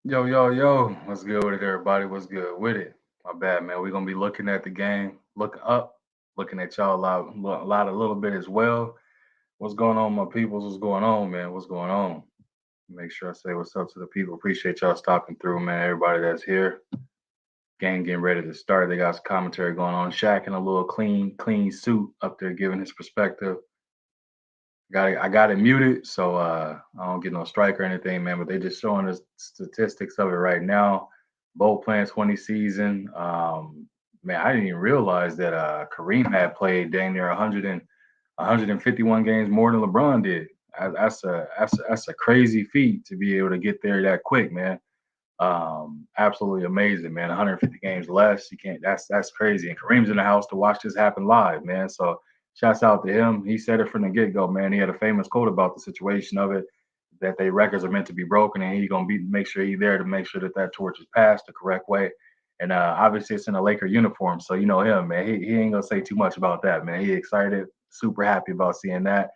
Yo, yo, yo, what's good with it, everybody? What's good with it? My bad, man. We're gonna be looking at the game, looking up, looking at y'all a little bit as well. What's going on, my peoples? What's going on, man? What's going on? Make sure I say what's up to the people. Appreciate y'all stopping through, man. Everybody that's here. Game getting ready to start. They got some commentary going on. Shaq in a little clean suit up there giving his perspective. I got it muted, so I don't get no strike or anything, man. But they just showing us statistics of it right now. Both playing 20 season. Man, I didn't even realize that Kareem had played dang near 151 games more than LeBron did. That's a crazy feat to be able to get there that quick, man. Absolutely amazing, man. 150 games less. You can't. That's crazy. And Kareem's in the house to watch this happen live, man. So shouts out to him. He said it from the get go, man. He had a famous quote about the situation of it, that they records are meant to be broken, and he's gonna be make sure he's there to make sure that that torch is passed the correct way. And obviously, it's in a Laker uniform, so you know him, man. He ain't gonna say too much about that, man. He excited, super happy about seeing that.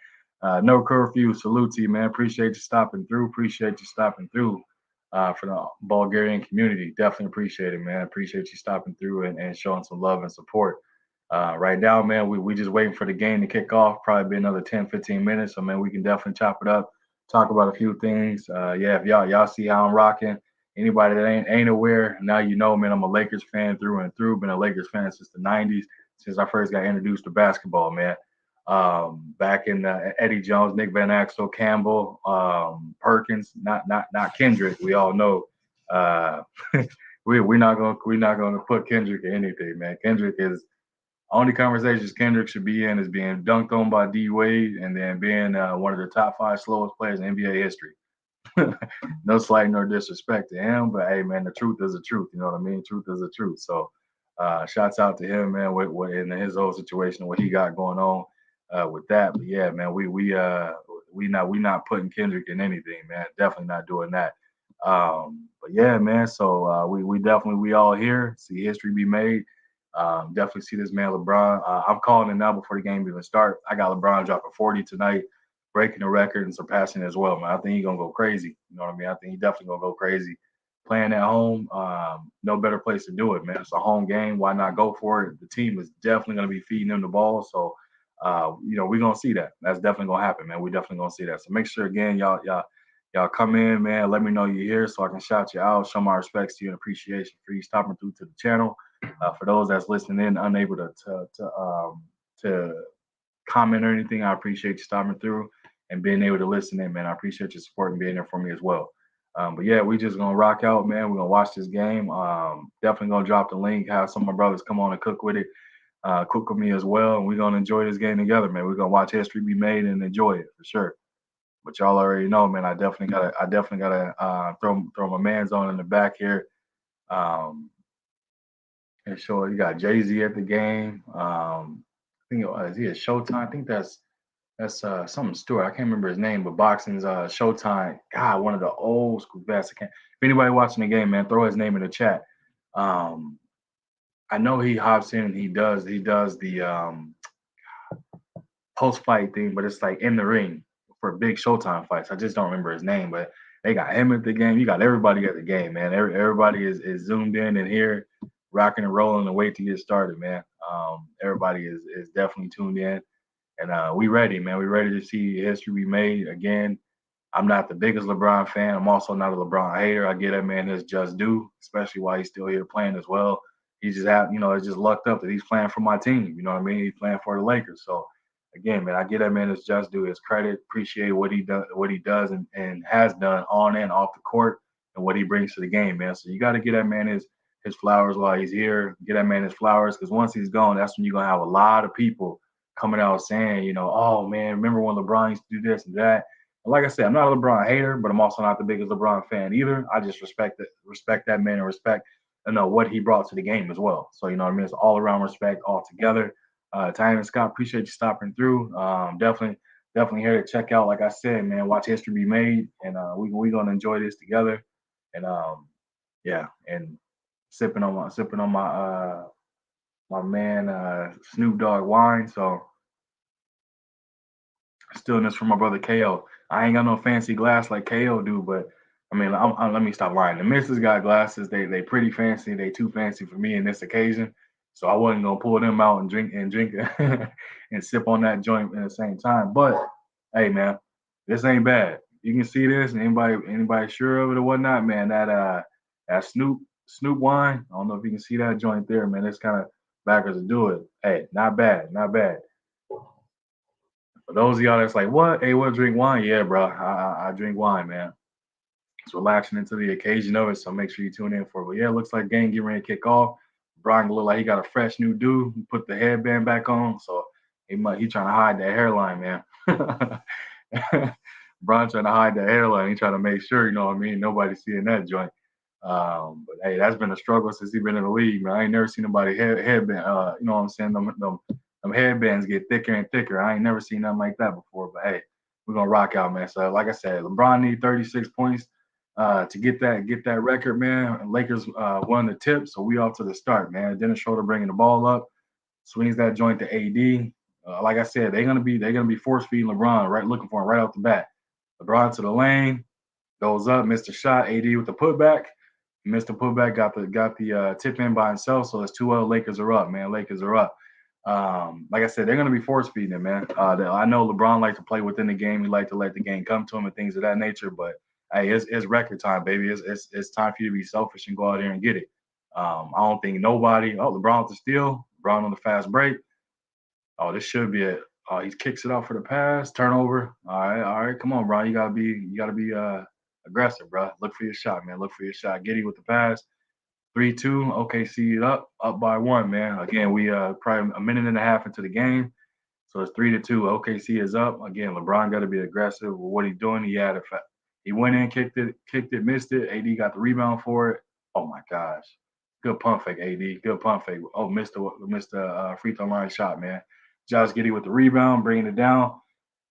No curfew. Salute to you, man. Appreciate you stopping through. Appreciate you stopping through for the Bulgarian community. Definitely appreciate it, man. Appreciate you stopping through and showing some love and support. Right now, man, we just waiting for the game to kick off. Probably be another 10, 15 minutes. So, man, we can definitely chop it up, talk about a few things. Yeah, if y'all see how I'm rocking. Anybody that ain't aware, now you know, man, I'm a Lakers fan through and through. Been a Lakers fan since the 90s, since I first got introduced to basketball, man. Back in Eddie Jones, Nick Van Axel, Campbell, Perkins, not Kendrick. We all know uh, we're not gonna put Kendrick in anything, man. Kendrick is only conversations Kendrick should be in is being dunked on by D Wade and then being one of the top five slowest players in NBA history. No slight nor disrespect to him, but hey, man, the truth is the truth. You know what I mean? Truth is the truth. So, shouts out to him, man, with in his whole situation, what he got going on with that. But yeah, man, we not putting Kendrick in anything, man. Definitely not doing that. But yeah, man. So we definitely we all here see history be made. Definitely see this man LeBron. I'm calling it now before the game even start. I got LeBron dropping 40 tonight, breaking the record and surpassing it as well, man. I think he's gonna go crazy. You know what I mean? I think he's definitely gonna go crazy. Playing at home, no better place to do it, man. It's a home game. Why not go for it? The team is definitely gonna be feeding him the ball, so we're gonna see that. That's definitely gonna happen, man. We definitely gonna see that. So make sure again, y'all come in, man. Let me know you're here so I can shout you out, show my respects to you and appreciation for you stopping through to the channel. For those that's listening in, unable to comment or anything, I appreciate you stopping through and being able to listen in, man. I appreciate your support and being there for me as well. But yeah, we just gonna rock out, man. We're gonna watch this game. Definitely gonna drop the link, have some of my brothers come on and cook with it, cook with me as well, and we're gonna enjoy this game together, man. We're gonna watch history be made and enjoy it for sure. But y'all already know, man. I definitely gotta throw my man's on in the back here. Um, and show you got Jay Z at the game. I think is he at Showtime? I think that's something Stewart. I can't remember his name, but boxing's Showtime. God, one of the old school vets. I can't. If anybody watching the game, man, throw his name in the chat. Um, I know he hops in and he does the post fight thing, but it's like in the ring for big Showtime fights. I just don't remember his name, but they got him at the game. You got everybody at the game, man. Everybody is zoomed in and here, rocking and rolling and wait to get started, man. Everybody is definitely tuned in, and we ready, man. We ready to see history be made again. I'm not the biggest LeBron fan. I'm also not a LeBron hater. I get that man his just due, especially while he's still here playing as well. He just it's just lucked up that he's playing for my team. You know what I mean? He's playing for the Lakers. So again, man, I get that man his just due, his credit. Appreciate what he does and has done on and off the court, and what he brings to the game, man. So you got to get that man his flowers while he's here. Get that man his flowers, because once he's gone, that's when you're gonna have a lot of people coming out saying, oh man, remember when LeBron used to do this and that. And like I said, I'm not a LeBron hater, but I'm also not the biggest LeBron fan either. I just respect that man, and respect what he brought to the game as well. So you know what I mean? It's all around respect all together. Ty and Scott, appreciate you stopping through. Definitely here to check out. Like I said, man, watch history be made, and we gonna enjoy this together. And yeah, and sipping on my man Snoop Dogg wine. So stealing this from my brother KO. I ain't got no fancy glass like KO do, but I mean, let me stop lying. The missus got glasses. They pretty fancy. They too fancy for me in this occasion. So I wasn't gonna pull them out and drink and sip on that joint at the same time. But hey, man, this ain't bad. You can see this, and anybody sure of it or whatnot, man. That Snoop wine. I don't know if you can see that joint there, man. It's kind of backers to do it. Hey, not bad, not bad. For those of y'all that's like, what? Hey, what drink wine? Yeah, bro, I drink wine, man. It's relaxing into the occasion of it, so make sure you tune in for it. But yeah, it looks like game getting ready to kick off. Brian look like he got a fresh new do. He put the headband back on, so he trying to hide that hairline, man. Brian trying to hide that hairline. He trying to make sure, you know what I mean, nobody seeing that joint. But hey, that's been a struggle since he been in the league, man. I ain't never seen nobody headband. You know what I'm saying? Them headbands get thicker and thicker. I ain't never seen nothing like that before. But hey, we're gonna rock out, man. So like I said, LeBron need 36 points to get that record, man. Lakers won the tip, so we off to the start, man. Dennis Schroeder bringing the ball up, swings that joint to AD. Like I said, they're gonna be force feeding LeBron, right, looking for him right off the bat. LeBron to the lane, goes up, missed the shot. AD with the putback, missed the putback, got the tip in by himself. So it's 2-0. Lakers are up, man. Lakers are up. Like I said, they're gonna be force feeding it, man. I know LeBron likes to play within the game. He like to let the game come to him and things of that nature. But hey, it's record time, baby. It's time for you to be selfish and go out there and get it. I don't think nobody. Oh, LeBron with the steal. LeBron on the fast break. Oh, this should be it. He kicks it out for the pass, turnover. All right, come on, bro. You gotta be aggressive, bro. Look for your shot, man. Look for your shot. Giddy with the pass. 3-2. OKC up by one, man. Again, we probably a minute and a half into the game. So it's 3-2. OKC is up. Again, LeBron got to be aggressive with what he's doing. He went in, kicked it, missed it. AD got the rebound for it. Oh my gosh. Good pump fake, AD. Good pump fake. Oh, missed the free throw line shot, man. Josh Giddey with the rebound, bringing it down.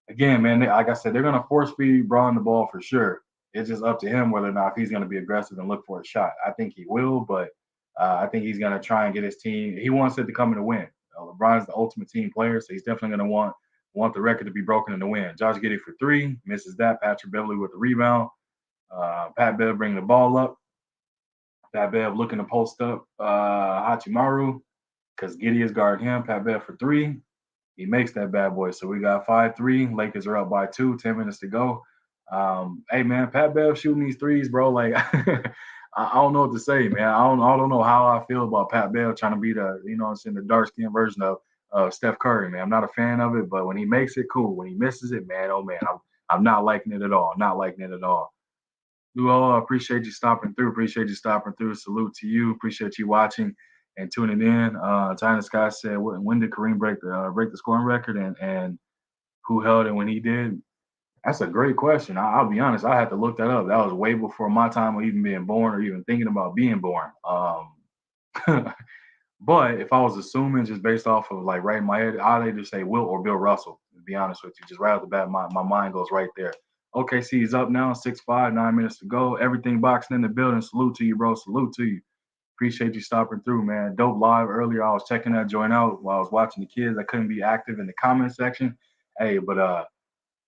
Again, man, like I said, they're going to force feed Braun the ball for sure. It's just up to him whether or not if he's going to be aggressive and look for a shot. I think he will, but I think he's going to try and get his team. He wants it to come in to win. LeBron's the ultimate team player, so he's definitely going to want the record to be broken in the win. Josh Giddey for three, misses that. Patrick Beverly with the rebound. Pat Bev bringing the ball up. Pat Bev looking to post up Hachimaru because Giddey is guarding him. Pat Bev for three. He makes that bad boy. So we got 5-3. Lakers are up by 2, 10 minutes to go. Hey, man, Pat Bev shooting these threes, bro. Like, I don't know what to say, man. I don't know how I feel about Pat Bev trying to be the dark-skinned version of Steph Curry, man. I'm not a fan of it, but when he makes it, cool. When he misses it, man, oh, man, I'm not liking it at all. Not liking it at all. Luo, I appreciate you stopping through. Appreciate you stopping through. Salute to you. Appreciate you watching and tuning in. China Sky said, when did Kareem break the scoring record and who held it when he did? That's a great question. I'll be honest. I had to look that up. That was way before my time of even being born or even thinking about being born. But if I was assuming just based off of like right in my head, I'd either say Wilt or Bill Russell, to be honest with you. Just right off the bat, my mind goes right there. OKC is up now, 6-5, 9 minutes to go. Everything boxing in the building. Salute to you, bro. Salute to you. Appreciate you stopping through, man. Dope live earlier. I was checking that joint out while I was watching the kids. I couldn't be active in the comment section. Hey, but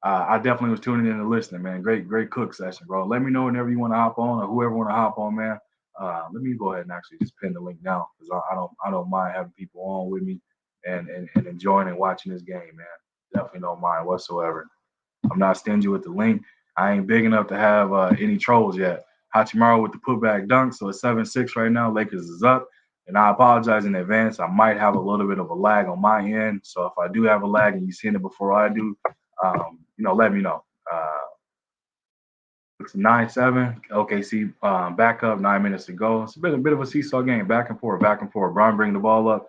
I definitely was tuning in and listening, man. Great cook session, bro. Let me know whenever you want to hop on or whoever want to hop on, man. Let me go ahead and actually just pin the link now because I don't mind having people on with me and enjoying and watching this game, man. Definitely don't mind whatsoever. I'm not stingy with the link. I ain't big enough to have any trolls yet. Hachimaru with the putback dunk, so it's 7-6 right now. Lakers is up. And I apologize in advance. I might have a little bit of a lag on my end. So if I do have a lag and you've seen it before I do, let me know. It's 9-7. OKC back up, 9 minutes to go. It's been a bit of a seesaw game, back and forth, back and forth. Brian bring the ball up,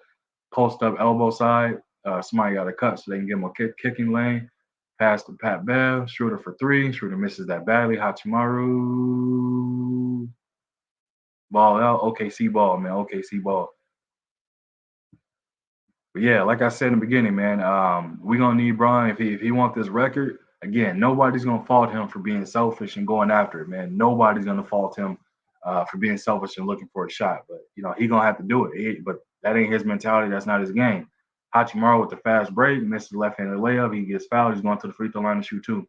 post up, elbow side. Somebody got a cut so they can give him a kicking lane. Pass to Pat Bev. Schroeder for three. Schroeder misses that badly. Hachimaru. Ball out. OKC ball, man. OKC ball. But yeah, like I said in the beginning, man, we're gonna need Brian if he wants this record. Again, nobody's gonna fault him for being selfish and going after it, man. Nobody's gonna fault him for being selfish and looking for a shot. But he gonna have to do it. But that ain't his mentality. That's not his game. Hachimaru with the fast break, misses the left-handed layup. He gets fouled. He's going to the free throw line to shoot two.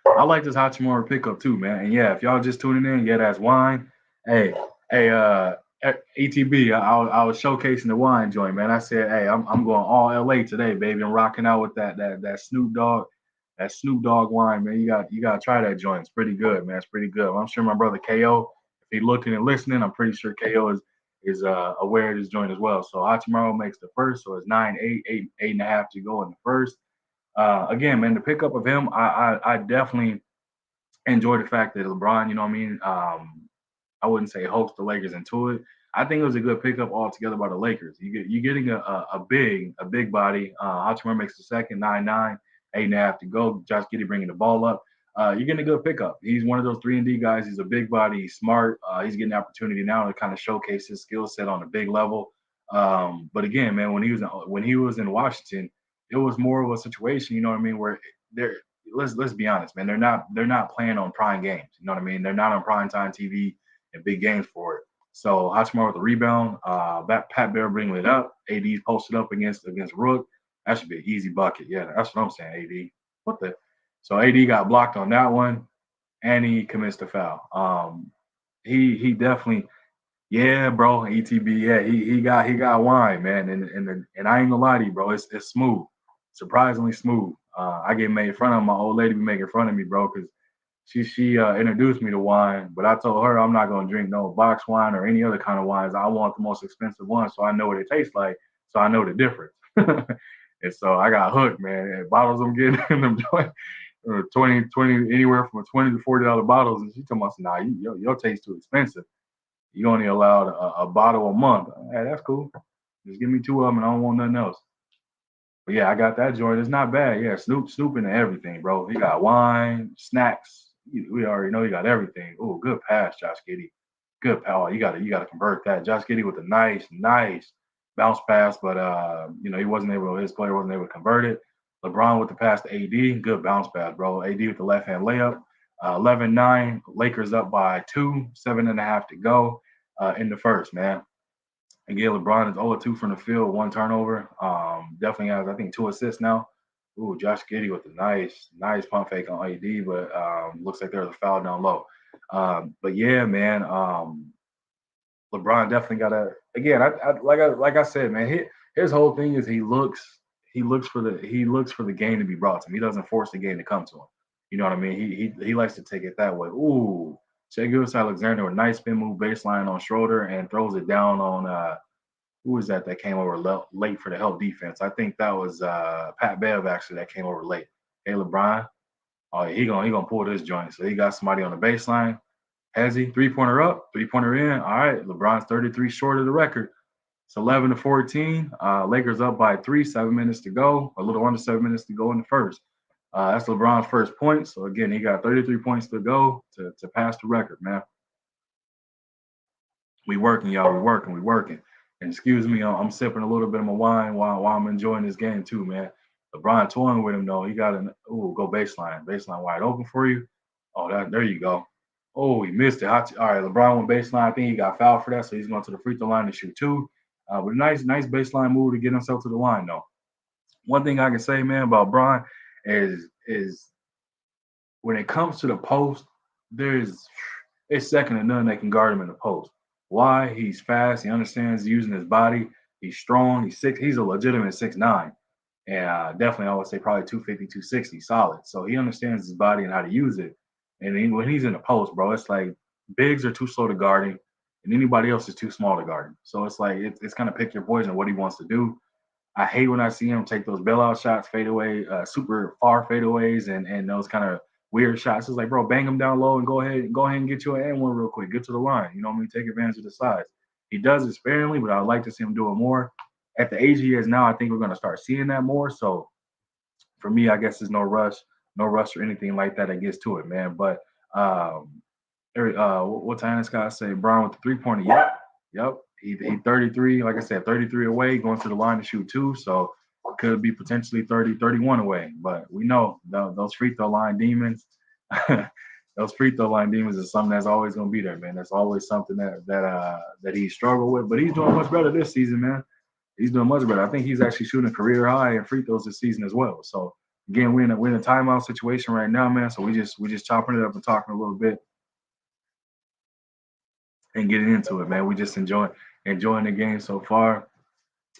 I like this Hachimura pickup too, man. And yeah, if y'all just tuning in, yeah, that's wine. Hey, hey, ETB, I was showcasing the wine joint, man. I said, hey, I'm going all LA today, baby. I'm rocking out with that Snoop Dogg wine, man. You gotta try that joint. It's pretty good, man. It's pretty good. I'm sure my brother KO, if he looking and listening, I'm pretty sure KO is aware of this joint as well. So Hachimura makes the first, so it's 8.5 to go in the first. Again, man, the pickup of him, I definitely enjoy the fact that LeBron, you know what I mean? I wouldn't say host the Lakers into it. I think it was a good pickup altogether by the Lakers. You getting a big body. Hachimura makes the second 9-9, 8.5 to go. Josh Giddey bringing the ball up. You're getting a good pickup. He's one of those 3-and-D guys. He's a big body. He's smart. He's getting the opportunity now to kind of showcase his skill set on a big level. But again, man, when he was in Washington, it was more of a situation, you know what I mean, where they're let's be honest, man, they're not playing on prime games. You know what I mean? They're not on prime time TV and big games for it. So Hachimura with the rebound, Pat Bear bringing it up. AD's posted up against Rook. That should be an easy bucket. Yeah, that's what I'm saying. AD, what the? So AD got blocked on that one, and he commits the foul. He definitely, yeah, bro. ETB, yeah, he got wine, man, and I ain't gonna lie to you, bro. It's smooth, surprisingly smooth. I get made fun of. My old lady be making fun of me, bro, because she introduced me to wine, but I told her I'm not gonna drink no box wine or any other kind of wines. I want the most expensive one, so I know what it tastes like, so I know the difference. And so I got hooked, man. And bottles I'm getting in them 20, anywhere from $20 to $40 bottles, and she told me, "Nah, your taste too expensive. You only allowed a bottle a month." Hey, that's cool. Just give me two of them, and I don't want nothing else. But yeah, I got that joint. It's not bad. Yeah, Snoop into everything, bro. He got wine, snacks. We already know he got everything. Oh, good pass, Josh Giddey. Good pal. You gotta convert that. Josh Giddey with a nice bounce pass, but he wasn't able. His player wasn't able to convert it. LeBron with the pass to AD. Good bounce pass, bro. AD with the left hand layup. 11-9. Lakers up by 2. 7.5 to go in the first, man. Again, LeBron is 0-2 from the field, one turnover. Definitely has, I think, 2 assists now. Ooh, Josh Giddey with a nice pump fake on AD, but looks like there's a foul down low. But yeah, man, LeBron definitely got to. Again, like I said, man, his whole thing is he looks for the game to be brought to him. He doesn't force the game to come to him. You know what I mean? He likes to take it that way. Ooh, Shea Gilgeous-Alexander, a nice spin move baseline on Schroeder and throws it down on who was that came over late for the help defense? I think that was Pat Bev actually that came over late. Hey LeBron, oh yeah, he gonna pull this joint. So he got somebody on the baseline. Has he 3-pointer up, 3-pointer in? All right, LeBron's 33 short of the record. It's 11-14. Lakers up by 3, 7 minutes to go. A little under 7 minutes to go in the first. That's LeBron's first point. So again, he got 33 points to go to pass the record, man. We working, y'all. We working. And excuse me, I'm sipping a little bit of my wine while I'm enjoying this game too, man. LeBron toying with him though. He got an go baseline wide open for you. Oh, there you go. Oh, he missed it. All right, LeBron went baseline. I think he got fouled for that, so he's going to the free throw line to shoot two. But a nice baseline move to get himself to the line though. One thing I can say, man, about Bron is when it comes to the post, there's it's second to none that can guard him in the post. Why? He's fast. He understands using his body. He's strong. He's a legitimate 6'9". And definitely, I would say probably 250, 260, solid. So he understands his body and how to use it. And when he's in the post, bro, it's like bigs are too slow to guard him, and anybody else is too small to guard him. So it's like it's kind of pick your poison, what he wants to do. I hate when I see him take those bailout shots, fade away, super far fadeaways, and those kind of weird shots. It's like, bro, bang him down low and go ahead and get you an and one real quick. Get to the line. You know what I mean? Take advantage of the size. He does it sparingly, but I'd like to see him do it more. At the age he is now, I think we're gonna start seeing that more. So for me, I guess there's no rush or anything like that that gets to it, man. But what time this guy say? Brown with the 3-pointer. Yep. He 33. Like I said, 33 away, going to the line to shoot two. So could be potentially 30, 31 away. But we know those free throw line demons. Those free throw line demons is something that's always going to be there, man. That's always something that he struggled with. But he's doing much better this season, man. He's doing much better. I think he's actually shooting a career high in free throws this season as well. So Again, we're in a timeout situation right now, man. So we just chopping it up and talking a little bit and getting into it, man. We just enjoying the game so far.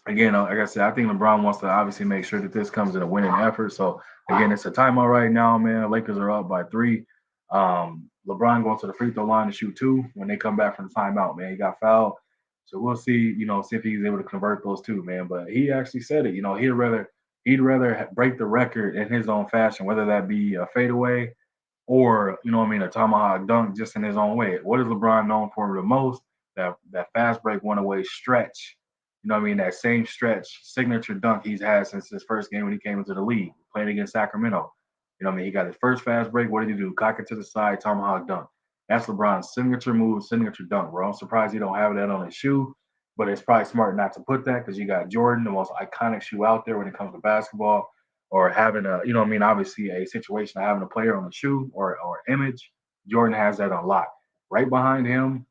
Again, like I said, I think LeBron wants to obviously make sure that this comes in a winning effort. So again, it's a timeout right now, man. Lakers are up by 3. LeBron going to the free throw line to shoot 2 when they come back from the timeout, man. He got fouled. So we'll see, see if he's able to convert those 2, man. But he actually said it, he'd rather break the record in his own fashion, whether that be a fadeaway or a tomahawk dunk just in his own way. What is LeBron known for the most? That fast break one away stretch. That same stretch signature dunk he's had since his first game when he came into the league, playing against Sacramento. He got his first fast break. What did he do? Cock it to the side, tomahawk dunk. That's LeBron's signature move, signature dunk, bro. I'm surprised he don't have that on his shoe, but it's probably smart not to put that because you got Jordan, the most iconic shoe out there when it comes to basketball, or having obviously a situation of having a player on the shoe or image. Jordan has that on lock. Right behind him,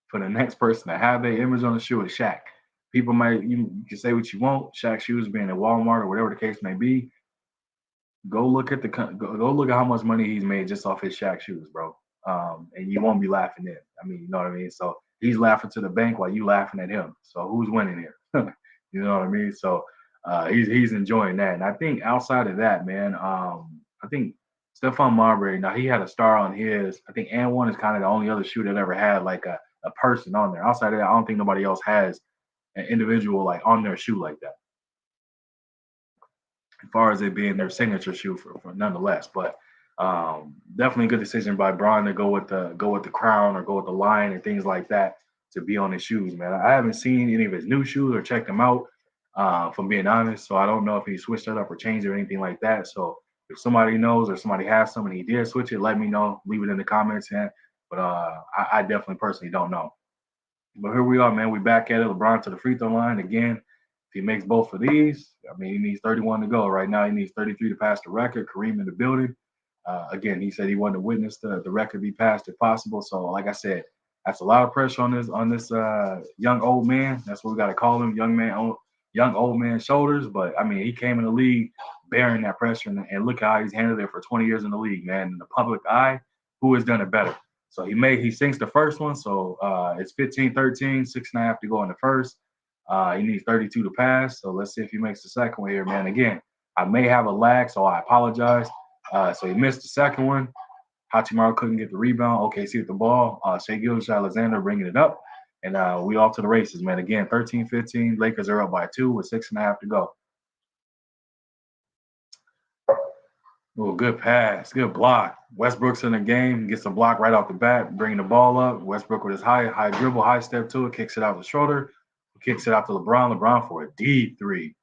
for the next person to have their image on the shoe is Shaq. People might you can say what you want. Shaq shoes being at Walmart or whatever the case may be. Go look at how much money he's made just off his Shaq shoes, bro. And you won't be laughing then. I mean, you know what I mean. So he's laughing to the bank while you laughing at him. So who's winning here? You know what I mean. So he's enjoying that. And I think outside of that, man, I think Stephon Marbury. Now he had a star on his. I think and one is kind of the only other shoe that ever had like a person on there. Outside of that, I don't think nobody else has an individual like on their shoe like that as far as it being their signature shoe for nonetheless. But definitely a good decision by Braun to go with the crown or go with the line and things like that to be on his shoes, man. I haven't seen any of his new shoes or checked them out, from being honest. So I don't know if he switched it up or changed it or anything like that. So if somebody knows or somebody has some and he did switch it, let me know. Leave it in the comments, man. But I definitely personally don't know. But here we are, man. We back at it. LeBron to the free throw line again. If he makes both of these, I mean, he needs 31 to go. Right now, he needs 33 to pass the record. Kareem in the building. Again, he said he wanted to witness the record be passed if possible. So, like I said, that's a lot of pressure on this young old man. That's what we got to call him, young old man shoulders. But I mean, he came in the league bearing that pressure, and look how he's handled it for 20 years in the league, man. In the public eye, who has done it better? So he sinks the first one. So it's 15-13, 6.5 to go in the first. He needs 32 to pass. So let's see if he makes the second one here, man. Again, I may have a lag, so I apologize. So he missed the second one. Hachimaru couldn't get the rebound. OKC with the ball. Shea Gilgeous-Alexander bringing it up. And we off to the races, man. Again, 13-15. Lakers are up by 2 with 6.5 to go. Oh, good pass, good block. Westbrook's in the game, gets a block right off the bat, bringing the ball up. Westbrook with his high dribble, high step to it, kicks it out the shoulder, kicks it out to LeBron. LeBron for a deep three,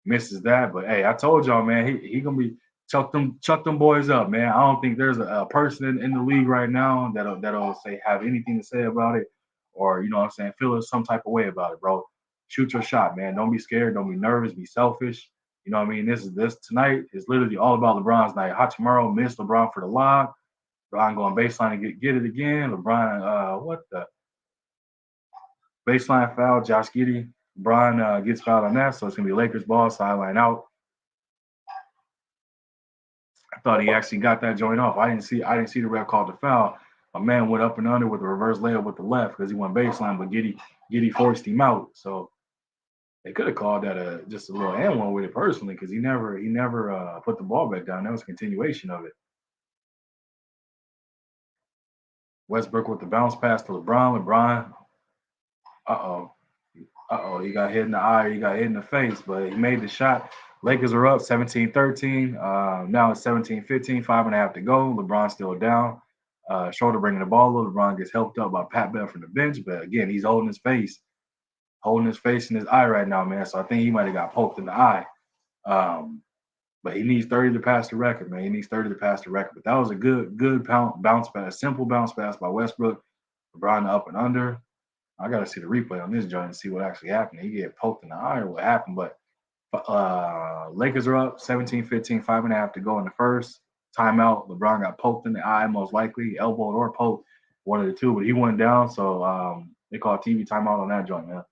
misses that. But hey, I told y'all, man, he gonna be chuck them boys up, man. I don't think there's a person in the league right now that'll say have anything to say about it, or you know what I'm saying, feel some type of way about it, bro. Shoot your shot, man. Don't be scared. Don't be nervous. Be selfish. You know what I mean? This tonight is literally all about LeBron's night. Hachimaru missed LeBron for the lob. LeBron going baseline to get it again. LeBron, what the baseline foul? Josh Giddey. LeBron gets fouled on that, so it's gonna be Lakers ball, sideline out. I thought he actually got that joint off. I didn't see the ref call the foul. My man went up and under with a reverse layup with the left because he went baseline, but Giddey forced him out. So they could have called that just a little and one with it personally because he never put the ball back down. That was a continuation of it. Westbrook with the bounce pass to LeBron. LeBron, uh-oh. Uh-oh, he got hit in the eye, he got hit in the face, but he made the shot. Lakers are up 17-13. Now it's 17-15, 5.5 to go. LeBron's still down. Schroeder bringing the ball up. LeBron gets helped up by Pat Bev from the bench, but again, he's holding his face and his eye right now, man. So I think he might have got poked in the eye. Um, but he needs 30 to pass the record, man. He needs 30 to pass the record. But that was a good bounce pass, simple bounce pass by Westbrook. LeBron up and under. I got to see the replay on this joint and see what actually happened. He get poked in the eye or what happened. But Lakers are up 17-15, 5.5 to go in the first. Timeout. LeBron got poked in the eye, most likely, elbowed or poked, one of the two. But he went down, so they call TV timeout on that joint, man.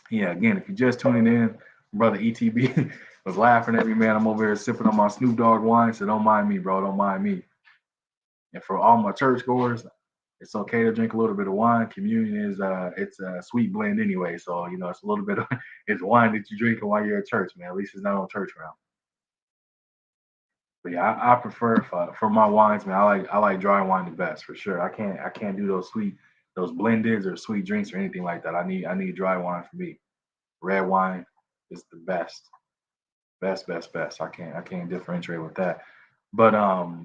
Yeah, again, if you're just tuning in, Brother ETB was laughing at me, man. I'm over here sipping on my Snoop Dogg wine, so don't mind me, bro. Don't mind me. And for all my churchgoers, it's okay to drink a little bit of wine. Communion is it's a sweet blend anyway, so it's a little bit of it's wine that you drink while you're at church, man. At least it's not on church ground. But yeah, I prefer for my wines, man. I like dry wine the best for sure. I can't do those blendeds or sweet drinks or anything like that. I need dry wine for me. Red wine is the best. Best, best, best. I can't differentiate with that. But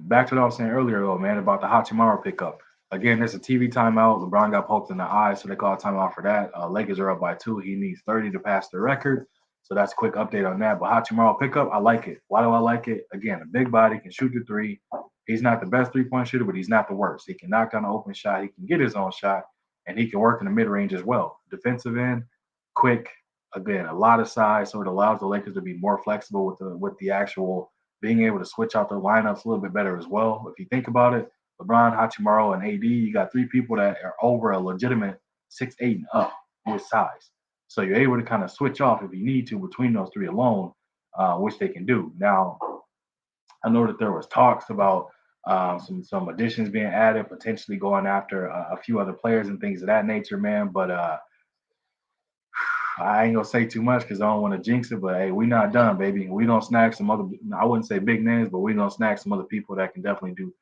back to what I was saying earlier though, man, about the Hachimaro pickup. Again, there's a TV timeout. LeBron got poked in the eye, so they call a timeout for that. Lakers are up by 2. He needs 30 to pass the record. So that's a quick update on that. But Hachimaro pickup, I like it. Why do I like it? Again, a big body, can shoot the three. He's not the best three-point shooter, but he's not the worst. He can knock down an open shot. He can get his own shot, and he can work in the mid-range as well. Defensive end, quick, again, a lot of size, so it allows the Lakers to be more flexible with the actual being able to switch out the lineups a little bit better as well. If you think about it, LeBron, Hachimaro, and AD, you got three people that are over a legitimate 6'8" and up with size. So you're able to kind of switch off if you need to between those three alone, which they can do. Now, I know that there was talks about some additions being added, potentially going after a few other players and things of that nature, man. But I ain't gonna say too much because I don't want to jinx it, but hey, we not done, baby. We gonna snag some other. I wouldn't say big names, but we gonna snag some other people that can definitely do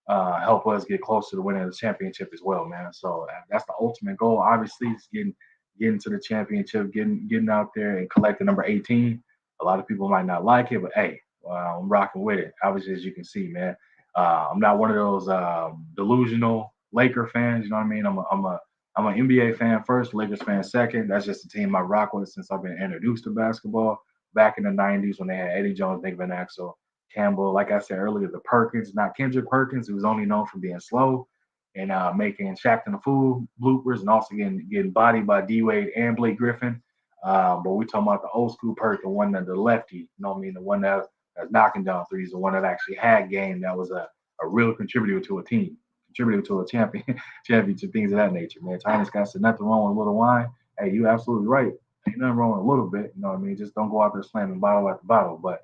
help us get closer to winning the championship as well, man. So that's the ultimate goal. Obviously, is getting to the championship, getting out there and collecting number 18. A lot of people might not like it, but hey, I'm rocking with it. Obviously, as you can see, man, I'm not one of those delusional Laker fans. You know what I mean? I'm an NBA fan first, Lakers fan second. That's just the team I rock with since I've been introduced to basketball back in the '90s when they had Eddie Jones, Nick Van Exel, Campbell. Like I said earlier, the Perkins, not Kendrick Perkins, who was only known for being slow and making Shaq and the Fool bloopers, and also getting bodied by D Wade and Blake Griffin. But we talking about the old school Perk, the one that the lefty, you know what I mean, the one that's knocking down threes, the one that actually had game, that was a real contributor to a team, contributor to a championship, things of that nature, man. Tiny Scott said nothing wrong with a little wine. Hey, you absolutely right. Ain't nothing wrong with a little bit, you know what I mean? Just don't go out there slamming bottle after bottle. But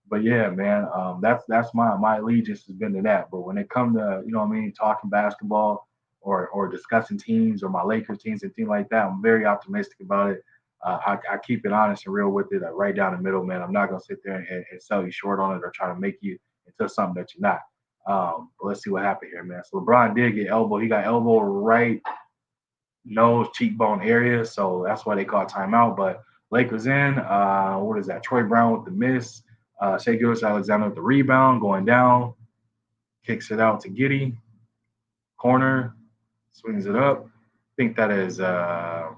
but yeah, man, that's my allegiance has been to that. But when it comes to what I mean, talking basketball or discussing teams or my Lakers teams and things like that, I'm very optimistic about it. I keep it honest and real with it, right down the middle, man. I'm not gonna sit there and sell you short on it or try to make you into something that you're not. But let's see what happened here, man. So LeBron did get elbow. He got elbow right nose cheekbone area, so that's why they call timeout. But Lakers in. What is that? Troy Brown with the miss. Shea Gilgeous-Alexander with the rebound, going down, kicks it out to Giddy, corner, swings it up. I think that is. I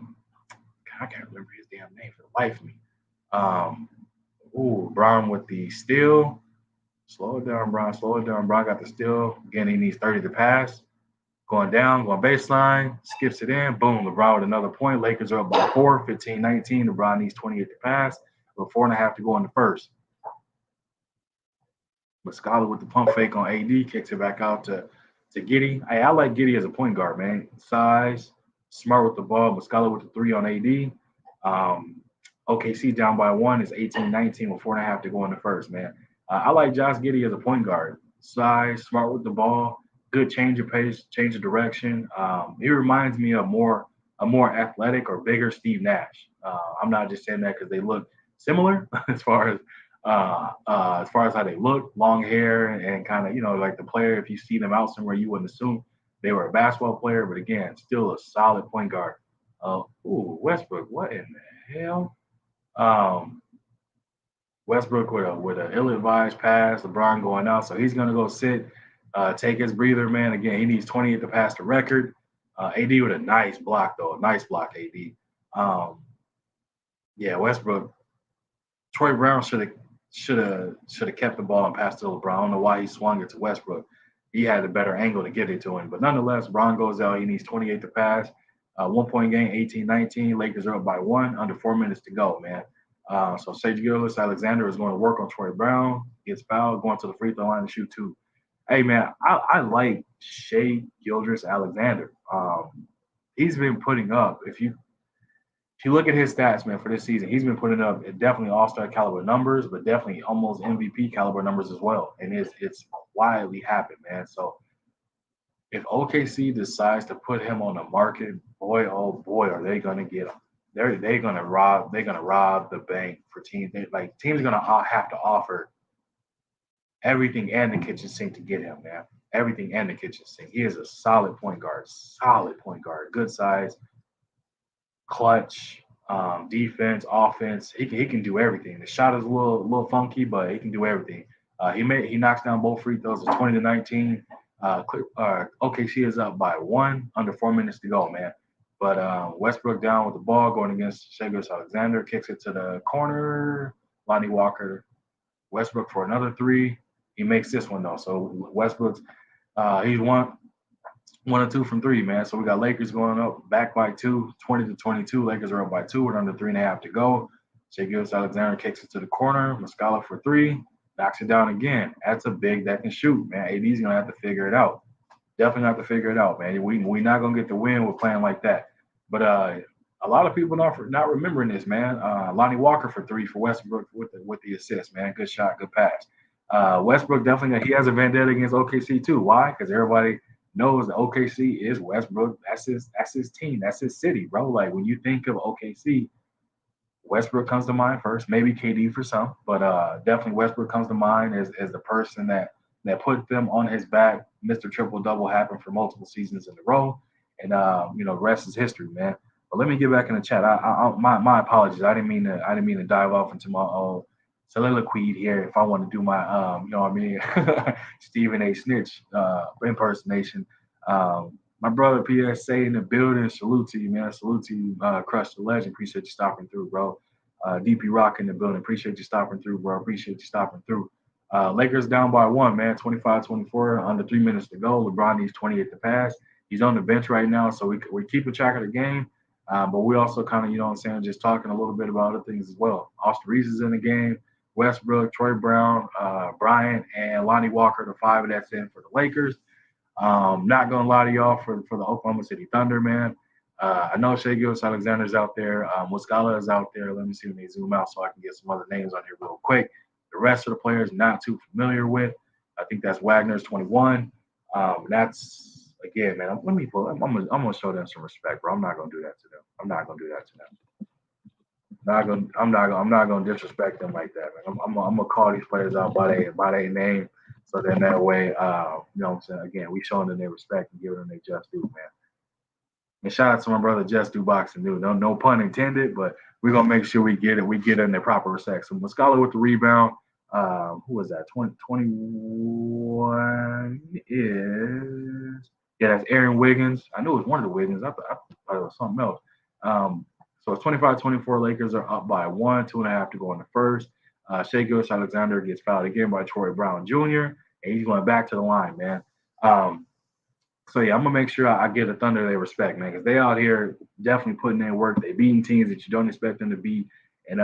can't remember his damn name for the life of me. Um, Brown with the steal. Slow it down, Brown. Slow it down. Brown got the steal. Again, he needs 30 to pass. Going down, going baseline, skips it in. Boom, LeBron with another point. Lakers are up by 4, 15-19. LeBron needs 28 to pass, with 4.5 to go in the first. Muscala with the pump fake on AD, kicks it back out to Giddy. Hey, I like Giddy as a point guard, man. Size, smart with the ball. Muscala with the three on AD. OKC down by 1 is 18-19 with 4.5 to go in the first, man. I like Josh Giddy as a point guard. Size, smart with the ball, good change of pace, change of direction. He reminds me of a more athletic or bigger Steve Nash. I'm not just saying that because they look similar as far as how they look, long hair and kind of like the player. If you see them out somewhere, you wouldn't assume they were a basketball player, but again, still a solid point guard. Westbrook, what in the hell? Um, Westbrook with a ill-advised pass, LeBron going out, so he's gonna go sit, take his breather, man. Again, he needs 28 to pass the record. AD with a nice block though, a nice block, AD. Um, yeah, Westbrook. Troy Brown should have kept the ball and passed to LeBron. I don't know why he swung it to Westbrook. He had a better angle to get it to him, but nonetheless, Brown goes out. He needs 28 to pass. 1 point game, 18-19. Lakers are up by 1, under 4 minutes to go, man. So Sage Gilgeous-Alexander is going to work on Troy Brown. Gets fouled, going to the free throw line to shoot 2. Hey, man, I like Shea Gilgeous-Alexander. He's been putting up. If you If you look at his stats, man, for this season, he's been putting up definitely all-star caliber numbers, but definitely almost MVP caliber numbers as well. And it's quietly happened, man. So if OKC decides to put him on the market, boy, oh boy, are they gonna get him? They're gonna rob the bank for teams. Teams are gonna have to offer everything and the kitchen sink to get him, man. Everything and the kitchen sink. He is a solid point guard, good size, clutch, defense, offense. He can do everything. The shot is a little funky, but he can do everything. He knocks down both free throws. It's 20-19. OKC is up by one, under 4 minutes to go, man. But Westbrook down with the ball going against Shea Alexander, kicks it to the corner. Lonnie Walker, Westbrook for another three. He makes this one though. So Westbrook's he's one or two from three, man. So we got Lakers going up back by two, 20-22. Lakers are up by two with under 3.5 to go. Shea Alexander kicks it to the corner. Muscala for three, knocks it down again. That's a big that can shoot, man. AD's gonna have to figure it out. Definitely have to figure it out, man. We not gonna get the win with playing like that. But a lot of people not remembering this, man. Lonnie Walker for three for Westbrook with the assist, man. Good shot, good pass. Westbrook definitely he has a vendetta against OKC too. Why? Because everybody knows that OKC is Westbrook. That's his team. That's his city, bro. Like when you think of OKC, Westbrook comes to mind first. Maybe KD for some, but definitely Westbrook comes to mind as the person that put them on his back. Mr. Triple Double happened for multiple seasons in a row, and the rest is history, man. But let me get back in the chat. My apologies. I didn't mean to dive off into my soliloquy here. If I want to do my what I mean, Stephen A. Snitch impersonation. My brother PSA in the building. Salute to you, man. Salute to you, Crush the Legend. Appreciate you stopping through, bro. DP Rock in the building. Appreciate you stopping through, bro. Appreciate you stopping through. Lakers down by one, man. 25-24, under 3 minutes to go. LeBron needs 28 to pass. He's on the bench right now, so we're keeping track of the game. But we also kind of, you know what I'm saying, just talking a little bit about other things as well. Austin Reeves is in the game. Westbrook, Troy Brown, Bryant, and Lonnie Walker, the five that's in for the Lakers. Not gonna lie to y'all for the Oklahoma City Thunder, man. I know Shea Alexander's out there. Muscala is out there. Let me see when they zoom out so I can get some other names on here real quick. The rest of the players not too familiar with. I think that's Wagner's 21. That's again, man. Let me pull. I'm gonna show them some respect, bro. I'm not gonna do that to them. I'm not gonna do that to them. I'm not gonna disrespect them like that, man. I'm gonna call these players out by their name, so then that way, you know what I'm saying. Again, we showing them their respect and giving them their just due, man. And shout out to my brother Just Do Boxing, dude. No pun intended, but we're gonna make sure we get it. We get it in the proper respect. So Muscala with the rebound. Who was that? 2021 is that's Aaron Wiggins. I knew it was one of the Wiggins. I thought it was something else. So it's 25-24. Lakers are up by one, 2.5 to go in the first. Shea Alexander gets fouled again by Troy Brown Jr. and he's going back to the line, man. So yeah, I'm gonna make sure I give the Thunder their respect, man, because they out here definitely putting in work. They beating teams that you don't expect them to beat, and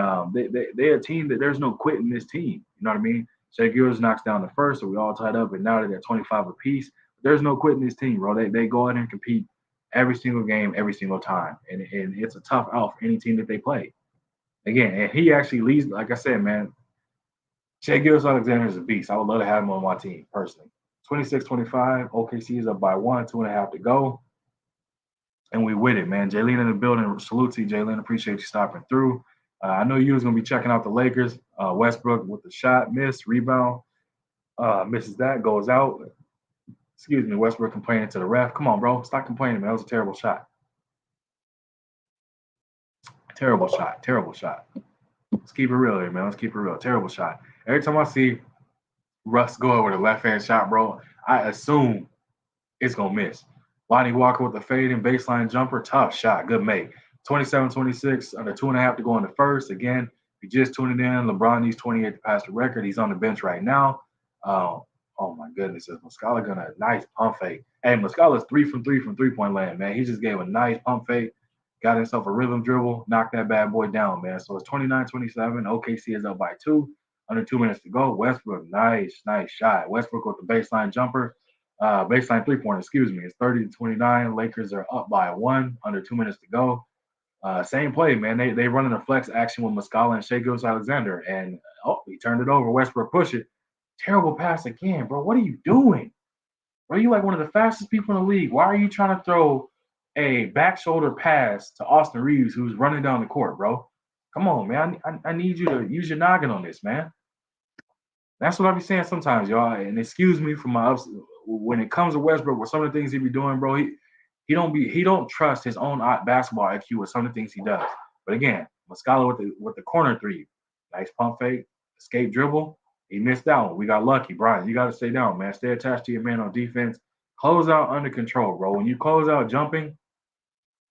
they're a team that there's no quitting this team. You know what I mean? Shea Gilgeous knocks down the first, so we all tied up, and now they're at 25 apiece. There's no quitting this team, bro. They go out and compete every single game, every single time, and it's a tough out for any team that they play. Again, and he actually leads, like I said, man. Shea Alexander is a beast. I would love to have him on my team personally. 26-25. OKC is up by one, 2.5 to go. And we with it, man. Jaylene in the building. Salute to you, Jaylene. Appreciate you stopping through. I know you was going to be checking out the Lakers. Westbrook with the shot, miss, rebound. Misses that, goes out. Excuse me, Westbrook complaining to the ref. Come on, bro. Stop complaining, man. That was a terrible shot. Terrible shot. Terrible shot. Let's keep it real here, man. Let's keep it real. Terrible shot. Every time I see Russ go with a left hand shot, bro, I assume it's going to miss. Lonnie Walker with the fade and baseline jumper. Tough shot. Good make. 27-26, under 2.5 to go in the first. Again, if you just tuning in, LeBron needs 28 to pass the record. He's on the bench right now. Oh my goodness. Is Muscala going to nice pump fake? Hey, Muscala's 3 from 3 from three-point land, man. He just gave a nice pump fake, got himself a rhythm dribble, knocked that bad boy down, man. So it's 29-27. OKC is up by 2. Under 2 minutes to go. Westbrook, nice shot. Westbrook with the baseline jumper. Baseline three-pointer, excuse me. It's 30-29. Lakers are up by 1. Under 2 minutes to go. Same play, man. They running a flex action with Muscala and Shea Gilgeous-Alexander, and he turned it over. Westbrook push it. Terrible pass again, bro. What are you doing? Bro, you like one of the fastest people in the league. Why are you trying to throw a back shoulder pass to Austin Reeves, who's running down the court, bro? Come on, man. I need you to use your noggin on this, man. That's what I be saying sometimes, y'all. And excuse me for my ups when it comes to Westbrook, with some of the things he be doing, bro. He don't trust his own basketball IQ with some of the things he does. But again, Muscala with the corner three, nice pump fake, escape dribble. He missed out. We got lucky, Brian. You got to stay down, man. Stay attached to your man on defense. Close out under control, bro. When you close out jumping,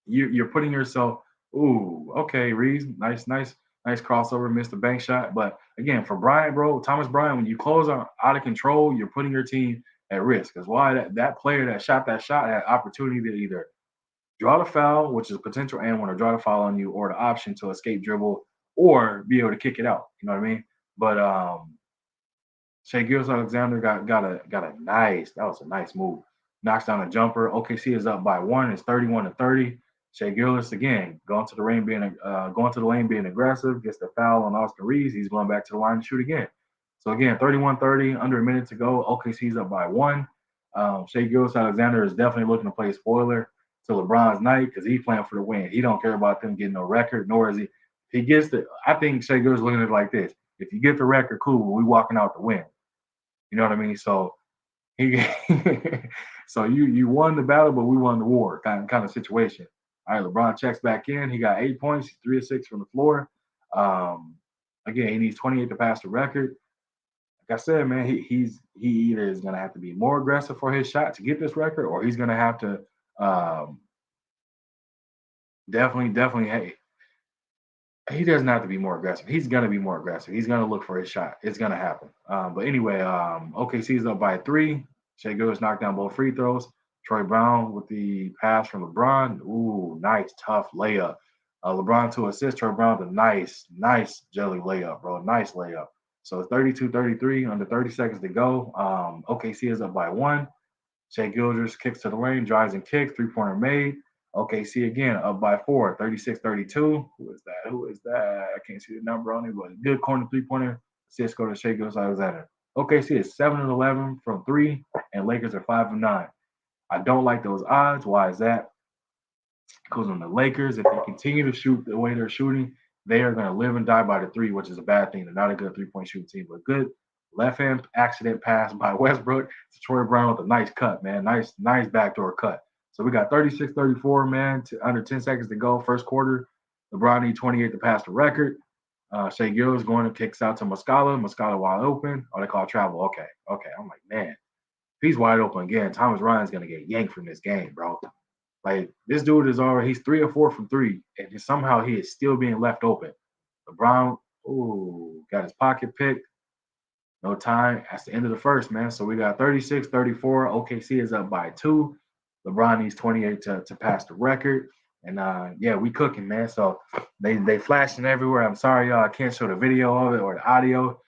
you're putting yourself. Ooh, okay, Reeves, nice crossover, missed the bank shot. But again, for Bryant, bro, Thomas Bryant, when you close out of control, you're putting your team at risk. Because why that player that shot had opportunity to either draw the foul, which is a potential and one, or draw the foul on you, or the option to escape dribble or be able to kick it out. You know what I mean? But Shea Gilgeous-Alexander got a nice. That was a nice move. Knocks down a jumper. OKC is up by one. It's 31-30. Shea Gilgeous again going to the lane being aggressive. Gets the foul on Austin Reeves. He's going back to the line to shoot again. So again, 31-30, under a minute to go. OKC's up by one. Shea Gilgeous-Alexander is definitely looking to play spoiler to LeBron's night because he's playing for the win. He don't care about them getting no record, nor is he. If he gets the. I think Shea Gilgeous looking at it like this: if you get the record, cool. We walking out the win. You know what I mean? So he, so you won the battle, but we won the war, kind of situation. All right, LeBron checks back in. He got 8 points, 3 of 6 from the floor. Again, he needs 28 to pass the record. Like I said, man, he either is gonna have to be more aggressive for his shot to get this record, or he's gonna have to definitely. Hey, he doesn't have to be more aggressive. He's gonna be more aggressive. He's gonna look for his shot. It's gonna happen. But anyway, OKC's up by 3. Shea Gilgeous knocked down both free throws. Troy Brown with the pass from LeBron. Ooh, nice tough layup. LeBron to assist. Troy Brown with a nice jelly layup, bro. Nice layup. So 32-33, under 30 seconds to go. OKC is up by 1. Shea Gilgeous kicks to the lane, drives and kicks, 3-pointer made. OKC again up by 4, 36-32. Who is that? I can't see the number on it, but good corner 3-pointer. Assists go to Shea Gilgeous-Alexander. OKC is 7-11 from 3, and Lakers are 5-9. I don't like those odds. Why is that? Because on the Lakers, if they continue to shoot the way they're shooting, they are going to live and die by the 3, which is a bad thing. They're not a good 3-point shooting team, but good left-hand accident pass by Westbrook to Troy Brown with a nice cut, man. Nice backdoor cut. So we got 36-34, man, under 10 seconds to go, first quarter. LeBron needs 28 to pass the record. Shea Gilgeous going to kicks out to Muscala. Muscala wide open. Oh, they call travel. Okay. I'm like, man, if he's wide open again, Thomas Ryan's going to get yanked from this game, bro. Like, this dude he's 3 or 4 from 3, and somehow he is still being left open. LeBron, got his pocket picked. No time. That's the end of the first, man. So we got 36-34. OKC is up by 2. LeBron needs 28 to pass the record. And we cooking, man. So they flashing everywhere. I'm sorry, y'all. I can't show the video of it or the audio.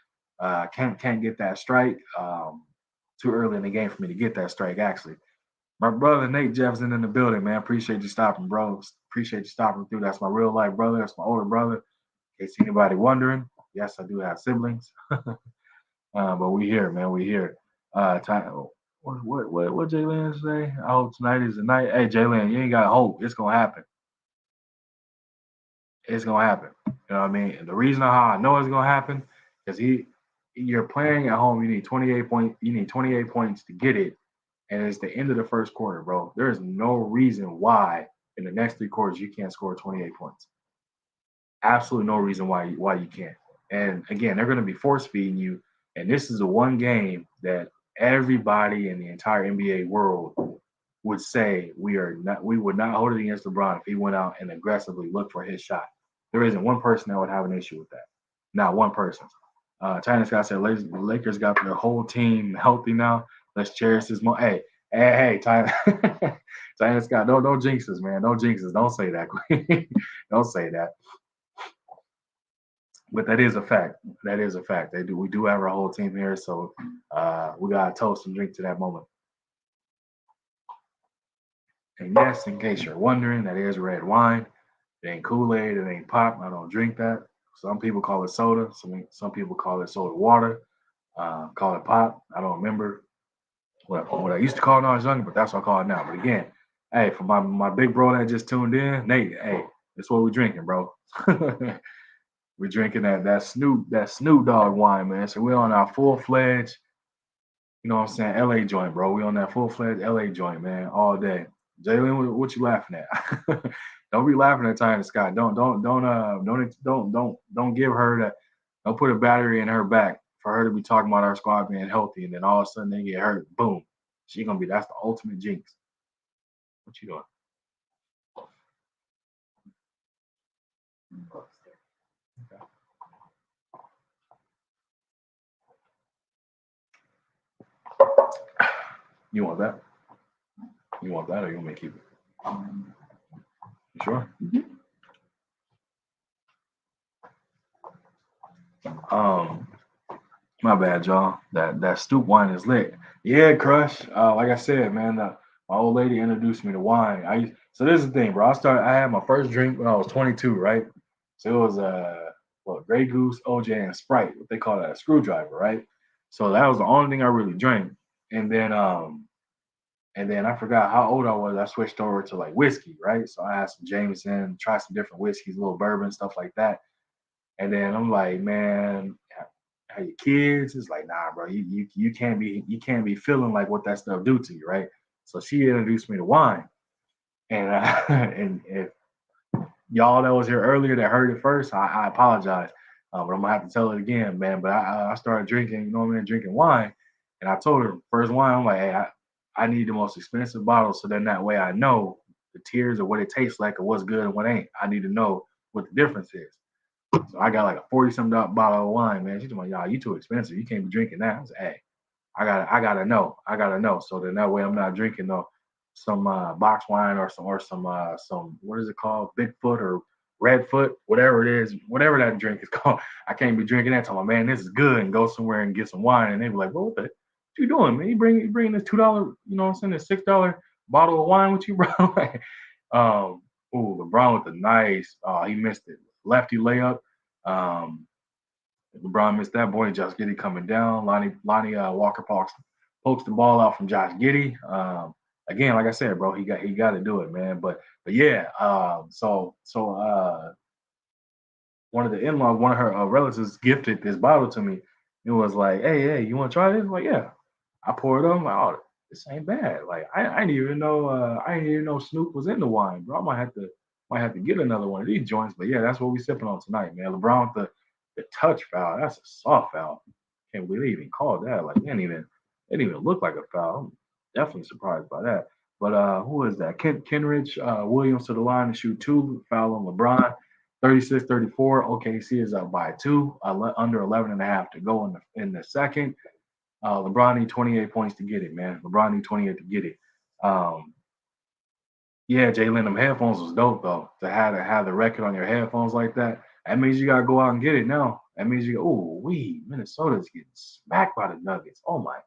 Can't get that strike. Too early in the game for me to get that strike, actually. My brother Nate Jefferson in the building, man. Appreciate you stopping, bro. Appreciate you stopping through. That's my real life brother. That's my older brother. In case anybody wondering, yes, I do have siblings. But we here, man. We here. What Jalen say? I hope tonight is the night. Hey, Jalen, you ain't got hope. It's gonna happen. It's gonna happen. You know what I mean? And the reason how I know it's gonna happen is you're playing at home. You need 28 points. You need 28 points to get it, and it's the end of the first quarter, bro. There is no reason why in the next 3 quarters you can't score 28 points. Absolutely no reason why you can't. And again, they're gonna be force feeding you. And this is the one game that everybody in the entire NBA world would say we would not hold it against LeBron if he went out and aggressively looked for his shot. There isn't one person that would have an issue with that. Not one person. China Scott said Lakers got their whole team healthy now. Let's cherish this moment. Hey, China Scott, don't jinx us, man. Don't jinx us. Don't say that. Don't say that. But that is a fact. We do have our whole team here, so we gotta toast and drink to that moment. And yes, in case you're wondering, that is red wine. It ain't Kool-Aid, it ain't pop. I don't drink that. Some people call it soda. Some people call it soda water. Call it pop. I don't remember what I used to call it when I was younger, but that's what I call it now. But again, hey, for my big bro that just tuned in, Nate, hey, that's what we're drinking, bro. We're drinking that Snoop Dogg wine, man. So we're on our full fledged, you know what I'm saying, LA joint, bro. We on that full fledged LA joint, man, all day. Jalen, what you laughing at? Don't be laughing at Ty in the Sky. Don't give her that. Don't put a battery in her back for her to be talking about our squad being healthy, and then all of a sudden they get hurt. Boom, that's the ultimate jinx. What you doing? Okay. You want that? You want that, or you want me to keep it? You sure? Um, my bad, y'all. That stoop wine is lit. Yeah, Crush. Like I said, man, my old lady introduced me to wine. So this is the thing, bro. I had my first drink when I was 22, right? So it was Grey Goose, OJ, and Sprite. What they call that, a screwdriver, right? So that was the only thing I really drank. And then I forgot how old I was. I switched over to like whiskey, right? So I had some Jameson, tried some different whiskeys, little bourbon, stuff like that. And then I'm like, man, how your kids? It's like, nah, bro, you can't be feeling like what that stuff do to you, right? So she introduced me to wine, and and if y'all that was here earlier that heard it first, I apologize, but I'm gonna have to tell it again, man. But I started drinking, you know what I mean, drinking wine, and I told her first wine, I'm like, hey, I need the most expensive bottle, so then that way I know the tiers of what it tastes like or what's good and what ain't. I need to know what the difference is. So I got like a 40 something bottle of wine, man. She's like, y'all, you too expensive. You can't be drinking that. I was like, hey, I gotta know. I gotta know. So then that way I'm not drinking some box wine or some what is it called? Bigfoot or Redfoot, whatever it is, whatever that drink is called. I can't be drinking that. Tell my man, this is good, and go somewhere and get some wine. And they be like, well, what you doing, man? You bring this $2, you know what I'm saying, this $6 bottle of wine with you, bro? Like, um, ooh, LeBron with the nice. He missed it. Lefty layup. Um, LeBron missed that. Boy, Josh Giddey coming down. Lonnie Walker pokes the ball out from Josh Giddey. Again, like I said, bro, he got to do it, man. But yeah. One of the in-laws, one of her relatives, gifted this bottle to me. It was like, hey, you want to try this? I'm like, yeah. I poured it up. I'm like, oh, this ain't bad. Like I didn't even know Snoop was in the wine, bro. I might have to get another one of these joints. But yeah, that's what we sipping on tonight, man. LeBron with the touch foul. That's a soft foul. Can't believe they even called that. Like it didn't even look like a foul. I'm definitely surprised by that. But who is that? Kenrich Williams to the line to shoot two. Foul on LeBron. 36-34. OKC is up by two. Under 11 and a half to go in the second. LeBron need 28 points to get it, man. LeBron need 28 to get it. Um, yeah, Jalen, them headphones was dope though. To have the record on your headphones like that, that means you gotta go out and get it now. That means Minnesota's getting smacked by the Nuggets. Oh my,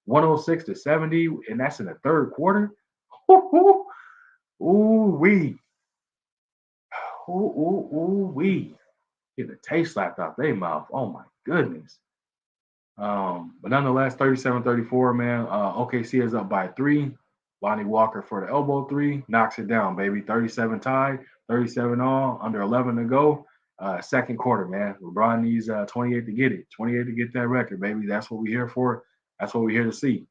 106-70, and that's in the third quarter. Ooh, ooh, wee, wee. Getting the taste slapped out their mouth. Oh my goodness. But nonetheless, 37-34, man. OKC is up by three. Lonnie Walker for the elbow three. Knocks it down, baby. 37 tied, 37 all, under 11 to go. Second quarter, man. LeBron needs 28 to get it. 28 to get that record, baby. That's what we're here for. That's what we're here to see.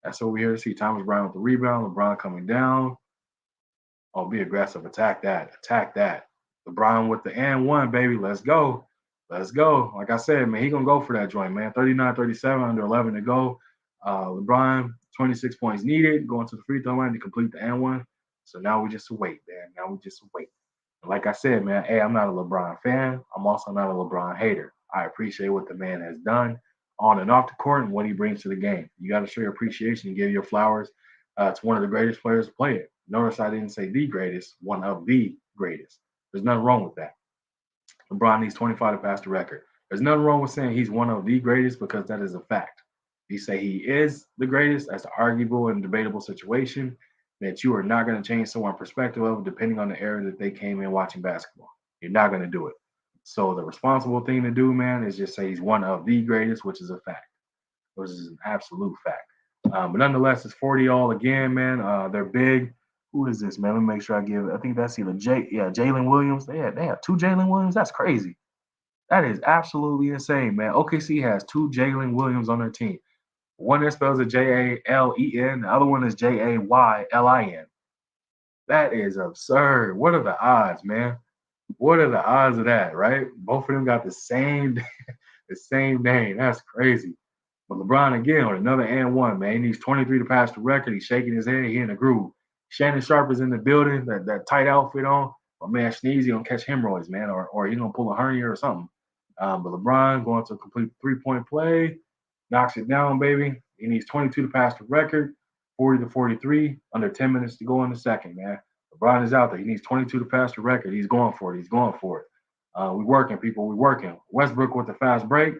That's what we're here to see. Thomas Bryant with the rebound. LeBron coming down. Oh, be aggressive. Attack that. Attack that. LeBron with the and one, baby. Let's go. Let's go. Like I said, man, he gonna go for that joint, man. 39-37, under 11 to go. LeBron, 26 points needed, going to the free throw line to complete the and one. So now we just wait, man. Now we just wait. And like I said, man, hey, I'm not a LeBron fan. I'm also not a LeBron hater. I appreciate what the man has done on and off the court and what he brings to the game. You got to show your appreciation and give your flowers to one of the greatest players to play it. Notice I didn't say the greatest, one of the greatest. There's nothing wrong with that. LeBron needs 25 to pass the record. There's nothing wrong with saying he's one of the greatest because that is a fact. If you say he is the greatest, that's an arguable and debatable situation. that you are not going to change someone's perspective of depending on the era that they came in watching basketball. You're not going to do it. So the responsible thing to do, man, is just say he's one of the greatest, which is a fact, which is an absolute fact. But nonetheless, it's 40 all again, man. They're big. Who is this, man? Let me make sure I give it. I think that's either Jalen Williams. They have two Jalen Williams. That's crazy. That is absolutely insane, man. OKC has two Jalen Williams on their team. One that spells it Jalen, the other one is Jaylin. That is absurd. What are the odds, man? What are the odds of that, right? Both of them got the same the same name. That's crazy. But LeBron again with another and one, man. He needs 23 to pass the record. He's shaking his head. He in the groove. Shannon Sharp is in the building. That tight outfit on. But man, Sneezy gonna catch hemorrhoids, man, or he gonna pull a hernia or something. But LeBron going to a complete 3-point play, knocks it down, baby. He needs 22 to pass the record, 40 to 43, under 10 minutes to go in the second, man. LeBron is out there. He needs 22 to pass the record. He's going for it. He's going for it. We working, people. We working. Westbrook with the fast break.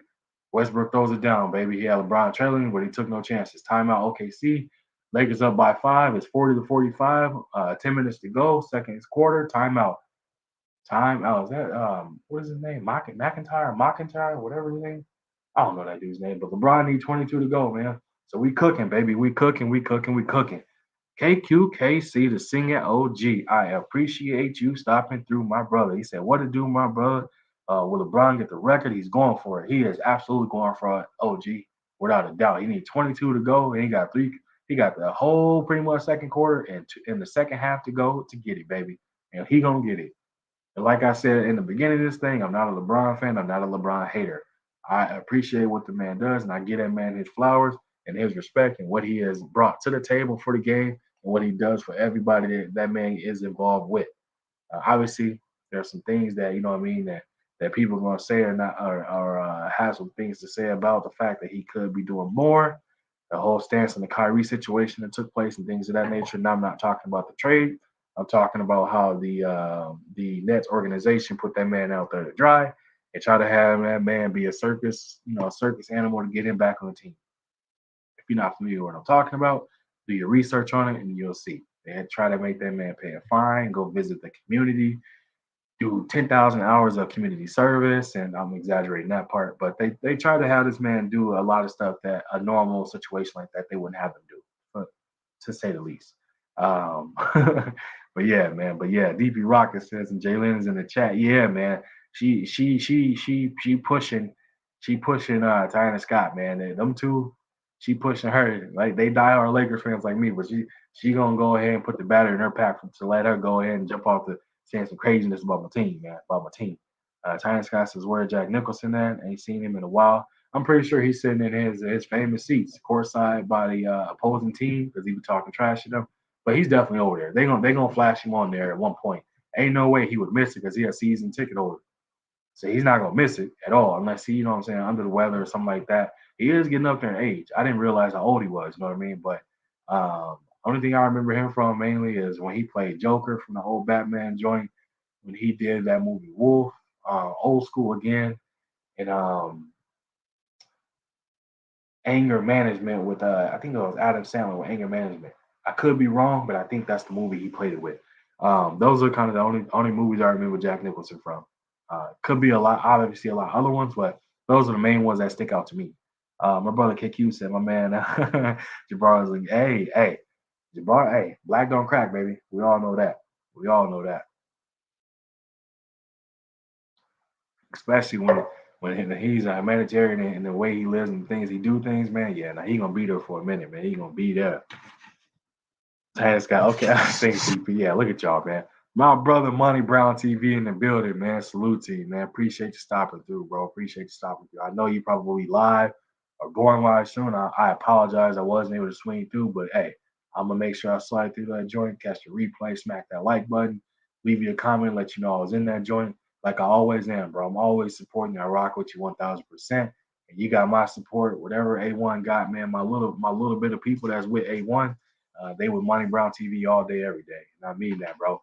Westbrook throws it down, baby. He had LeBron trailing, but he took no chances. Timeout, OKC. Lakers up by 5. It's 40 to 45. 10 minutes to go. Second quarter. Timeout. Timeout. Is that what is his name? McIntyre, whatever his name. I don't know that dude's name, but LeBron needs 22 to go, man. So we cooking, baby. We cooking. We cooking. We cooking. KQKC, the singing OG. I appreciate you stopping through, my brother. He said, "What to do, my brother? Will LeBron get the record? He's going for it. He is absolutely going for it, OG, without a doubt. He needs 22 to go, and he got three. He got the whole pretty much second quarter and in the second half to go to get it, baby. And he gonna get it. And like I said in the beginning of this thing, I'm not a LeBron fan. I'm not a LeBron hater. I appreciate what the man does, and I give that man his flowers and his respect and what he has brought to the table for the game and what he does for everybody that man is involved with. Obviously, there's some things that you know what I mean that people are gonna say or not or have some things to say about the fact that he could be doing more. The whole stance on the Kyrie situation that took place and things of that nature. Now I'm not talking about the trade. I'm talking about how the Nets organization put that man out there to dry and try to have that man be a circus animal to get him back on the team. If you're not familiar with what I'm talking about, do your research on it and you'll see. They had tried to make that man pay a fine, go visit the community, do 10,000 hours of community service, and I'm exaggerating that part, but they try to have this man do a lot of stuff that a normal situation like that they wouldn't have him do, to say the least. But yeah, man. But yeah, DP Rocket says, and Jalen is in the chat. Yeah, man. She pushing Tyna Scott, man. Them two, she pushing her. Like they die hard Lakers fans like me, but she gonna go ahead and put the batter in her pack to let her go ahead and jump off the saying some craziness about my team, man. About my team. Tyna Scott says, where Jack Nicholson at? Ain't seen him in a while. I'm pretty sure he's sitting in his famous seats, courtside by the opposing team because he was talking trash to them. But he's definitely over there. They gonna flash him on there at one point. Ain't no way he would miss it because he has season ticket holder. So he's not gonna miss it at all unless he, you know what I'm saying, under the weather or something like that. He is getting up there in age. I didn't realize how old he was, you know what I mean? But only thing I remember him from mainly is when he played Joker from the old Batman joint, when he did that movie Wolf, old school again, and Anger Management with I think it was Adam Sandler with Anger Management. I could be wrong, but I think that's the movie he played it with. Those are kind of the only movies I remember Jack Nicholson from. Could be a lot, obviously a lot of other ones, but those are the main ones that stick out to me. My brother KQ said, my man Jabbar was like, hey, Jabbar, hey, black don't crack, baby. We all know that. We all know that. Especially when he's a humanitarian and the way he lives and the things he do things, man. Yeah, now he gonna be there for a minute, man. He gonna be there. Task guy. Okay, I think CP. Yeah, look at y'all, man. My brother Money Brown TV in the building, man. Salute to you, man. Appreciate you stopping through, bro. Appreciate you stopping through. I know you probably live or going live soon. I apologize. I wasn't able to swing through, but hey, I'm gonna make sure I slide through that joint, catch the replay, smack that like button, leave you a comment, let you know I was in that joint. Like I always am, bro. I'm always supporting you. I rock with you 1,000%. And you got my support. Whatever A1 got, man. My little bit of people that's with A1. They with Money Brown TV all day, every day. And I mean that, bro.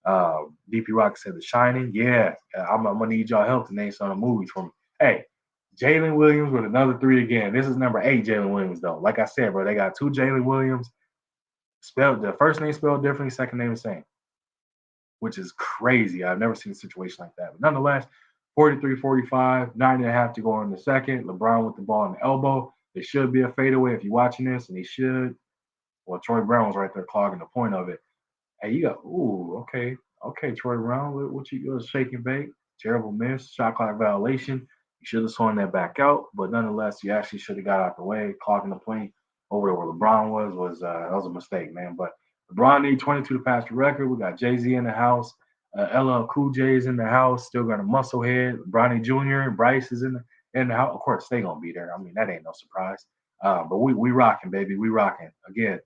DP Rock said The Shining. Yeah, I'm gonna need y'all help to name some of the movies for me. Hey, Jalen Williams with another 3 again. This is number 8, Jalen Williams, though. Like I said, bro, they got 2 Jalen Williams. Spelled the first name spelled differently, second name the same, which is crazy. I've never seen a situation like that. But nonetheless, 43-45, 9.5 to go in the second. LeBron with the ball in the elbow. It should be a fadeaway if you're watching this, and he should. Well, Troy Brown was right there clogging the point of it. Hey, you got okay, Troy Brown, what you was shaking bait, terrible miss, shot clock violation. You should have swung that back out, but nonetheless, you actually should have got out the way, clogging the plane over to where LeBron was that was a mistake, man. But LeBron need 22 to pass the record. We got Jay Z in the house, LL Cool J is in the house, still got a musclehead. Bronny Jr. and Bryce is in the house. Of course, they gonna be there. I mean, that ain't no surprise. But we rocking, baby. We rocking again.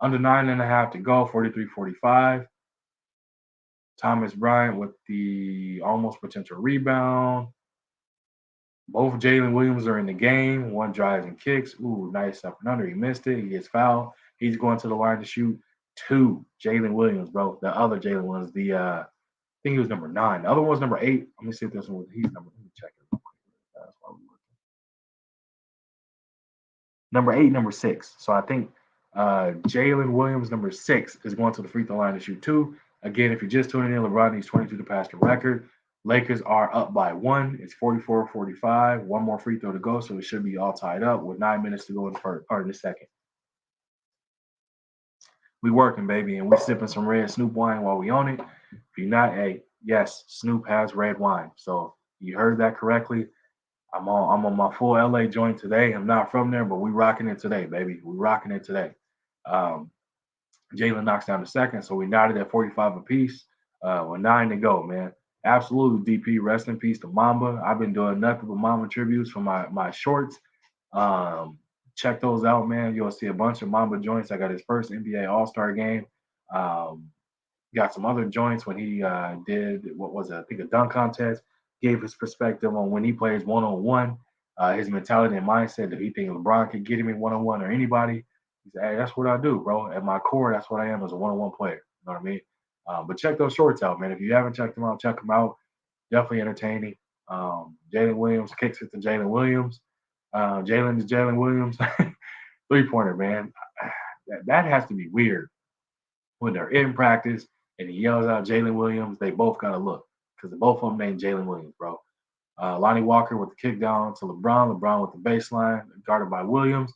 Under 9.5 to go, 43-45. Thomas Bryant with the almost potential rebound. Both Jalen Williams are in the game. One drives and kicks. Ooh, nice up and under. He missed it. He gets fouled. He's going to the line to shoot two. Jalen Williams, bro. The other Jalen Williams. I think he was number 9. The other one was number 8. Let me see if this one was. He's number. Let me check it real quick. That's why we number 8, number 6. So I think Jalen Williams, number 6, is going to the free throw line to shoot two. Again, if you're just tuning in, LeBron needs 22 to pass the record. Lakers are up by 1. It's 44-45. One more free throw to go, so it should be all tied up with 9 minutes to go in the first or in the second. We working, baby, and we sipping some red Snoop wine while we on it. If you're not, hey, yes, Snoop has red wine. So you heard that correctly. I'm on my full LA joint today. I'm not from there, but we rocking it today, baby. We rocking it today. Um, Jalen knocks down the second, so we knotted at 45 apiece. With 9 to go, man. Absolutely, DP. Rest in peace to Mamba. I've been doing nothing but Mamba tributes for my shorts. Check those out, man. You'll see a bunch of Mamba joints. I got his first NBA All Star game. Um, got some other joints when he did what was it? I think a dunk contest. Gave his perspective on when he plays 1-on-1, his mentality and mindset that he think LeBron could get him in 1-on-1 or anybody. He said, "Hey, that's what I do, bro. At my core, that's what I am as a 1-on-1 player." You know what I mean? But check those shorts out, man. If you haven't checked them out, check them out. Definitely entertaining. Jalen Williams kicks it to Jalen Williams. Jalen to Jalen Williams. 3-pointer, man. That has to be weird when they're in practice and he yells out Jalen Williams. They both got to look because both of them named Jalen Williams, bro. Lonnie Walker with the kick down to LeBron. LeBron with the baseline, guarded by Williams.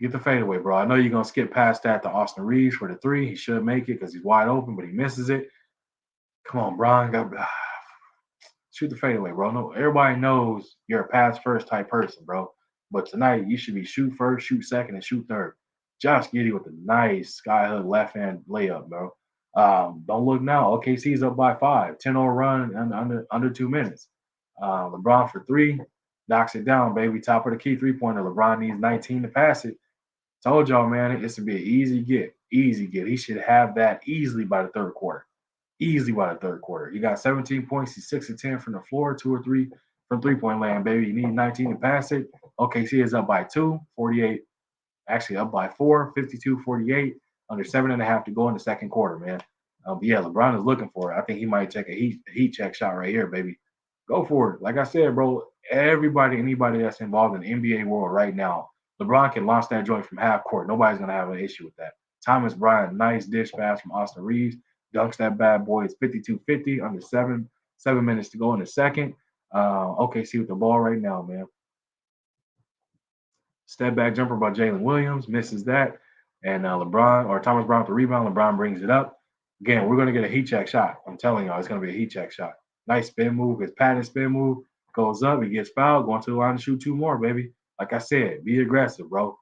Get the fadeaway, bro. I know you're going to skip past that to Austin Reeves for the 3. He should make it because he's wide open, but he misses it. Come on, Bron. Shoot the fadeaway, bro. No, everybody knows you're a pass first type person, bro. But tonight you should be shoot first, shoot second, and shoot third. Josh Giddey with a nice skyhook left hand layup, bro. Don't look now. OKC's up by 5. 10-0 run under 2 minutes. LeBron for 3. Knocks it down, baby. Top of the key 3-pointer. LeBron needs 19 to pass it. Told y'all, man, it's to be an easy get. Easy get. He should have that easily by the third quarter. Easily by the third quarter. He got 17 points. He's 6 of 10 from the floor, 2 or 3 from 3-point land, baby. You need 19 to pass it. OKC is up by 2, 48. Actually up by 4, 52-48. Under 7.5 to go in the second quarter, man. But yeah, LeBron is looking for it. I think he might take a heat check shot right here, baby. Go for it. Like I said, bro, anybody that's involved in the NBA world right now, LeBron can launch that joint from half court. Nobody's going to have an issue with that. Thomas Bryant, nice dish pass from Austin Reeves. Dunks that bad boy. It's 52-50, under 7 minutes to go in the second. OKC with the ball right now, man. Step back jumper by Jalen Williams, misses that. And Thomas Brown with the rebound. LeBron brings it up. Again, we're going to get a heat check shot. I'm telling y'all, it's going to be a heat check shot. Nice spin move. His patented spin move goes up. He gets fouled. Going to the line to shoot 2 more, baby. Like I said, be aggressive, bro.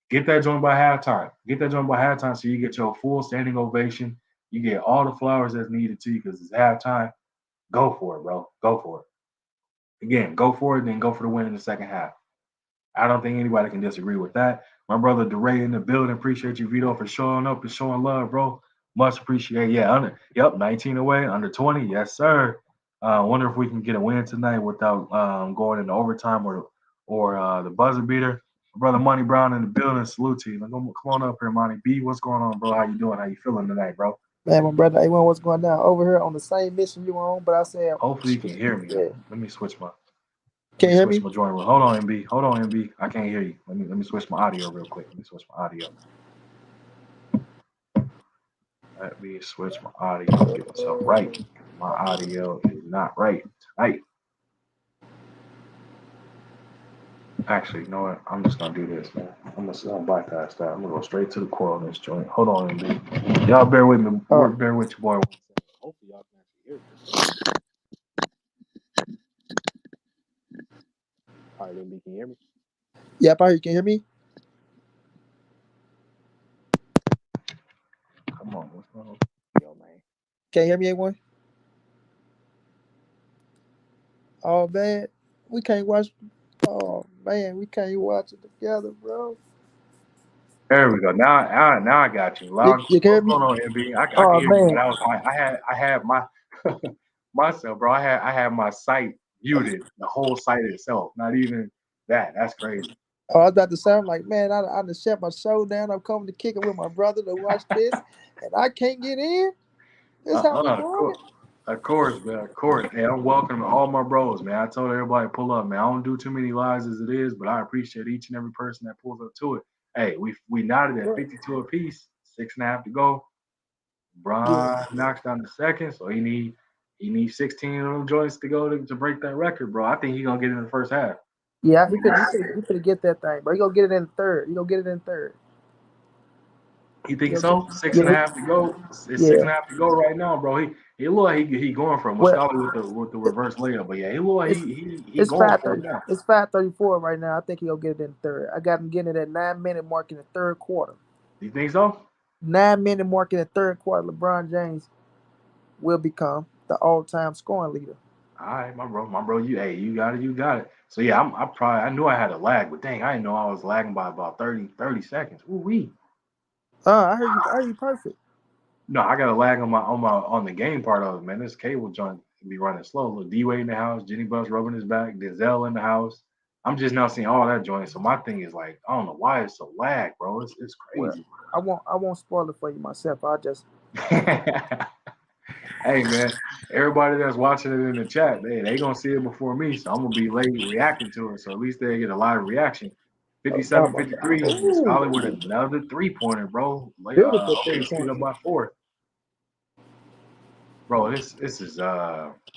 Get that joint by halftime. Get that joint by halftime so you get your full standing ovation. You get all the flowers that's needed to you because it's halftime. Go for it, bro. Go for it. Again, go for it, then go for the win in the second half. I don't think anybody can disagree with that. My brother DeRay in the building. Appreciate you, Vito, for showing up and showing love, bro. Much appreciated. Yeah, 19 away, under 20. Yes, sir. Wonder if we can get a win tonight without going into overtime or the buzzer beater. My brother Monty Brown in the building. Salute to you. Come on up here, Monty B. What's going on, bro? How you doing? How you feeling tonight, bro? Man, my brother A1, what's going down over here on the same mission you on? But I said, hopefully you can hear me. Yeah. Let me switch my. Can you hear me? My joint. Hold on, MB. I can't hear you. Let me switch my audio real quick. Let me switch my audio. Let me switch my audio, get myself right. My audio is not right tonight. Actually, you know what? I'm just gonna do this, man. I'm gonna bypass that. I'm gonna go straight to the core on this joint. Hold on, MB. Y'all bear with me. Oh, Bear with your boy. 1 second. Hopefully, y'all can actually hear this. All right, MB, can you hear me? yeah, probably you can hear me. Come on, what's going on? Yo, man. Can you hear me, A1? Oh man, we can't watch. Oh man, we can't watch it together, bro. There we go. Now I got you. Loud. You can hear What's me? going on, MB? I can Oh hear you, but man, I had my myself, bro. I had my site muted, the whole site itself. Not even that. That's crazy. oh, I was about to say, I'm like, man, I just shut my show down. I'm coming to kick it with my brother to watch this, and I can't get in. This how we Of doing course, it? of course, man. Of course. Hey, I'm welcoming all my bros, man. I told everybody pull up, man. I don't do too many lives as it is, but I appreciate each and every person that pulls up to it. Hey, we nodded at Bro. 52 apiece, 6.5 to go. Yeah, Brian knocks down the second, so he needs 16 of them joints to go to break that record, bro. I think he's gonna get it in the first half. yeah, he could get that thing, bro. He gonna get it in third. He gonna get it in third. You He think gonna get, so? Six and yeah, a half to go. It's six yeah. and a half to go right now, bro. He look like he going for it. Well, Muscala with the reverse layup, but yeah, he look like it's he it's going five for it thirty. now. It's 5:34 right now. I think he'll get it in third. I got him getting it at 9 minute mark in the third quarter. You think so? 9 minute mark in the third quarter. LeBron James will become the all-time scoring leader. All right, my bro, you got it, you got it. So yeah, I knew I had a lag, but dang, I didn't know I was lagging by about 30 seconds. Ooh wee. I heard you. I heard you perfect. No, I got a lag on the game part of it, man. This cable joint be running slow. Look, D Wade in the house, Jenny Bus rubbing his back, Denzel in the house. I'm just now seeing all that joint. So my thing is like, I don't know why it's so lag, bro. It's Well, crazy. I won't spoil it for you myself. I just Hey man, everybody that's watching it in the chat, they gonna see it before me, so I'm gonna be late reacting to it. So at least they get a live reaction. oh 57, my god. 53. Ooh, Scholar with another 3 pointer, bro. beautiful OKC up 3 pointer. by 4. Bro, this is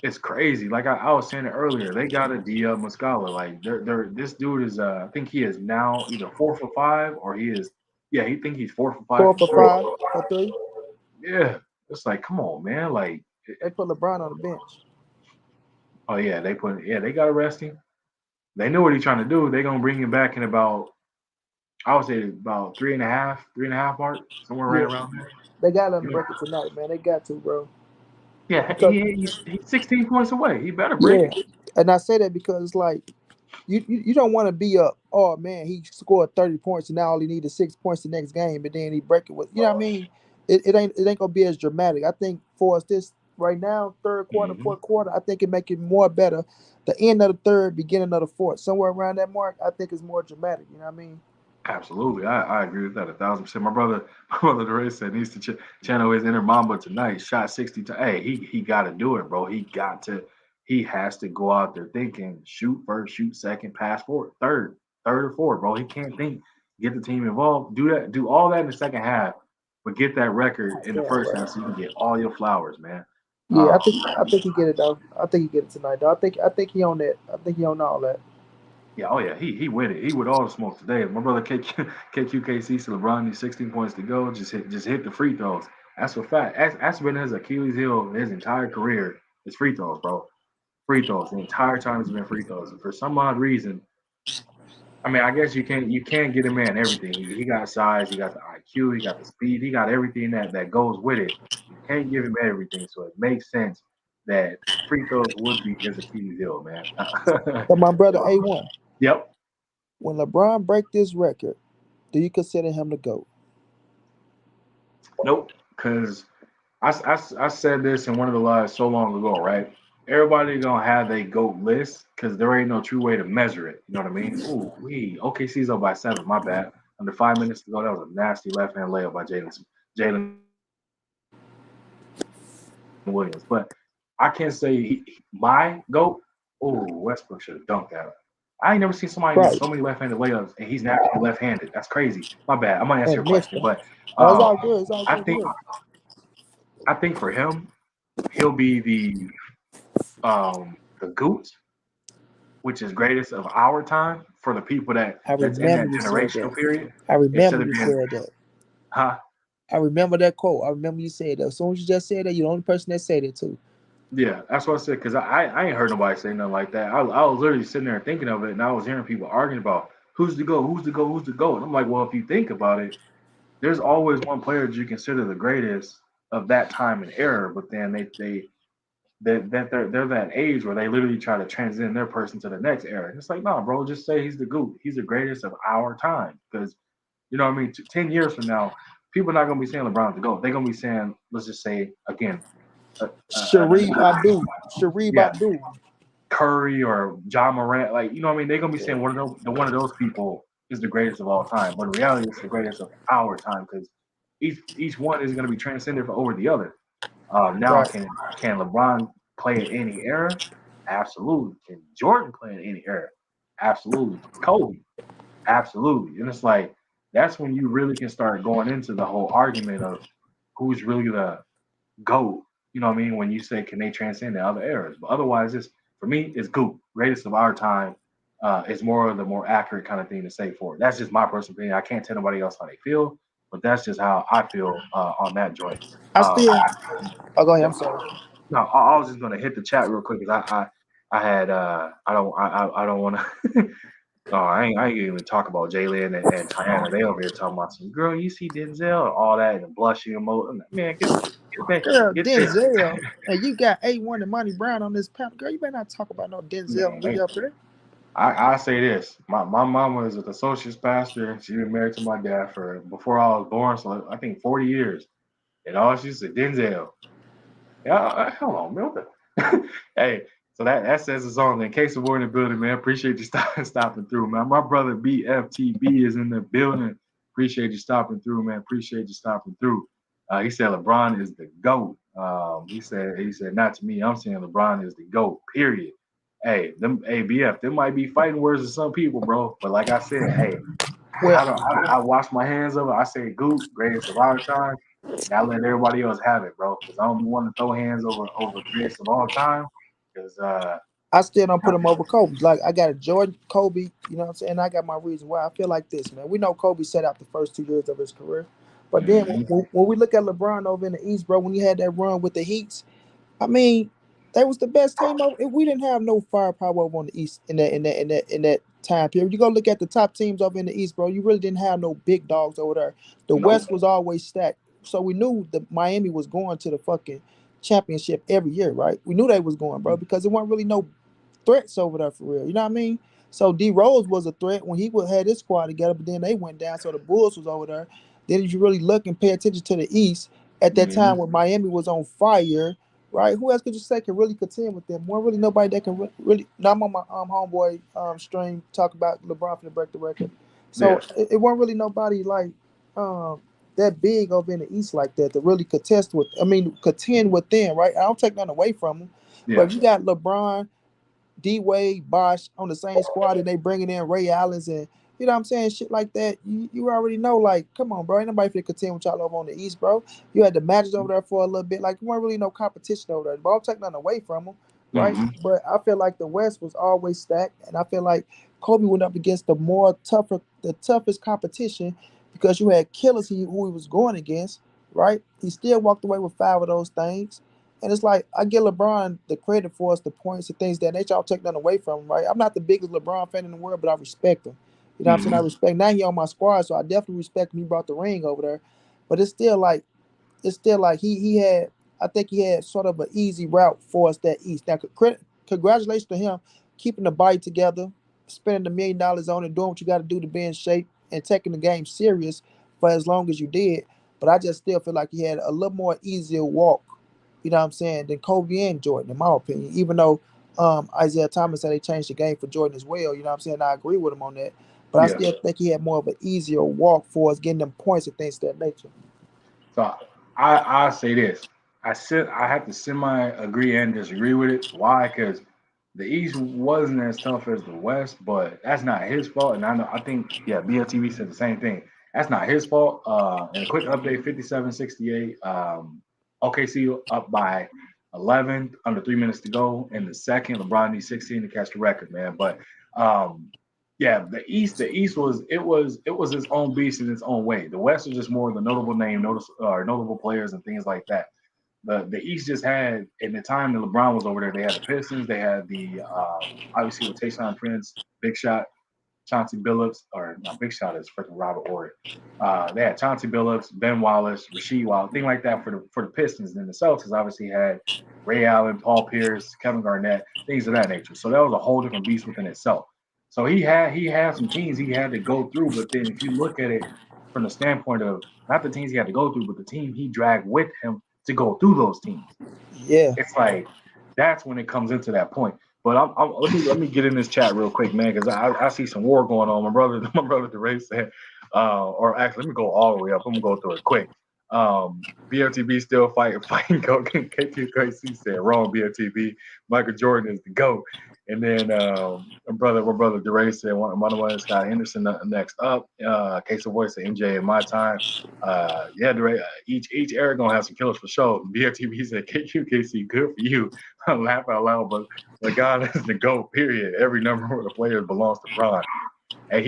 it's crazy. Like I was saying it earlier, they got a D up Muscala. Like they're this dude is I think he is now either 4 for 5 or he is he think he's 4 for 5 Four from for three. five for three. Yeah. It's like, come on, man. Like They put LeBron on the bench. oh yeah, they gotta rest him. They know what he's trying to do. They're gonna bring him back in about I would say about 3.5 mark, somewhere right Yeah, around there. they got to let him Yeah. break it tonight, man. They got to, bro. Yeah, Because he's 16 points away. He better break yeah, it. and I say that because it's like you don't want to be up. Oh man, he scored 30 points and now all he needed 6 points the next game, but then he break it with you know what I mean. It ain't gonna be as dramatic. I think for us this right now, third quarter, Hmm. fourth quarter, I think it make it more better. The end of the third, beginning of the fourth, somewhere around that mark, I think it's more dramatic. You know what I mean? Absolutely, I agree with that 1,000%. My brother Dre said needs to channel his inner Mamba tonight. Shot 60. Hey, he got to do it, bro. He has to go out there thinking shoot first, shoot second, pass forward, third or fourth, bro. He can't think. Get the team involved. Do that. Do all that in the second half, but get that record in the Yeah, first half bro. so you can get all your flowers, man. Yeah, Um, I think he get it though. I think he get it tonight though. I think he on that. I think he on all that. Yeah, oh yeah, he with it. He with all the smoke today. My brother KQKC said LeBron needs 16 points to go. Just hit the free throws. That's a fact. That's been his Achilles heel his entire career. Is free throws, bro. Free throws. The entire time it's been free throws. And for some odd reason, I mean, I guess you can't get a man everything. He got size, he got the IQ, he got the speed, he got everything that goes with it. You can't give him everything, so it makes sense that free throws would be his Achilles heel, man. But my brother A1, Yep. when LeBron break this record, do you consider him the GOAT? Nope. Because I said this in one of the lives so long ago, right? Everybody gonna have they GOAT list because there ain't no true way to measure it. You know what I mean? Ooh, OKC's up by 7. My bad. Under 5 minutes to go, that was a nasty left hand layup by Jalen Williams. But I can't say my GOAT. Oh, Westbrook should have dunked that. I ain't never seen somebody miss Right. so many left-handed layups, and he's naturally left-handed. That's crazy. My bad. I'm gonna answer And your missed question, him. but Oh, it's um, all good. It's all I good. think Good. I think for him, he'll be the GOAT, which is greatest of our time for the people I that's in remember that you said generational that. period I remember instead of you being, said that. huh? I remember that quote. I remember you said that. As soon as you just said that, you're the only person that said it too. Yeah, that's what I said because I ain't heard nobody say nothing like that. I was literally sitting there thinking of it, and I was hearing people arguing about who's the GOAT, who's the GOAT, who's the GOAT. And I'm like, well, if you think about it, there's always one player that you consider the greatest of that time and era, but then they're that age where they literally try to transcend their person to the next era. And it's like, no, bro, just say he's the GOAT. He's the greatest of our time because you know what I mean. 10 years from now, people are not gonna be saying LeBron's the GOAT. They're gonna be saying, let's just say again, Sharif Abdul. Sharif yeah, Abdul. Curry or John Morant, like you know what I mean, they're gonna be saying one of those people is the greatest of all time. But in reality, it's the greatest of our time because each one is gonna be transcended over the other. Now Right. can LeBron play in any era? Absolutely. Can Jordan play in any era? Absolutely. Kobe? Absolutely. And it's like that's when you really can start going into the whole argument of who's really the GOAT. You know what I mean? When you say can they transcend the other eras, but otherwise, it's for me, it's GOAT, greatest of our time. Is more of the more accurate kind of thing to say for it. That's just my personal opinion. I can't tell nobody else how they feel, but that's just how I feel on that joint. I Um, still. Oh, go ahead. yeah, I'm sorry. no, I was just gonna hit the chat real quick because I had I don't want to. No, I ain't even talk about Jalen and Tiana. They over here talking about some girl. You see Denzel and all that and the blushing emoji. Man, get that Girl, get that. Denzel. And you got A1 and Money Brown on this panel. Girl, you better not talk about no Denzel and we Man, up there. I say this. My mama is an associate pastor. She been married to my dad for before I was born, so I think 40 years. And all she said, Denzel. Yeah, hold on, man. What the? Hey, so that says it's on. In case of war in the building, man. Appreciate you stopping through, man. My brother BFTB is in the building. Appreciate you stopping through, man. Appreciate you stopping through. He said LeBron is the GOAT. He said not to me. I'm saying LeBron is the GOAT. Period. Hey BF, there might be fighting words to some people, bro. But like I said, hey, Well, I wash my hands of it. I say GOAT, greatest of our time. And I let everybody else have it, bro, because I don't want to throw hands over greatest of all time. Because I still don't put him over Kobe. Like I got a Jordan, Kobe, you know what I'm saying? I got my reason why I feel like this, man. We know Kobe set out the first 2 years of his career. But then mm-hmm, when we look at LeBron over in the East, bro, when he had that run with the Heats, I mean, that was the best team over. If we didn't have no firepower over on the East in that time period. You go look at the top teams over in the East, bro. You really didn't have no big dogs over there. The nope, West was always stacked. So we knew that Miami was going to the fucking championship every year, right? We knew they was going, bro, because there weren't really no threats over there for real. You know what I mean? So D Rose was a threat when he would had his squad together, but then they went down. So the Bulls was over there. Then if you really look and pay attention to the East at that mm-hmm, time when Miami was on fire, right? Who else could you say can really contend with them? More really nobody that can really. Now I'm on my homeboy stream talk about LeBron for the break the record. So yeah, it wasn't really nobody like um that big over in the East like that to really contest with. I mean contend with them, right? I don't take nothing away from them, but yeah, if you got LeBron, D Wade, Bosh on the same squad, and they bringing in Ray Allens and you know what I'm saying, shit like that. You already know, like, come on, bro. Ain't nobody finna contend with y'all over on the East, bro. You had the matches over there for a little bit, like you weren't really no competition over there. But I'm taking nothing away from them, right? mm-hmm, But I feel like the West was always stacked, and I feel like Kobe went up against the toughest competition because you had killers who he was going against, right? He still walked away with 5 of those things. And it's like I give LeBron the credit for us, the points and things that nature. I'll take none away from him, right? I'm not the biggest LeBron fan in the world, but I respect him. You know what I'm saying? I mm-hmm, respect now he on my squad, so I definitely respect him. He brought the ring over there. But it's still like he had I think he had sort of an easy route for us that east. Now congratulations to him keeping the body together, spending $1 million on it, doing what you got to do to be in shape and taking the game serious for as long as you did. But I just still feel like he had a little more easier walk, you know what I'm saying, than Kobe and Jordan, in my opinion. Even though Isaiah Thomas said they changed the game for Jordan as well, you know what I'm saying? I agree with him on that. But I yeah. still think he had more of an easier walk for us getting them points and things of that nature. So I say this. I have to semi agree and disagree with it. Why? Because the East wasn't as tough as the West, but that's not his fault. And I think BLTV said the same thing. That's not his fault. And a quick update: 57-68. OKC up by 11, under 3 minutes to go in the second. LeBron needs 16 to catch the record, man. But um, yeah, the East was its own beast in its own way. The West was just more of the notable name, notable players and things like that. The East just had in the time that LeBron was over there, they had the Pistons, they had the obviously with Tayshaun Prince, Big Shot, Chauncey Billups, or not Big Shot is freaking Robert Ory. They had Chauncey Billups, Ben Wallace, Rasheed Wallace, thing like that for the Pistons. And then the Celtics obviously had Ray Allen, Paul Pierce, Kevin Garnett, things of that nature. So that was a whole different beast within itself. So he had some teams he had to go through, but then if you look at it from the standpoint of not the teams he had to go through, but the team he dragged with him to go through those teams, Yeah. it's like that's when it comes into that point. But let me get in this chat real quick, man, because I see some war going on. My brother DeRay said, or actually, let me go all the way up. I'm gonna go through it quick. BFTB still fighting. Go K2KC said wrong. BFTB. Michael Jordan is the GOAT. And then my brother DeRay said one of Scott Henderson next up. Case of voice said MJ in my time. Yeah, DeRay, each era gonna have some killers for sure. BFTB said KQKC, good for you. I laugh out loud, but God is the GOAT, period. Every number of the players belongs to Bron. And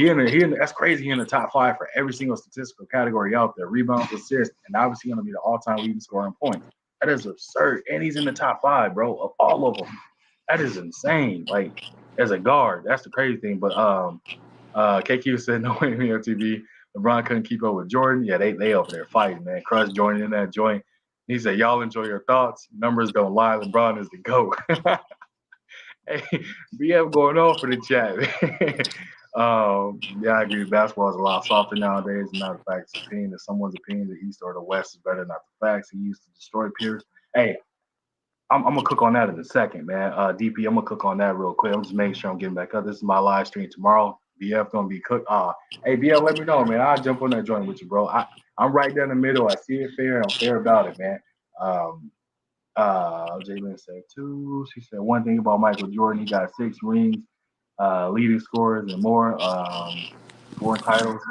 that's crazy. He in the top five for every single statistical category out there. Rebounds, assists, and obviously going to be the all-time leading scorer in points. That is absurd. And he's in the top five, bro, of all of them. That is insane. Like, as a guard, that's the crazy thing. But KQ said no way on TV. LeBron couldn't keep up with Jordan. Yeah, they over there fighting, man. Crush joining in that joint. He said, y'all enjoy your thoughts. Numbers don't lie. LeBron is the GOAT. Hey, BF going on for the chat. Yeah, I agree. Basketball is a lot softer nowadays. Not the facts opinion. If someone's opinion, the East or the West is better, not the facts. He used to destroy peers. Hey, I'm gonna cook on that in a second, man. DP, I'm gonna cook on that real quick. I'm just making sure I'm getting back up. This is my live stream tomorrow. BF gonna be cooked. Hey BF, let me know, man. I'll jump on that joint with you, bro. I'm right down the middle. I see it fair, and I'm fair about it, man. Um, Jalen said two. She said one thing about Michael Jordan, he got 6 rings, leading scorers and more, 4 titles.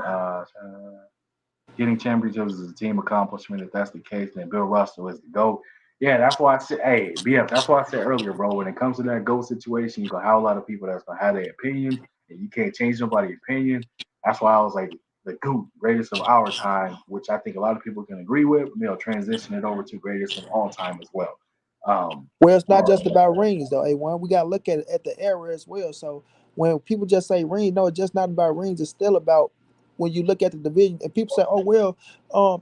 Getting championships is a team accomplishment. If that's the case, then Bill Russell is the GOAT. Yeah, that's why I said, hey, BF, that's why I said earlier, bro, when it comes to that GOAT situation, you're going to have a lot of people that's going to have their opinions, and you can't change nobody's opinion. That's why I was like, the GOAT, greatest of our time, which I think a lot of people can agree with. They'll transition it over to greatest of all time as well. Well, it's not just about rings though. A1, we gotta look at it at the era as well. So when people just say ring, no, it's just not about rings. It's still about when you look at the division and people say, "Oh well,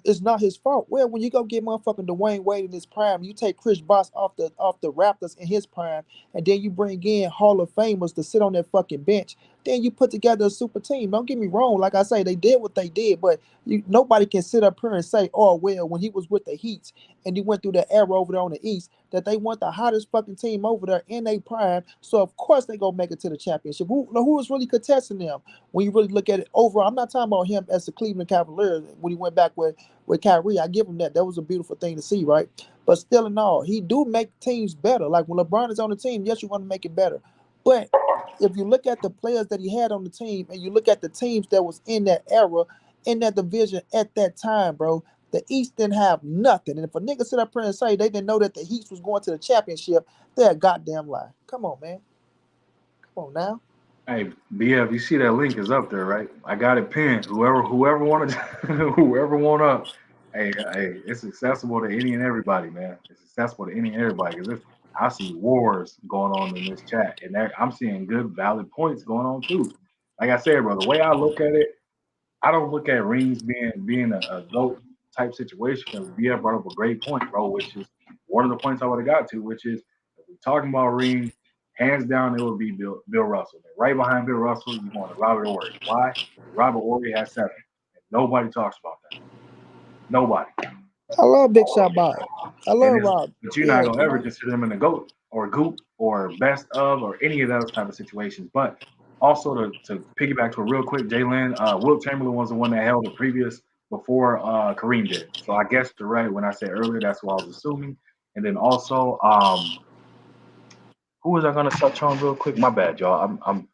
it's not his fault." Well, when you go get motherfucking Dwayne Wade in his prime, you take Chris Bosh off the Raptors in his prime, and then you bring in Hall of Famers to sit on that fucking bench. Then you put together a super team. Don't get me wrong. Like I say, they did what they did, but nobody can sit up here and say, "Oh well," when he was with the Heat and he went through the era over there on the East, that they want the hottest fucking team over there in their prime. So of course they gonna make it to the championship. Who is really contesting them when you really look at it overall? I'm not talking about him as the Cleveland Cavaliers when he went back with Kyrie. I give him that. That was a beautiful thing to see, right? But still in all, he do make teams better. Like when LeBron is on the team, yes, you want to make it better. But if you look at the players that he had on the team and you look at the teams that was in that era, in that division at that time, bro, the East didn't have nothing. And if a nigga sit up here and say they didn't know that the Heat was going to the championship, they're a goddamn lie. Come on, man. Come on now. Hey, BF, you see that link is up there, right? I got it pinned. Whoever wanted, whoever want up. Hey, it's accessible to any and everybody, man. It's accessible to any and everybody because I see wars going on in this chat, and I'm seeing good, valid points going on too. Like I said, bro, the way I look at it, I don't look at rings being a GOAT type situation because BF brought up a great point, bro, which is one of the points I would have got to, which is if we're talking about rings, hands down, it would be Bill Russell. And right behind Bill Russell, you want Robert Ory. Why? Robert Ory has 7. And nobody talks about that. Nobody. I love Big Shot Bob. I And love it's Rob. but you're not Yeah, gonna you ever know. consider him in a GOAT or goop or best of or any of those type of situations. But also to piggyback to it real quick, Jalen, Wilt Chamberlain was the one that held the previous before Kareem did. So I guess you're right when I said earlier that's what I was assuming. And then also, who was I gonna touch on real quick? My bad, y'all. I'm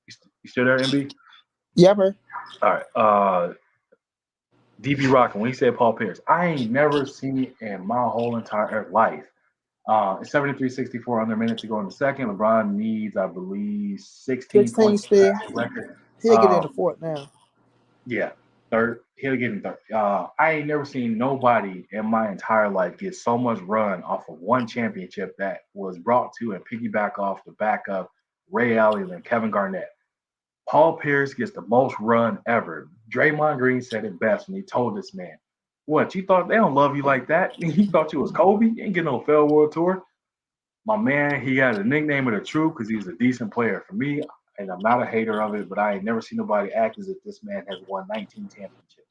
you still there, MB? Yeah, man. All right. DB Rock, when he said Paul Pierce, I ain't never seen it in my whole entire life. It's 73-64 under minutes to go in the second. LeBron needs, I believe, 16 16 points to still. pass the record. He'll get in the Um, fourth now. yeah, third. He'll get in third. I ain't never seen nobody in my entire life get so much run off of one championship that was brought to and piggyback off the back of Ray Allen and Kevin Garnett. Paul Pierce gets the most run ever. Draymond Green said it best when he told this man, "What you thought they don't love you like that? You thought you was Kobe? You ain't getting no fair world tour." My man, he had a nickname of the truth because he was a decent player. For me, and I'm not a hater of it, but I ain't never seen nobody act as if this man has won 19 championships.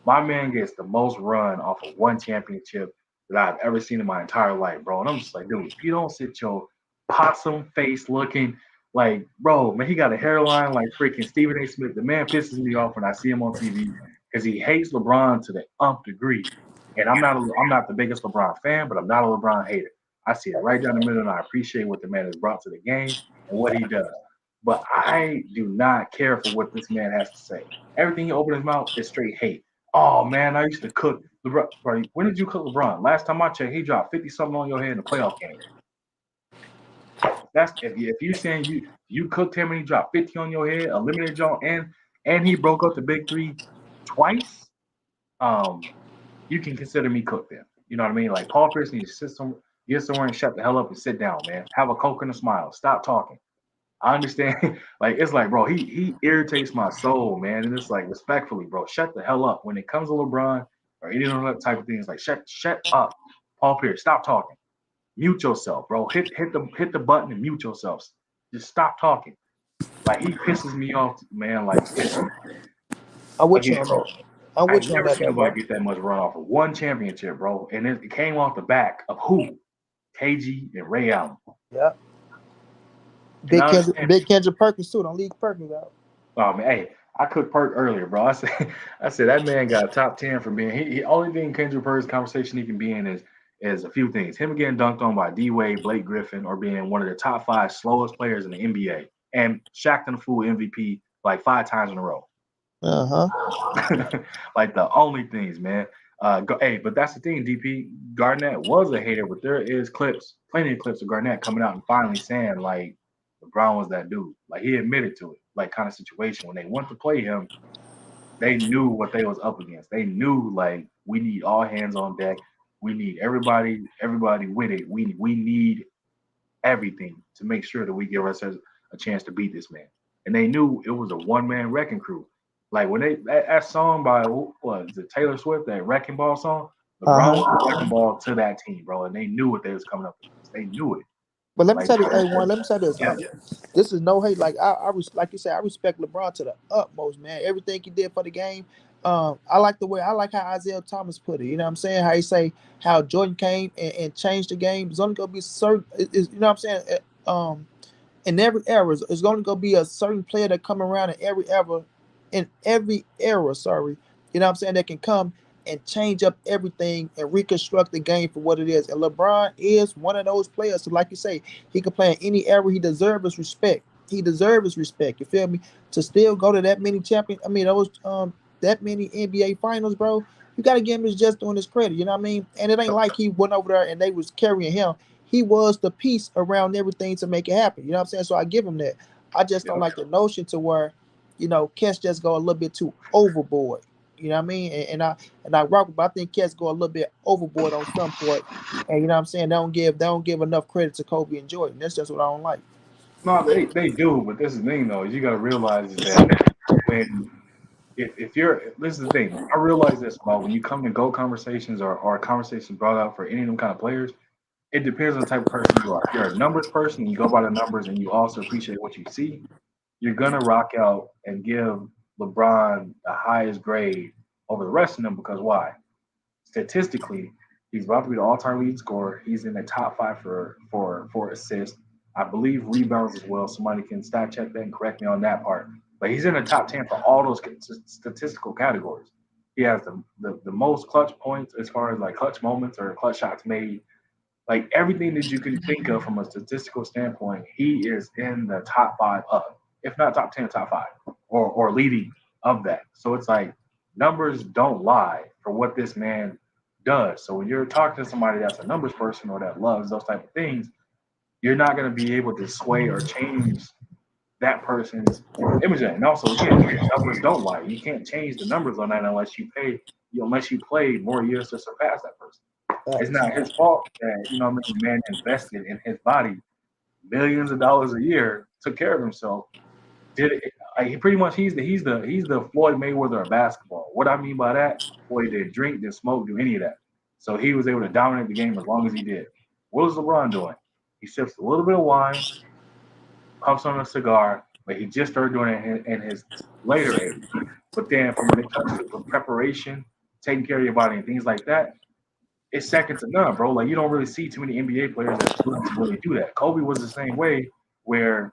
My man gets the most run off of one championship that I've ever seen in my entire life, bro. And I'm just like, dude, if you don't sit your possum face looking like, bro, man, he got a hairline like freaking Stephen A. Smith. The man pisses me off when I see him on TV because he hates LeBron to the umph degree. And I'm not the biggest LeBron fan, but I'm not a LeBron hater. I see it right down the middle, and I appreciate what the man has brought to the game and what he does. But I do not care for what this man has to say. Everything he opens his mouth is straight hate. Oh man, I used to cook LeBron. Bro, when did you cook LeBron? Last time I checked, he dropped 50 something on your head in a playoff game. That's if you saying you cooked him and he dropped 50 on your head, eliminated John, and he broke up the big three twice. Um, you can consider me cooked then. You know what I mean? Like Paul Pierce needs to get somewhere and shut the hell up and sit down, man. Have a coke and a smile. Stop talking. I understand. Like it's like, bro, he irritates my soul, man. And it's like respectfully, bro, shut the hell up. When it comes to LeBron or any of that type of things, like shut up. Paul Pierce, stop talking. Mute yourself, bro. Hit the button and mute yourself. Just stop talking. Like he pisses me off, man. Like it's I'm with you again, on bro. that. I'm I've with you on never that, seen though, bro. nobody get that much run off of one championship, bro. And it came off the back of who? KG and Ray Allen. Yeah. And I understand. Big Kendrick Perkins too. Don't leave Perkins out. Oh man, hey, I cooked Perk earlier, bro. I said that man got a top 10 for being. He only thing Kendrick Perk's conversation he can be in is a few things. Him getting dunked on by D Wade, Blake Griffin, or being one of the top five slowest players in the NBA, and Shaq and the Fool MVP like 5 times in a row. Uh huh. Like the only things, man. Hey, but that's the thing, DP. Garnett was a hater, but there is plenty of clips of Garnett coming out and finally saying like LeBron was that dude. Like he admitted to it, like kind of situation when they went to play him, they knew what they was up against. They knew like we need all hands on deck. We need everybody with it. We need everything to make sure that we give ourselves a chance to beat this man. And they knew it was a one man wrecking crew. Like when that song by what is it Taylor Swift, that Wrecking Ball song, Uh LeBron was the huh. wrecking ball to that team, bro, and they knew what they was coming up against. They knew it. But let me Like tell you, hey, one. Let me say this. yeah, This is no hate. Like like you said, I respect LeBron to the utmost, man. Everything he did for the game. I like the way I like how Isaiah Thomas put it. You know what I'm saying? How he say how Jordan came and changed the game. There's only gonna be certain. You know what I'm saying? In every era, it's going to go be a certain player that come around in every era. Sorry, you know what I'm saying? That can come and change up everything and reconstruct the game for what it is. And LeBron is one of those players. So, like you say, he can play in any era. He deserves his respect. He deserves his respect. You feel me? To still go to that many champion. I mean, those that many NBA finals, bro. You got to give him his just doing his credit. You know what I mean? And it ain't like he went over there and they was carrying him. He was the piece around everything to make it happen. You know what I'm saying? So I give him that. I just don't yep. like the notion to where, Kess just go a little bit too overboard. You know what I mean? And I rock, but I think Kess go a little bit overboard on some point. And you know what I'm saying? They don't give enough credit to Kobe and Jordan. That's just what I don't like. No, they do, but this is the thing though, is you gotta realize is that when if you're this is the thing, I realize this about when you come to go conversations or conversations brought out for any of them kind of players, it depends on the type of person you are. If you're a numbers person, you go by the numbers and you also appreciate what you see, you're gonna rock out and give LeBron the highest grade over the rest of them because why? Statistically, he's about to be the all-time lead scorer. He's in the top five for assists. I believe rebounds as well. Somebody can stat check that and correct me on that part. But he's in the top 10 for all those statistical categories. He has the most clutch points as far as like clutch moments or clutch shots made. Like everything that you can think of from a statistical standpoint, he is in the top five of, if not top 10, top five, or leading of that. So it's like numbers don't lie for what this man does. So when you're talking to somebody that's a numbers person or that loves those type of things, you're not going to be able to sway or change that person's image. And also, again, numbers don't lie. You can't change the numbers on that unless you play more years to surpass that person. It's Facts. not his fault that the man invested in his body millions of dollars a year, took care of himself, did it. He pretty much he's the Floyd Mayweather of basketball. What I mean by that, boy didn't drink, didn't smoke, do any of that. So he was able to dominate the game as long as he did. What was LeBron doing? He sips a little bit of wine, puffs on a cigar, but he just started doing it in his later age. But then, from when it comes to preparation, taking care of your body and things like that, it's second to none, bro. Like you don't really see too many NBA players that's willing to really do that. Kobe was the same way, where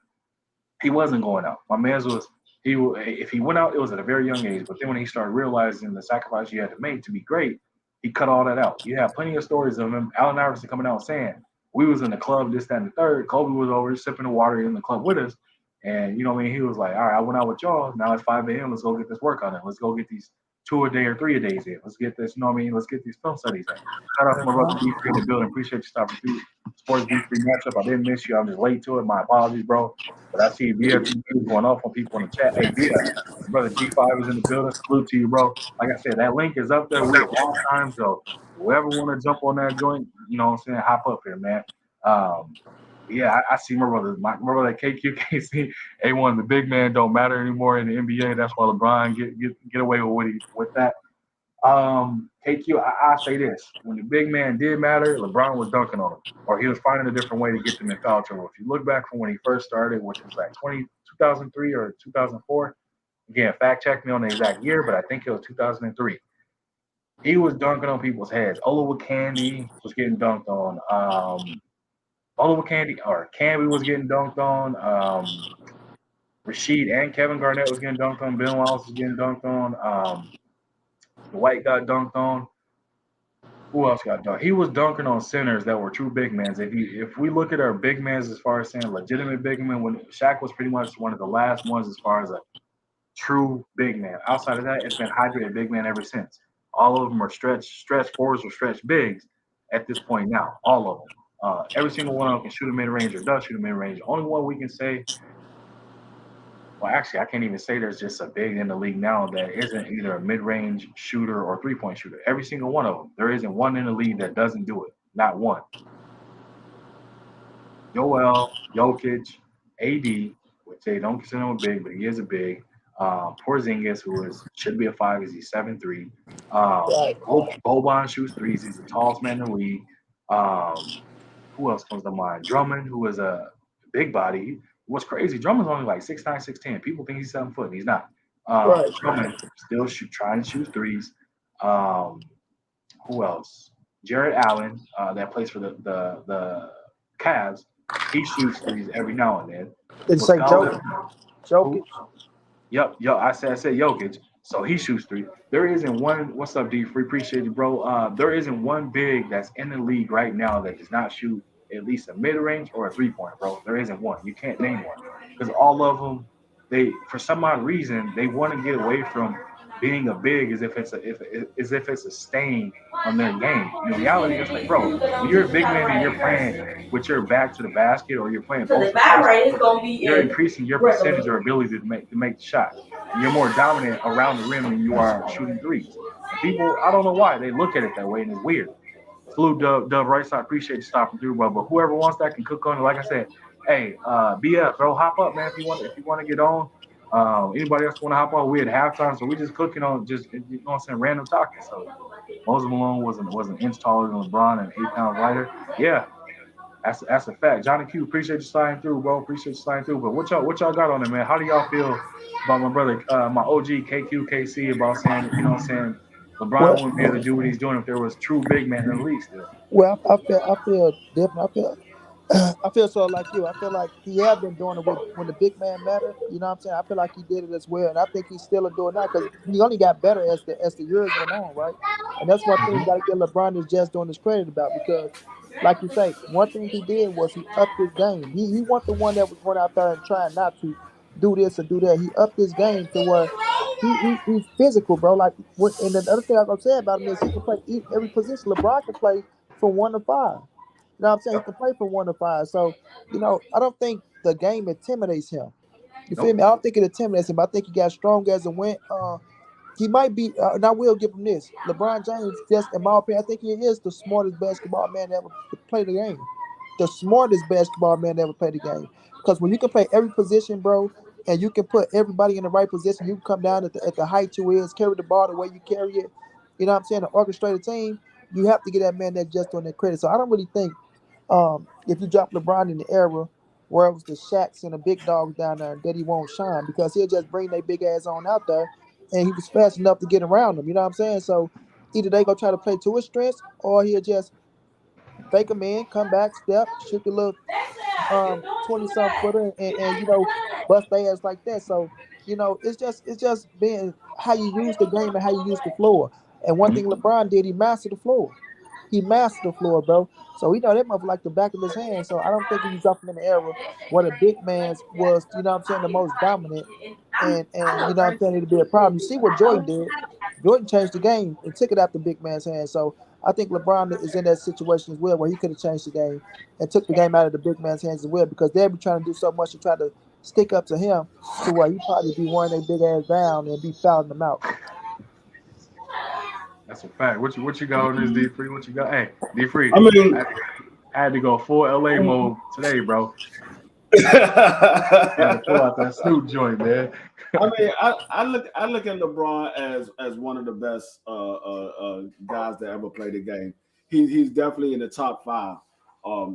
he wasn't going out. My man's was if he went out, it was at a very young age. But then when he started realizing the sacrifice you had to make to be great, he cut all that out. You have plenty of stories of him, Allen Iverson coming out saying, "We was in the club, this, that, and the third. Kobe was over sipping the water in the club with us, and what I mean. He was like, "All right, I went out with y'all. Now it's 5 a.m. Let's go get this workout in. Let's go get these 2 a day or 3 a days in. Let's get this. Let's get these film studies in." Shout out to my brother Uh-huh. D3 in the building. Appreciate you stopping through. Sports D3 matchup. I didn't miss you. I'm just late to it. My apologies, bro. But I see BFG going off on people in the chat. Hey, BF, brother G5 is in the building. Salute to you, bro. Like I said, that link is up there. We at halftime, so whoever want to jump on that joint, what I'm saying, hop up here, man. Um, yeah, I see my brother KQKC A1. The big man don't matter anymore in the NBA. That's why LeBron get away with with that. KQ, I say this: when the big man did matter, LeBron was dunking on him, or he was finding a different way to get them in foul trouble. If you look back from when he first started, which was like 2003 or 2004, again, fact check me on the exact year, but I think it was 2003. He was dunking on people's heads. Ola Candy was getting dunked on. Ola Candy or Canby was getting dunked on. Rasheed and Kevin Garnett was getting dunked on. Ben Wallace was getting dunked on. The White got dunked on. Who else got dunked? He was dunking on centers that were true big men. If we look at our big men as far as saying legitimate big men, when Shaq was pretty much one of the last ones as far as a true big man. Outside of that, it's been hydrated big man ever since. All of them are stretch fours or stretch bigs at this point now. All of them. Every single one of them can shoot a mid range or does shoot a mid range. Only one we can say, well, actually, I can't even say there's just a big in the league now that isn't either a mid range shooter or 3-point shooter. Every single one of them. There isn't one in the league that doesn't do it. Not one. Joel, Jokic, AD, which they don't consider him a big, but he is a big. Porzingis, who should be a five, because he's 7'3". Right. Boban shoots threes. He's the tallest man in the league. Um, who else comes to mind? Drummond, who is a big body. What's crazy? Drummond's only like 6'9", 6'10". People think he's 7 foot, and he's not. Right. Drummond still trying to shoot threes. Um, who else? Jared Allen, that plays for the Cavs. He shoots threes every now and then. Did you say Muscala, Jokic? who? Yep. I said Jokic. So he shoots three. There isn't one. What's up, D? Free, appreciate you, bro. There isn't one big that's in the league right now that does not shoot at least a mid range or a 3 point, bro. There isn't one. You can't name one because all of them, they for some odd reason they want to get away from being a big as if it's a stain on their game. In reality, it's like, bro, when you're a big man and you're playing with your back to the basket or you're playing post or you're increasing your percentage or ability to make the shot. And you're more dominant around the rim than you are shooting threes. And people, I don't know why they look at it that way, and it's weird. Salute Dub Right Side. Appreciate you stopping through, bro. But whoever wants that can cook on it. Like I said, hey, BF, bro, hop up, man. If you want to get on. Anybody else want to hop on? We at halftime, so we just cooking on just what I'm saying, random talking. So Moses Malone was an inch taller than LeBron and 8 pounds lighter. Yeah, that's a fact. Johnny Q, appreciate you sliding through, bro. Appreciate you sliding through. But what y'all got on it, man? How do y'all feel about my brother, my OG KQKC, about saying, what I'm saying, LeBron Well, wouldn't be able to do what he's doing if there was true big men in the league still. I feel different. I feel so like you. I feel like he have been doing it with when the big man matter. You know what I'm saying? I feel like he did it as well, and I think he's still doing now because he only got better as the years went on, right? And that's one thing you Hmm. got to give LeBron is just doing his credit about because, like you say, one thing he did was he upped his game. He wasn't the one that was going out there and trying not to do this or do that. He upped his game to where He's physical, bro. Like what? And the other thing I was gonna say about him is he can play every position. LeBron can play from 1 to 5. You know what I'm saying? He Yep. can play from 1 to 5. So I don't think the game intimidates him. You feel Nope. me? I don't think it intimidates him. I think he got strong as a went. He might be, and I will give him this. LeBron James, just in my opinion, I think he is the smartest basketball man to ever play the game. The smartest basketball man to ever play the game. Because when you can play every position, bro, and you can put everybody in the right position, you can come down at the height you is, carry the ball the way you carry it. You know what I'm saying? To orchestrate a team, you have to get that man that just on that credit. So I don't really think if you drop LeBron in the era where it was the Shaqs and the big dogs down there, that he won't shine because he'll just bring their big ass on out there, and he was fast enough to get around them. You know what I'm saying? So either they go try to play to his strengths, or he'll just fake him in, come back, step, shoot a little 20-something footer, and bust their ass like that. So it's just being how you use the game and how you use the floor. And one thing LeBron did, he mastered the floor. He mastered the floor, bro. So he know that motherfucker like the back of his hand. So I don't think if you drop him in the era where the big man's was, what I'm saying, the most dominant, and you know what I'm saying, it'd be a problem. You see what Jordan did. Jordan changed the game and took it out the big man's hand. So I think LeBron is in that situation as well where he could have changed the game and took the game out of the big man's hands as well because they'd be trying to do so much to try to stick up to him to where he probably be wearing their big ass down and be fouling them out. That's a fact. What you got on this D free? What you got? Hey, D free. I mean, I had to go full LA mode today, bro. Had to pull I out that Snoop joint, man. mean, I look at LeBron as one of the best guys that ever played the game. He's definitely in the top five,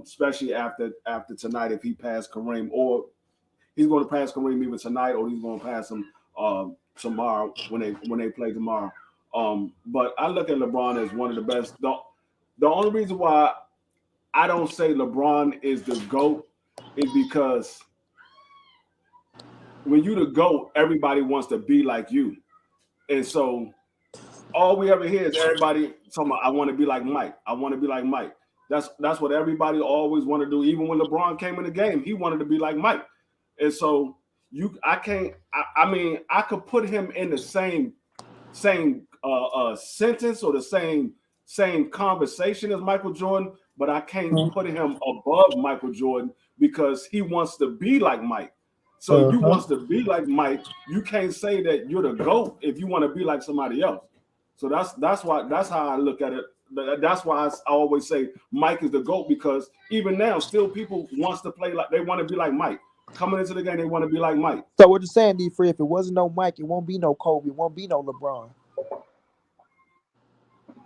especially after tonight. If he passed Kareem, or he's going to pass Kareem either tonight, or he's going to pass him tomorrow when they play tomorrow. But I look at LeBron as one of the best. The only reason why I don't say LeBron is the GOAT is because when you the GOAT, everybody wants to be like you. And so all we ever hear is everybody talking about, I want to be like Mike. I want to be like Mike. That's what everybody always want to do. Even when LeBron came in the game, he wanted to be like Mike. And so I can't. I mean, I could put him in the same sentence or the same conversation as Michael Jordan, but I can't put him above Michael Jordan because he wants to be like Mike. So you wants to be like Mike. You can't say that you're the GOAT if you want to be like somebody else. So that's how I look at it. That's why I always say Mike is the GOAT because even now, still people wants to play like they want to be like Mike. Coming into the game, they want to be like Mike. So what you're saying, D Free, if it wasn't no Mike, it won't be no Kobe, it won't be no LeBron.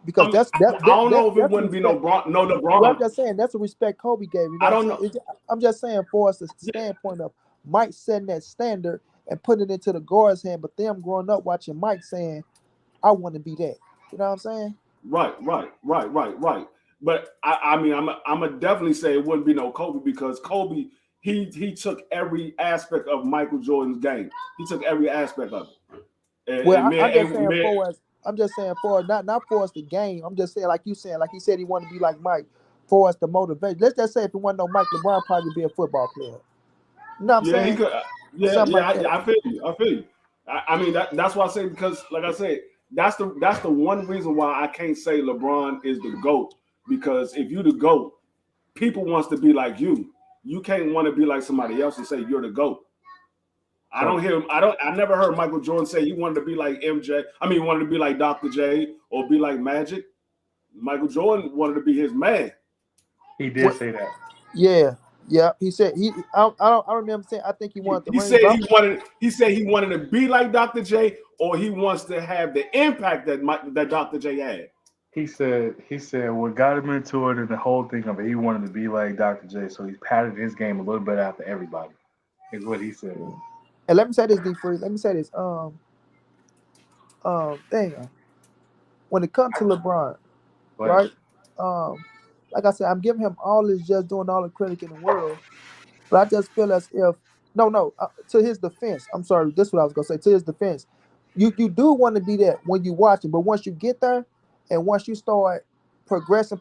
Because I don't know if it that's wouldn't be respect. no Well, I'm LeBron. just saying that's the respect Kobe gave. You know I what I'm don't saying? know. I'm just saying for us the Yeah, standpoint of Mike setting that standard and putting it into the guard's hand, but them growing up watching Mike saying, "I want to be that." You know what I'm saying? right. But I mean, I'm a definitely say it wouldn't be no Kobe because Kobe he took every aspect of Michael Jordan's game. He took every aspect of it. Well, And I'm just man, saying and man, for us. I'm just saying for not for us the game. I'm just saying like you saying like he said he wanted to be like Mike for us to motivate. Let's just say if it wasn't no Mike, LeBron probably be a football player. You know what I'm yeah, he saying? could. Something like that. I feel you. I feel you. I mean, that's why I say because, like I said, that's the one reason why I can't say LeBron is the GOAT because if you the GOAT, people wants to be like you. You can't want to be like somebody else and say you're the GOAT. I don't So hear him. I never heard Michael Jordan say he wanted to be like MJ. I mean, wanted to be like Dr. J or be like Magic. Michael Jordan wanted to be his man. he did What? say that. Yeah, yeah. He said he. I don't remember saying. I think he wanted the He ring, said but he wanted to be like Dr. J, or he wants to have the impact that Dr. J had. He said what got him into it and the whole thing of it, he wanted to be like Dr. J, so he's patterned his game a little bit after everybody. Is what he said. and let me say this, D Free. Let me say this. Damn. When it comes to LeBron, But right? Um, like I said, I'm giving him all this, just doing all the credit in the world. But I just feel as if no. To his defense, I'm sorry. This is what I was gonna say. To his defense, you do want to be that when you watching, but once you get there, and once you start progressing,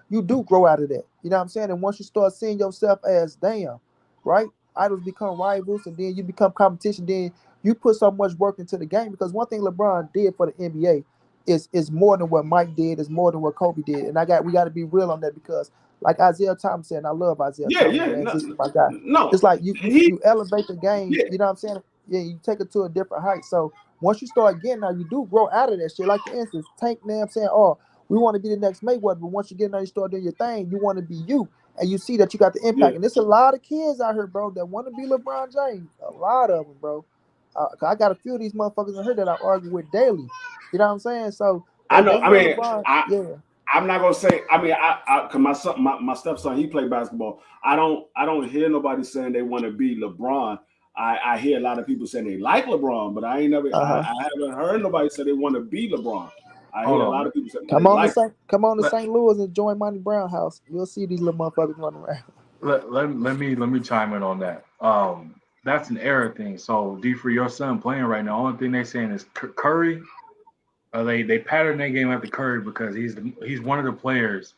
you do grow out of that. You know what I'm saying? And once you start seeing yourself as damn, right? Idols become rivals, and then you become competition. Then you put so much work into the game because one thing LeBron did for the NBA is more than what Mike did, is more than what Kobe did. And we got to be real on that because like Isaiah Thomas said, and I love Isaiah Yeah, Thomas, yeah, man. no, This is my guy. no. It's like you He, you elevate the game, yeah, you know what I'm saying? Yeah, you take it to a different height. So once you start getting now, you do grow out of that shit. Like for instance, Tank, you know what I'm saying, oh, we want to be the next Mayweather, but once you get in there, you start doing your thing, you want to be you. And you see that you got the yeah. impact. And there's a lot of kids out here, bro, that want to be LeBron James. A lot of them, bro. I got a few of these motherfuckers in here that I argue with daily. You know what I'm saying? So I they know. I want mean, LeBron. I Yeah. I'm not gonna say. I mean, cause my son, my stepson, he played basketball. I don't hear nobody saying they want to be LeBron. I hear a lot of people saying they like LeBron, but I ain't never. Uh-huh. I haven't heard nobody say they want to be LeBron. I Hold hear a on. lot of people say they Come on like. to Let, St. Louis and join Monty Brown house. You'll see these little motherfuckers running around. let me chime in on that. That's an error thing. So D for your son playing right now. Only thing they saying is Curry. They pattern their game after Curry because he's one of the players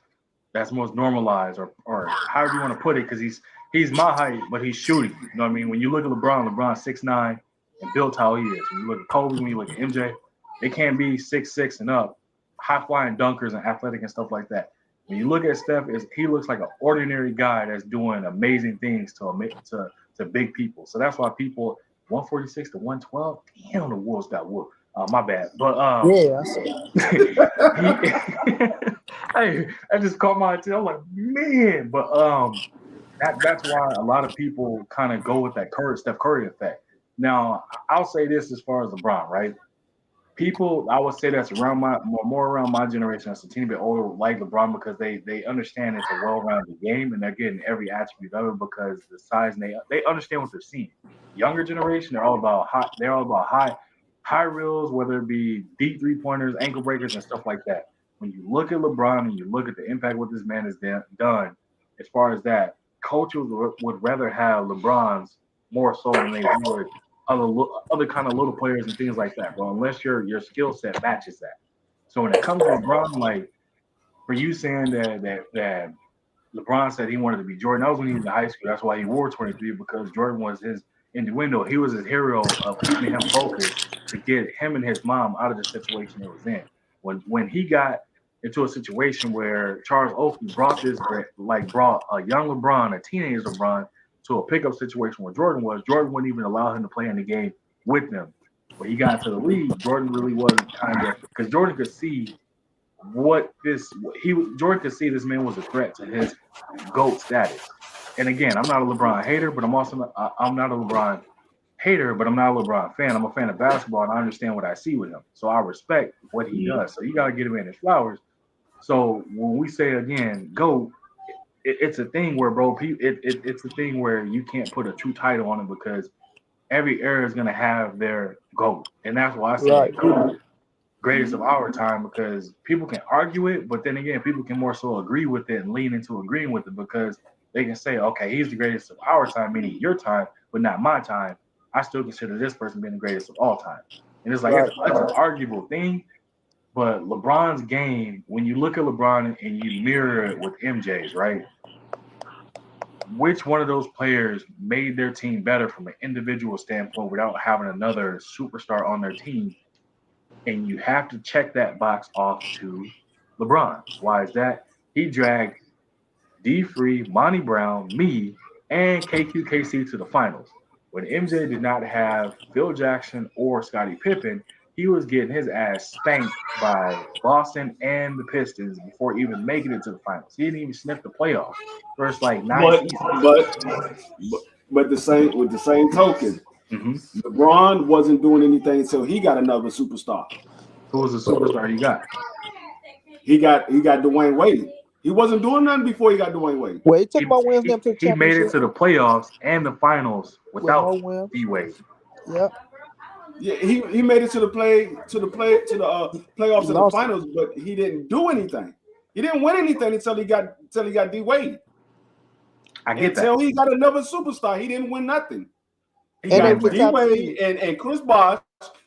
that's most normalized or however you want to put it because he's my height but he's shooting. You know what I mean? When you look at LeBron's 6'9" and built how he is. When you look at Kobe, when you look at MJ, they can't be 6'6" and up, high flying dunkers and athletic and stuff like that. When you look at Steph, he looks like an ordinary guy that's doing amazing things to big people. So that's why people 146 to 112. Damn, the Wolves got whooped. My bad. But Yeah, I see. he, hey, I just caught my attention. I'm like, man, but that's why a lot of people kind of go with that Steph Curry effect. Now, I'll say this as far as LeBron, right? People, I would say that's around more around my generation, that's a teeny bit older, like LeBron because they understand it's a well-rounded game and they're getting every attribute of it because the size and they understand what they're seeing. Younger generation, they're all about high reels, whether it be deep three pointers, ankle breakers, and stuff like that. When you look at LeBron and you look at the impact what this man has done, as far as that, coaches would rather have LeBron's more so than they would other kind of little players and things like that, bro. Unless your skill set matches that. So when it comes to LeBron, like for you saying that LeBron said he wanted to be Jordan, that was when he was in high school. That's why he wore 23 because Jordan was his innuendo. He was his hero of keeping him focused to get him and his mom out of the situation he was in. When he got into a situation where Charles Oakley brought a young LeBron, a teenage LeBron, to a pickup situation where Jordan wouldn't even allow him to play in the game with them. When he got into the league, Jordan really wasn't kind of because Jordan could see Jordan could see this man was a threat to his GOAT status. And again, I'm not a LeBron hater, but I'm not a LeBron hater, but I'm not a LeBron fan. I'm a fan of basketball, and I understand what I see with him. So I respect what he does. So you got to get him in his flowers. So when we say again, GOAT, it's a thing where, bro, it's a thing where you can't put a true title on it because every era is gonna have their GOAT, and that's why I say Right. GOAT, greatest of our time, because people can argue it, but then again, people can more so agree with it and lean into agreeing with it because they can say, okay, he's the greatest of our time, meaning your time, but not my time. I still consider this person being the greatest of all time, and it's like Right. it's an arguable thing. But LeBron's game, when you look at LeBron and you mirror it with MJ's, right? Which one of those players made their team better from an individual standpoint without having another superstar on their team? And you have to check that box off to LeBron. Why is that? He dragged D Free, Monty Brown, me, and KQKC to the finals. When MJ did not have Phil Jackson or Scottie Pippen, he was getting his ass spanked by Boston and the Pistons before even making it to the finals. He didn't even sniff the playoffs. First like 9 seasons. But the same token, Mm-hmm. LeBron wasn't doing anything until he got another superstar. Who was the superstar you got? He got Dwayne Wade. He wasn't doing nothing before he got Dwayne Wade. Well, it took He, my wins them to the he made it championship to the playoffs and the finals with without more wins. D Wade. Yep. Yeah, he made it to the playoffs and the Lost. finals, but he didn't do anything. He didn't win anything until he got D Wade. I get Until that. he got another superstar, he didn't win nothing. He And they got was the D top Wade seed. and Chris Bosh.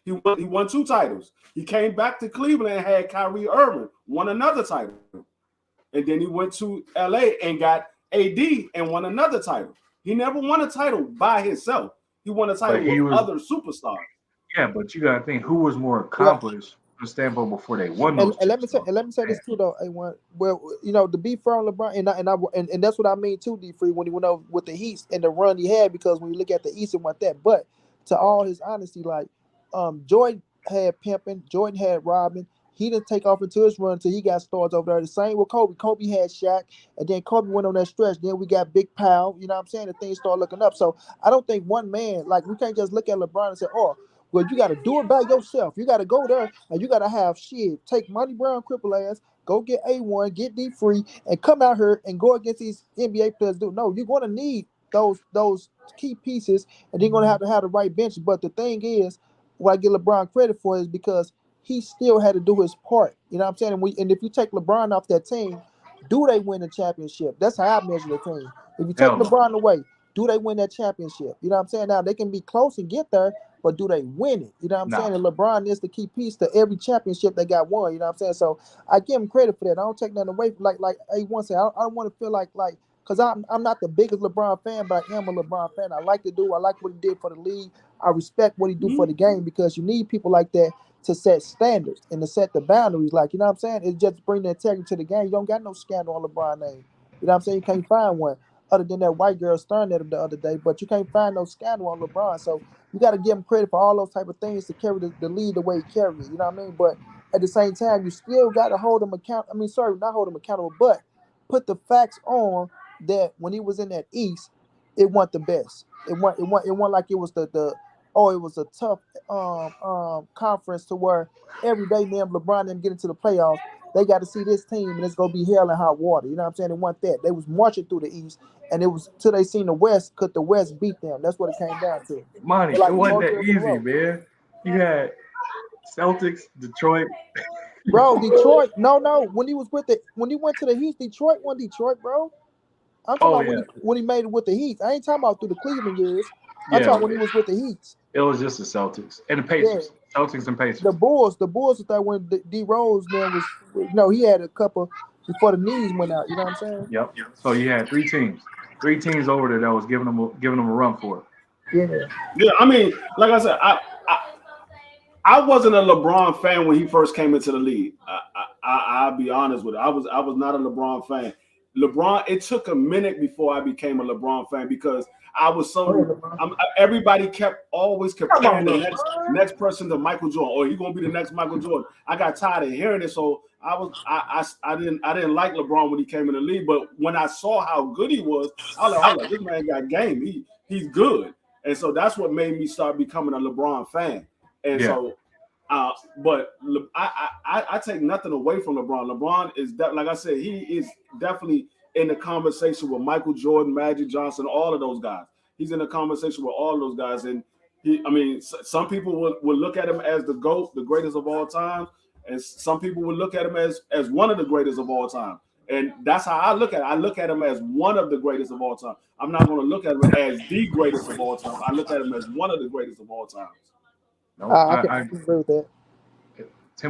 He won 2 titles. He came back to Cleveland and had Kyrie Irving, won another title. And then he went to LA and got AD and won another title. He never won a title by himself. He won a But title he with was, other superstars. yeah, but you got to think who was more Well, accomplished from the standpoint before they won and, those and chips, though. let me say this too though, A1. Well, to be fair on LeBron, and that's what I mean too, D Free, when he went over with the Heat and the run he had, because when you look at the East and went that. But to all his honesty, like Jordan had pimping, Jordan had robbing. He didn't take off into his run until he got stars over there. The same with Kobe. Kobe had Shaq, and then Kobe went on that stretch. Then we got Big Pal. You know what I'm saying? And things start looking up. So I don't think one man, like, we can't just look at LeBron and say, oh, well, you got to do it by yourself. You got to go there and you got to have shit. Take Monty Brown, cripple ass, go get A1, get D Free, and come out here and go against these NBA players. No, you're going to need those key pieces, and you're going to have the right bench. But the thing is, what I give LeBron credit for is because he still had to do his part. You know what I'm saying? And if you take LeBron off that team, do they win the championship? That's how I measure the team. If you take Hell no. LeBron away, do they win that championship? You know what I'm saying? Now they can be close and get there, but do they win it? You know what I'm Nah. saying? And LeBron is the key piece to every championship they got won. You know what I'm saying? So I give him credit for that. I don't take nothing away from like A1 said. I don't want to feel like because I'm not the biggest LeBron fan, but I am a LeBron fan. I like I like what he did for the league. I respect what he do for the game, because you need people like that to set standards and to set the boundaries. Like, you know what I'm saying? It just bring the integrity to the game. You don't got no scandal on LeBron name. You know what I'm saying? You can't find one other than that white girl staring at him the other day, but you can't find no scandal on LeBron. So you got to give him credit for all those type of things to carry the lead the way he carried it. You know what I mean? But at the same time, you still got to hold him account. I mean, sorry, not hold him accountable, but put the facts on that when he was in that East, it wasn't the best. It wasn't like it was it was a tough conference to where every day me and LeBron them get into the playoffs. They got to see this team and it's gonna be hell and hot water. You know what I'm saying? It wasn't that. They was marching through the East, and it was till they seen the West. Could the West beat them? That's what it came down to. Money, For it like wasn't 4 that years in a easy, row. man. You had Celtics, Detroit. Bro, Detroit. No. When he went to the Heat, Detroit won Detroit, bro. I'm talking Oh about yeah, when he made it with the Heat. I ain't talking about through the Cleveland years. I'm yeah. talking when he was with the Heat. It was just the Celtics and the Yeah. Pacers. Celtics and The Pacers. Bulls was that when D Rose then was he had a couple before the knees went out. You know what I'm saying? Yep. So you had three teams over there that was giving them a run for it. Yeah. Yeah, I mean, like I said, I wasn't a LeBron fan when he first came into the league. I'll be honest with you. I was not a LeBron fan. LeBron, it took a minute before I became a LeBron fan because I was everybody always Come comparing on, the LeBron. next person to Michael Jordan, or he gonna be the next Michael Jordan. I got tired of hearing it, so I didn't like LeBron when he came in the league. But when I saw how good he was, I was like, hold on, this man got game. He's good, and so that's what made me start becoming a LeBron fan. And Yeah. so, but I take nothing away from LeBron. LeBron is like I said, he is definitely in the conversation with Michael Jordan, Magic Johnson, all of those guys. He's in the conversation with all of those guys, and some people will look at him as the GOAT, the greatest of all time, and some people will look at him as one of the greatest of all time. And that's how I look at it. I look at him as one of the greatest of all time. I'm not going to look at him as the greatest of all time. I look at him as one of the greatest of all times. No, I can agree with that.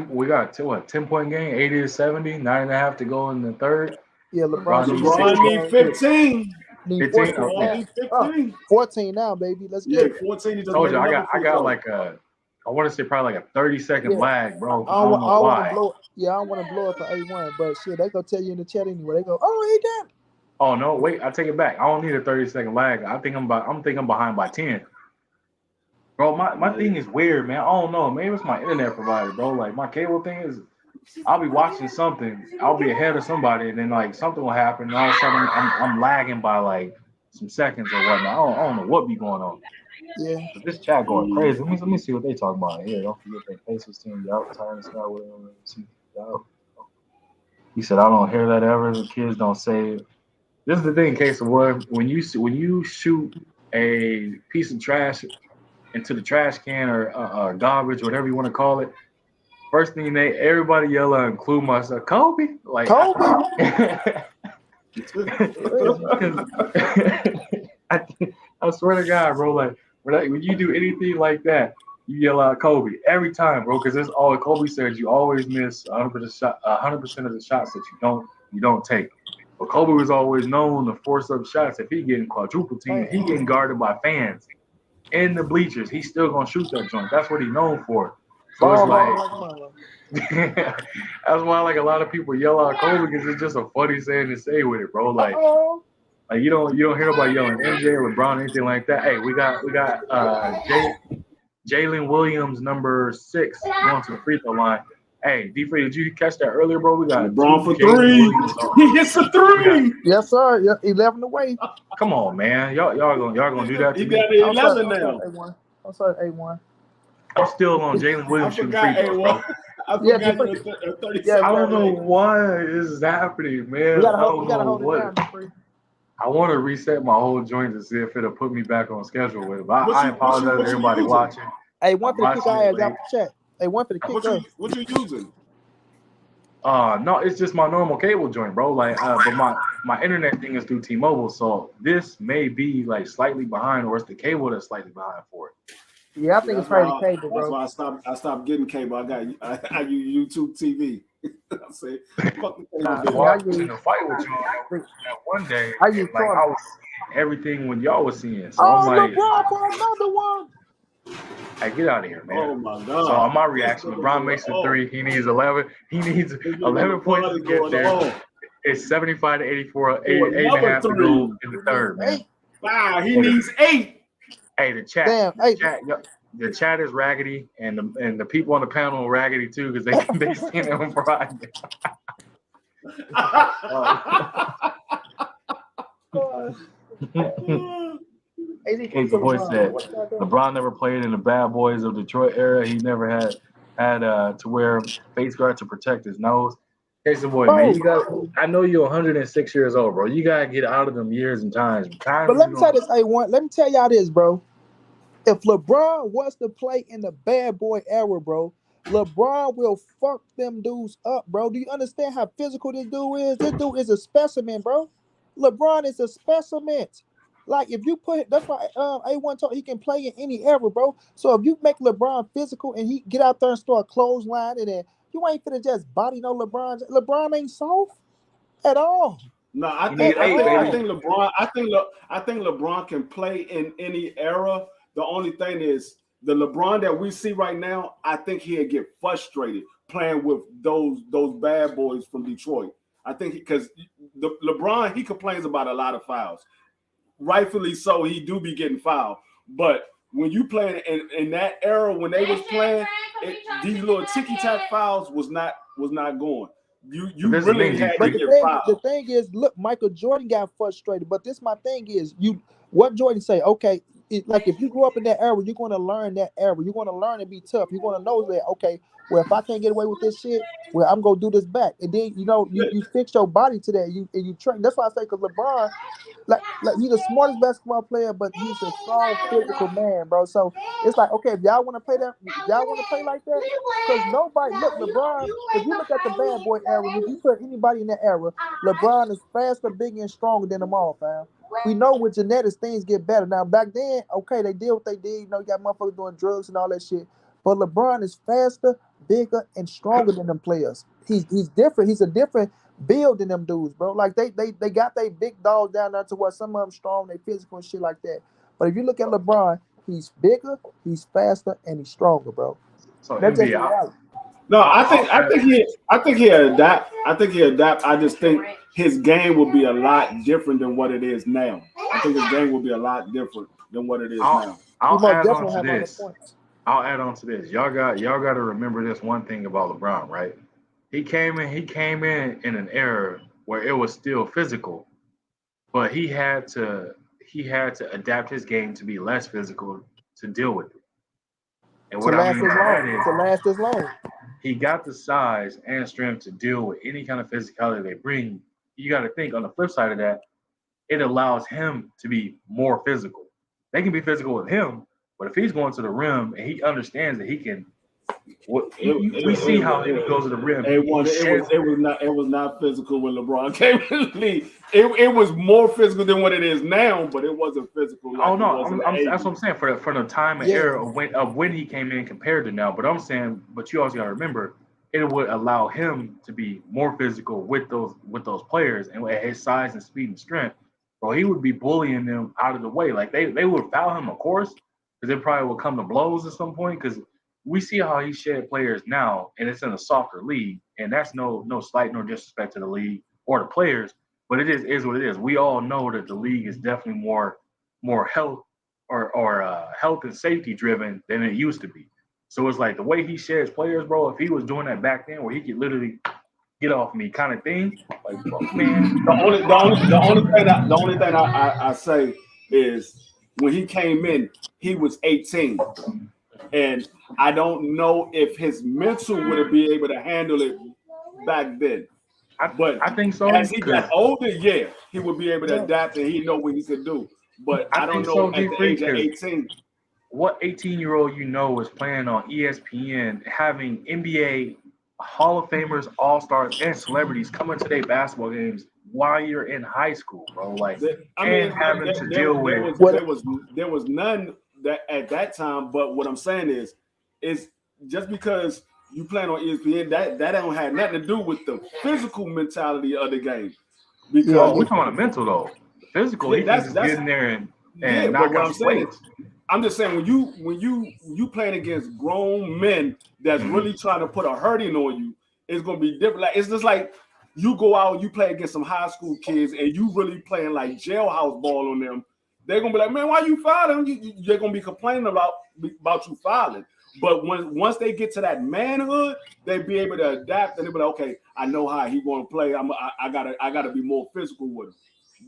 We got what 10-point game, 80 to 70, 9.5 to go in the third. Yeah, LeBron should LeBron need 15. need 15. 14 LeBron Okay. now. need 15. 14 now, baby. Let's Yeah, get it. 14. He just Told made you another I free got throw. like I want to say probably like a 30-second Yeah. lag, bro. I I don't know don't want to why. blow. Yeah, I don't want to blow it for A1, but shit, they gonna tell you in the chat anyway. They go, oh, he got it. Oh no, wait, I take it back. I don't need a 30-second lag. I'm thinking behind by 10. Bro, my thing is weird, man. I don't know. Maybe it's my internet provider, bro. Like my cable thing is I'll be watching something, I'll be ahead of somebody, and then like something will happen, and all of a sudden I'm lagging by like some seconds or whatnot. I don't know what be going on. Yeah. But this chat going crazy. Let me see what they talking about here. Don't forget that Pacers team. Y'all tired of Scott Williams. He said, I don't hear that ever. The kids don't say it. This is the thing, case of what when you shoot a piece of trash into the trash can or garbage, whatever you want to call it. First thing everybody yell out, include myself, Kobe. Like, Kobe. I swear to God, bro. Like when you do anything like that, you yell out Kobe every time, bro. Because that's all Kobe says. You always miss 100% of the shots that you don't take. But Kobe was always known to force up shots. If he getting quadruple teamed, he getting guarded by fans. in the bleachers, he's still gonna shoot that joint. That's what he's known for. So it's Ball like hard like mama. that's why like a lot of people yell out Kobe because it's just a funny saying to say with it, bro. Uh-oh. Like you don't hear about yelling MJ, LeBron, anything like that. Hey, we got Jalen Williams, number 6, going to the free throw line. Hey, D Free, did you catch that earlier, bro? We got LeBron 2 for Jalen 3. Williams. He hits a We got 3. Yes, sir. Yeah, 11 away. come on, man. Y'all gonna do that He to me? got to I'm sorry, 11 now. A1. I'm sorry, A1. I'm still on Jalen I Williams shooting forgot free throws, bro. I Yeah, forgot Dupree. you were 30 Yeah, I don't know seconds. why this is happening, man. We gotta I don't know hold it what. down, Dupree. I want to reset my whole joint to see if it'll put me back on schedule with it. But What I you apologize to everybody using? watching. Hey, one I'm for the kick watching our it ass late. out the chat. Hey, one for the kick us. What you using? No, it's just my normal cable joint, bro. Like, but my internet thing is through T-Mobile, so this may be like slightly behind, or it's the cable that's slightly behind for it. Yeah, I think it's probably the cable, That's bro. why I stopped getting cable. I use YouTube TV. I say, fuck the cable bill. Well, I was in a fight with y'all that one day, I and use like Charlie. I was seeing everything when y'all was seeing. So Oh, I'm like, LeBron for another one. hey, get out of here, man. Oh my god! So on my reaction, LeBron makes a 3. He needs 11. He needs 11 points to get there. It's 75 to 84, eight and a half to go in the third, man. Wow, he needs 8. Hey, the chat, Damn, hey. the chat is raggedy, and the people on the panel are raggedy too because they seen him Friday. Case the voice said LeBron never played in the Bad Boys of Detroit era. He never had to wear face guard to protect his nose. Case the boy, man, I know you're 106 years old, bro. You gotta get out of them years and times. But let me tell this, A1. Let me tell y'all this, bro. If LeBron was to play in the bad boy era, bro, LeBron will fuck them dudes up, bro. Do you understand how physical this dude is? This dude is a specimen, bro. LeBron is a specimen. Like if you put, that's why A1 told he can play in any era, bro. So if you make LeBron physical and he get out there and start clothesline, and then you ain't finna just body no LeBron. LeBron ain't soft at all. No, I think LeBron. I think LeBron can play in any era. The only thing is the LeBron that we see right now. I think he'll get frustrated playing with those bad boys from Detroit. I think because the LeBron, he complains about a lot of fouls. Rightfully so, he do be getting fouled. But when you playing in that era when they was playing, these little ticky tack fouls was not going. You really had to get fouled. The thing is, look, Michael Jordan got frustrated. But my thing is, what Jordan say? Okay, like if you grew up in that era, you're going to learn that era. You're going to learn to be tough. You're going to know that, okay, well, if I can't get away with this shit, well, I'm going to do this back. And then, you fix your body to that. You train. That's why I say, because LeBron, like he's the smartest basketball player, but he's a strong physical man, bro. So it's like, okay, if y'all want to play that, y'all want to play like that, because nobody look LeBron. If you look at the bad boy era, if you put anybody in that era, LeBron is faster, bigger, and stronger than them all, fam. We know with genetics things get better. Now back then, okay, they did what they did. You got motherfuckers doing drugs and all that shit. But LeBron is faster, bigger, and stronger than them players. He's different. He's a different build than them dudes, bro. Like they got their big dogs down there to where some of them strong, they physical and shit like that. But if you look at LeBron, he's bigger, he's faster, and he's stronger, bro. So that's just right. No, I think he'll adapt. I just think his game will be a lot different than what it is now. I think his game will be a lot different than what it is now. I'll add on to this. Y'all got to remember this one thing about LeBron, right? He came in an era where it was still physical, but he had to adapt his game to be less physical to deal with it. And what I mean by that is to last as long. He got the size and strength to deal with any kind of physicality they bring. You got to think on the flip side of that, it allows him to be more physical. They can be physical with him, but if he's going to the rim and he understands that he can, we see how he goes to the rim. It was not physical when LeBron came in the league. It was more physical than what it is now, but it wasn't physical. Like that's what I'm saying for the time and era of when he came in compared to now. But I'm saying, but you also got to remember, it would allow him to be more physical with those players, and at his size and speed and strength, bro, he would be bullying them out of the way. Like they would foul him, of course, because it probably will come to blows at some point. Because we see how he shed players now, and it's in a softer league, and that's no slight nor disrespect to the league or the players, but it is what it is. We all know that the league is definitely more health or health and safety driven than it used to be. So it's like the way he sheds players, bro. If he was doing that back then, where he could literally get off me kind of thing, like bro, man. The only thing I say is when he came in, he was 18, and I don't know if his mental would have been able to handle it back then. But I think so as he because got older, yeah, he would be able to adapt and he know what he could do. But I I don't think know so, at G the Free, age of because 18. what 18-year-old is playing on ESPN, having NBA Hall of Famers, All Stars, and celebrities coming to their basketball games while you're in high school, bro? Like, I and mean, having to deal with What there was none that at that time. But what I'm saying is just because you playing on ESPN, that don't have nothing to do with the physical mentality of the game. yeah, oh, we're Because talking about the mental though. The physical, yeah, he can just get in there yeah. and But knock what out I'm some saying is, weights. I'm just saying when you playing against grown men that's Mhm. really trying to put a hurting on you, it's gonna be different. Like it's just like you go out, you play against some high school kids, and you really playing like jailhouse ball on them. They're gonna be like, man, why you fouling? They're gonna be complaining about you fouling. But once they get to that manhood, they be able to adapt and they be like, okay, I know how he gonna play. I gotta be more physical with him.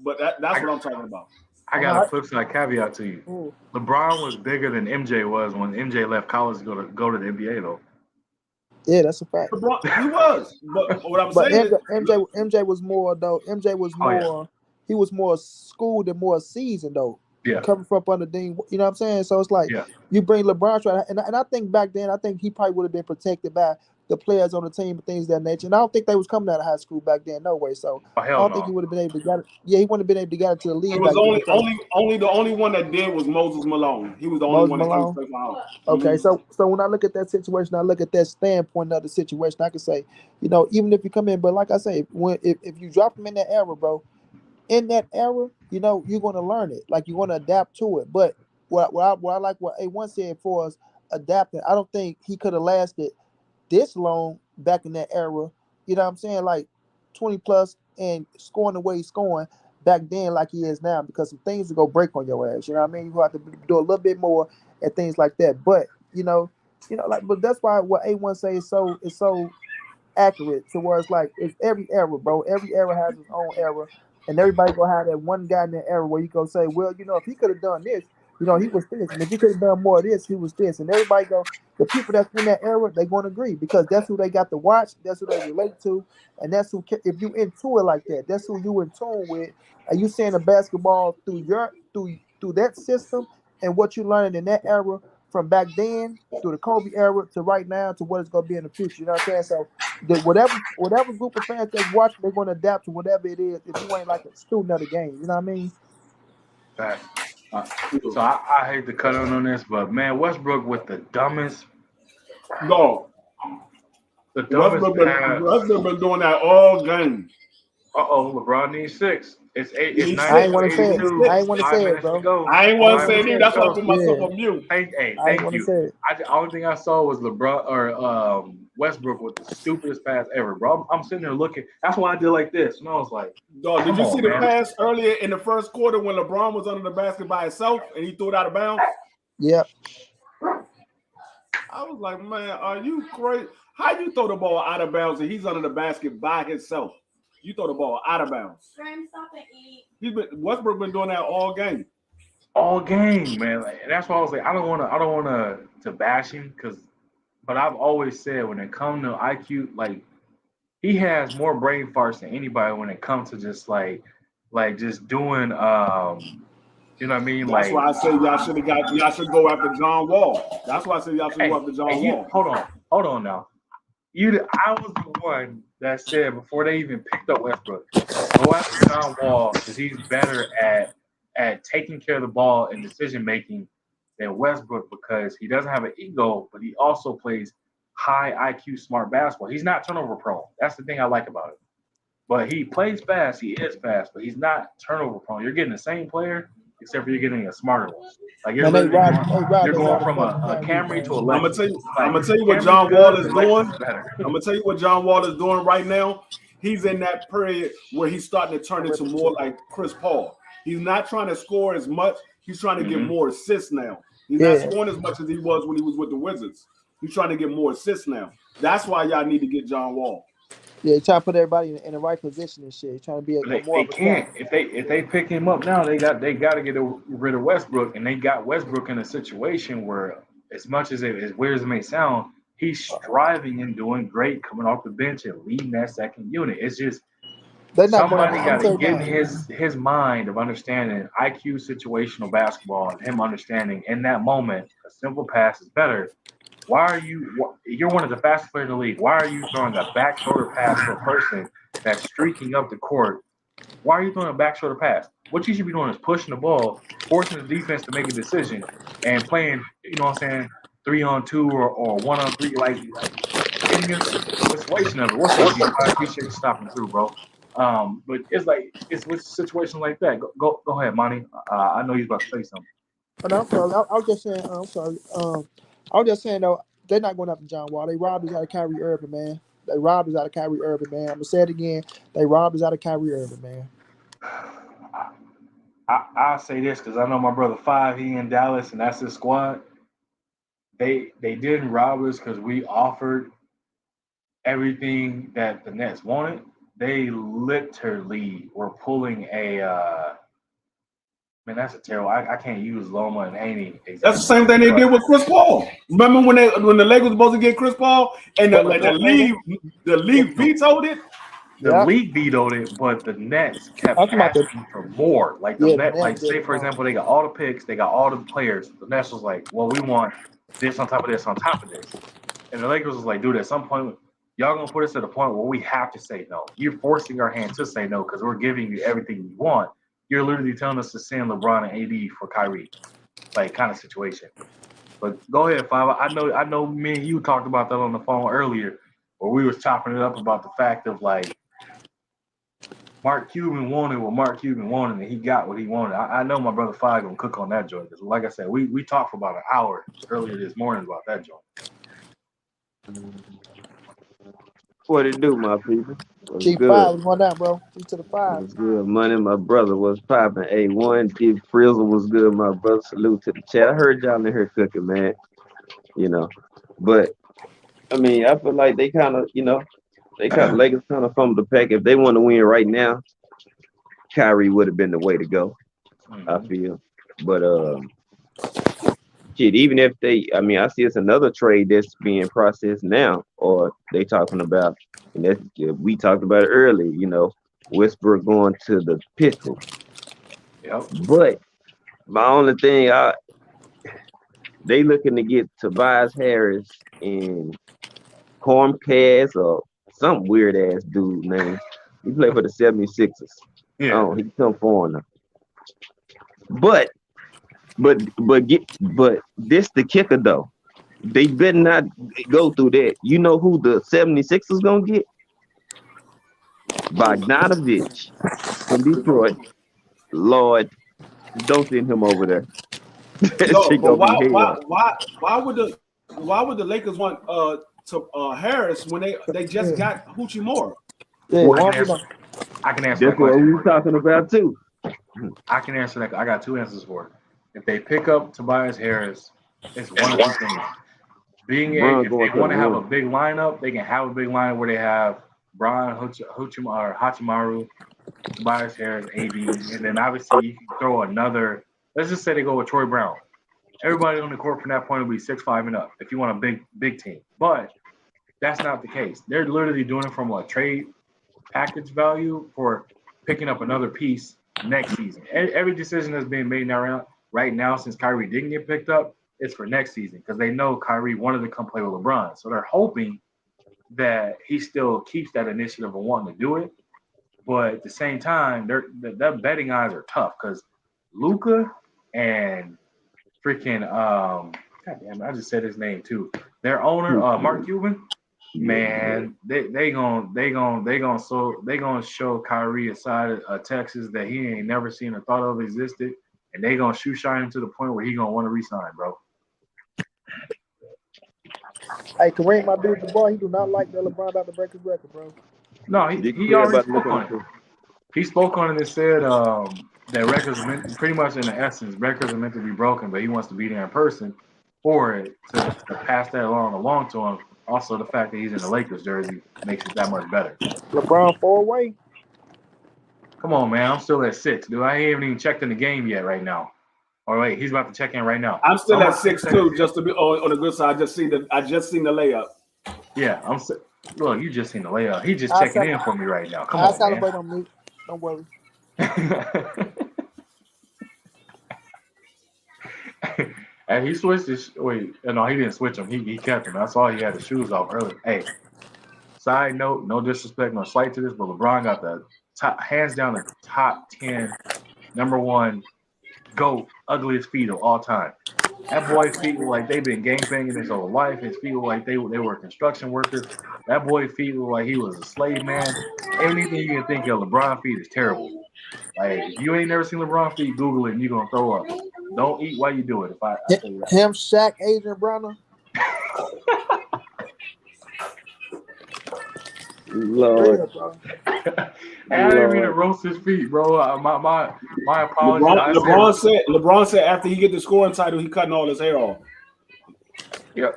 But that's I, what I'm talking about. I I'm got a not. flip side caveat to you. Ooh. LeBron was bigger than MJ was when MJ left college to go to the NBA though. Yeah, that's a fact. He was, but what I'm But saying is, MJ was more though. MJ was Oh yeah, more. He was more schooled and more seasoned though. yeah, Coming from up under Dean, you know what I'm saying? So it's like yeah. you bring LeBron, and I think back then, I think he probably would have been protected by the players on the team and things of that nature. And I don't think they was coming out of high school back then, no way. So Oh I hell don't think he no. would have been able to get it. Yeah, he wouldn't have been able to get into the it league was back then because only the only one that did was Moses Malone. He was the only Moses one that came Malone. straight from house. Okay, so when I look at that situation, I look at that standpoint of the situation. I can say, even if you come in, but like I say, if you drop him in that era, bro, in that era, you're going to learn it. Like you're going to adapt to it. But what I like what A1 said for us adapting, I don't think he could have lasted this long back in that era. You know what I'm saying? Like 20 plus and scoring the way he's scoring back then, like he is now, because some things will go break on your ass. You know what I mean? You have to do a little bit more and things like that. But but that's why what A1 say is so accurate to where it's like it's every era, bro. Every era has its own era, and everybody gonna have that one guy in that era where you go say, well, if he could have done this, he was this, and if he could have done more of this, he was this, and everybody go. The people that's in that era, they gonna agree because that's who they got to watch, that's who they relate to, and that's who. If you into it like that, that's who you in tune with, and you seeing the basketball through that system and what you learned in that era from back then through the Kobe era to right now to what it's gonna be in the future. You know what I'm saying? So that whatever group of fans that's watching, they're going to adapt to whatever it is. If you ain't like a student of the game, you know what I mean? Facts. So I hate to cut on this, but man, Westbrook with No, the dumbest pass. Westbrook been doing that all game. LeBron needs six. It's eight. It's He's I sick. ain't 92, want to say He's it. sick. 82. I ain't want to Five say it, minutes to bro. go. I ain't I want ain't to Five say want it to either. minutes say to it. That's why I go. put myself Yeah, on mute. I ain't Thank want to you. say it. All I thing I saw was LeBron or Westbrook with the stupidest pass ever, bro. I'm sitting there looking. That's why I did like this, and I was like, Dog, did "Come you see on, the man." pass earlier in the first quarter when LeBron was under the basket by himself and he threw it out of bounds? Yeah, I was like, man, are you crazy? How you throw the ball out of bounds and he's under the basket by himself? You throw the ball out of bounds. Stop and eat. Westbrook been doing that all game. All game, man. Like, and that's why I was like, I don't wanna to bash him but I've always said when it comes to IQ, like he has more brain farts than anybody when it comes to just like just doing you know what I mean? That's Like why I say y'all should go after John Wall. That's why I say y'all should go hey, after hey, John you Wall. hold on now. I was the one that said before they even picked up Westbrook, go after John Wall because he's better at taking care of the ball and decision making than Westbrook because he doesn't have an ego, but he also plays high IQ smart basketball. He's not turnover prone. That's the thing I like about it. But he plays fast. He is fast, but he's not turnover prone. You're getting the same player. except for you're getting a smarter one. Like Man, they robbed you're their going water from fucking a Kyrie, Camry to a man. I'm gonna Lexus. tell you. Like I'm gonna tell you what Camry's John Wall good, is the doing. Lexus is better. I'm gonna tell you what John Wall is doing right now. He's in that period where he's starting to turn into more like Chris Paul. He's not trying to score as much. He's trying to get more assists now. He's not Yeah, scoring as much as he was when he was with the Wizards. He's trying to get more assists now. That's why y'all need to get John Wall. yeah. Trying to put everybody in the right position and shit. Trying to be But more they of a talent. can't if they pick him up now. They got to get rid of Westbrook, and they got Westbrook in a situation where, as much as weird as it may sound, he's striving and doing great coming off the bench and leading that second unit. It's just They're not going. somebody I'm got to telling get you in now. his mind of understanding IQ situational basketball and him understanding in that moment a simple pass is better. Why are you're one of the fastest players in the league? Why are you throwing a back shoulder pass to a person that's streaking up the court? Why are you throwing a back shoulder pass? What you should be doing is pushing the ball, forcing the defense to make a decision, and playing, you know what I'm saying, 3-on-2 or 1-on-3, like getting a situation of it. What's up, D? I appreciate you stopping through, bro. But it's like it's with situations like that. Go ahead, Monty. I know you're about to say something. But I'm sorry. I was just saying. I'm sorry. I was just saying though. They're not going after John Wall. They robbed us out of Kyrie Irving, man. They robbed us out of Kyrie Irving, man. I'm gonna say it again. They robbed us out of Kyrie Irving, man. I'll say this because I know my brother Five, he in Dallas, and that's his squad. They didn't rob us because we offered everything that the Nets wanted. They literally were pulling a man. That's a terrible. I can't use Loma and Haney That's the example, same thing they did but with Chris Paul. Remember when the Lakers were supposed to get Chris Paul and But the league vetoed it? the yeah, league vetoed it, but the Nets I'm kept talking about the asking for more. Like the yeah, the net, like Nets did say it for wrong. example, they got all the picks, they got all the players. The Nets was like, well, we want this on top of this on top of this, and the Lakers was like, dude, at some point, y'all gonna put us at a point where we have to say no. You're forcing our hand to say no because we're giving you everything you want. You're literally telling us to send LeBron and AD for Kyrie, like kind of situation. But go ahead, Five. I know. Me and you talked about that on the phone earlier, where we was chopping it up about the fact of like Mark Cuban wanted what Mark Cuban wanted, and he got what he wanted. I know my brother Five gonna cook on that joint. Cause like I said, we talked for about an hour earlier this morning about that joint. What it do, my people? What's G5 good? was going down, bro. G to the five. What's good? Money, my brother was popping. A1, Deep Frizzle was good, my brother. Salute to the chat. I heard y'all in here cooking, man. You know, but I mean, I feel like they kind of, Lakers kind of fumbled the pack. If they want to win right now, Kyrie would have been the way to go. I Mm-hmm. feel, but shit. Even if I mean, I see it's another trade that's being processed now, or they talking about, and that's we talked about it earlier. Westbrook going to the Pistons. Yep. But my only thing, they looking to get Tobias Harris and Comcast or some weird ass dude name. He played for the 76ers. Yeah. Oh, he's some foreigner. But but this the kicker though. They better not go through that. You know who the 76ers gonna get? Bogdanovich from Detroit. Lord, don't send him over there. That No, shit but gonna be hell. why would the Lakers want to Harris when they just Yeah, got Hoochie Moore? yeah. I What? can One, answer. I can answer that That's what question we for was you. talking about too. I can answer that. I got two answers for it. If they pick up Tobias Harris, it's one of two things. LeBron If going they to the want to have a rim. big lineup, they can have a big lineup where they have Brian Hachimaru, Tobias Harris, AD, and then obviously you can throw another. Let's just say they go with Troy Brown. Everybody on the court from that point will be 6'5" and up if you want a big team. But that's not the case. They're literally doing it from a trade package value for picking up another piece next season. Every decision that's being made now right now since Kyrie didn't get picked up is for next season because they know Kyrie wanted to come play with LeBron. So they're hoping that he still keeps that initiative of wanting to do it. But at the same time, their betting odds are tough because Luca and freaking God damn it, I just said his name too. Their owner, Mark Cuban, man, they gonna show Kyrie a side of Texas that he ain't never seen or thought of existed, and they gonna shoot shine him to the point where he gonna want to resign, bro. Hey, Kareem, my dude, the boy, he do not like that LeBron about to break his record, bro. No, You he care already about to look spoke on on the it. field. He spoke on it and said that records are meant, pretty much in the essence, records are meant to be broken, but he wants to be there in person for it to pass that along to him. Also, the fact that he's in the Lakers jersey makes it that much better. LeBron 4-way. Come on, man. I'm still at 6, dude. I ain't even checked in the game yet right now. Oh, wait, he's about to check in right now. I'm still So at 6-2, just to be on the good side. I just seen the layup. Yeah, look, you just seen the layup. He just I'll checking in for me right now. Come I'll on, man. celebrate on mute. Don't worry. And he switched his. Wait, no, he didn't switch them. He kept them. I saw he had his shoes off earlier. Hey, side note, no disrespect, no slight to this, but LeBron got the top, hands down, the top 10, number one, GOAT, ugliest feet of all time. That boy's feet look like they've been gangbanging his whole life. His feet look like they were construction workers. That boy's feet look like he was a slave man. Anything you can think of, LeBron feet is terrible. Like, if you ain't never seen LeBron feet, Google it and you're going to throw up. Don't eat while you do it. If I tell you that. Him, Shaq, Adrian Browner. Lord. Yeah, bro. Hey, I didn't mean to roast his feet, bro. My apologies. LeBron said after he get the scoring title, he cutting all his hair off. Yeah,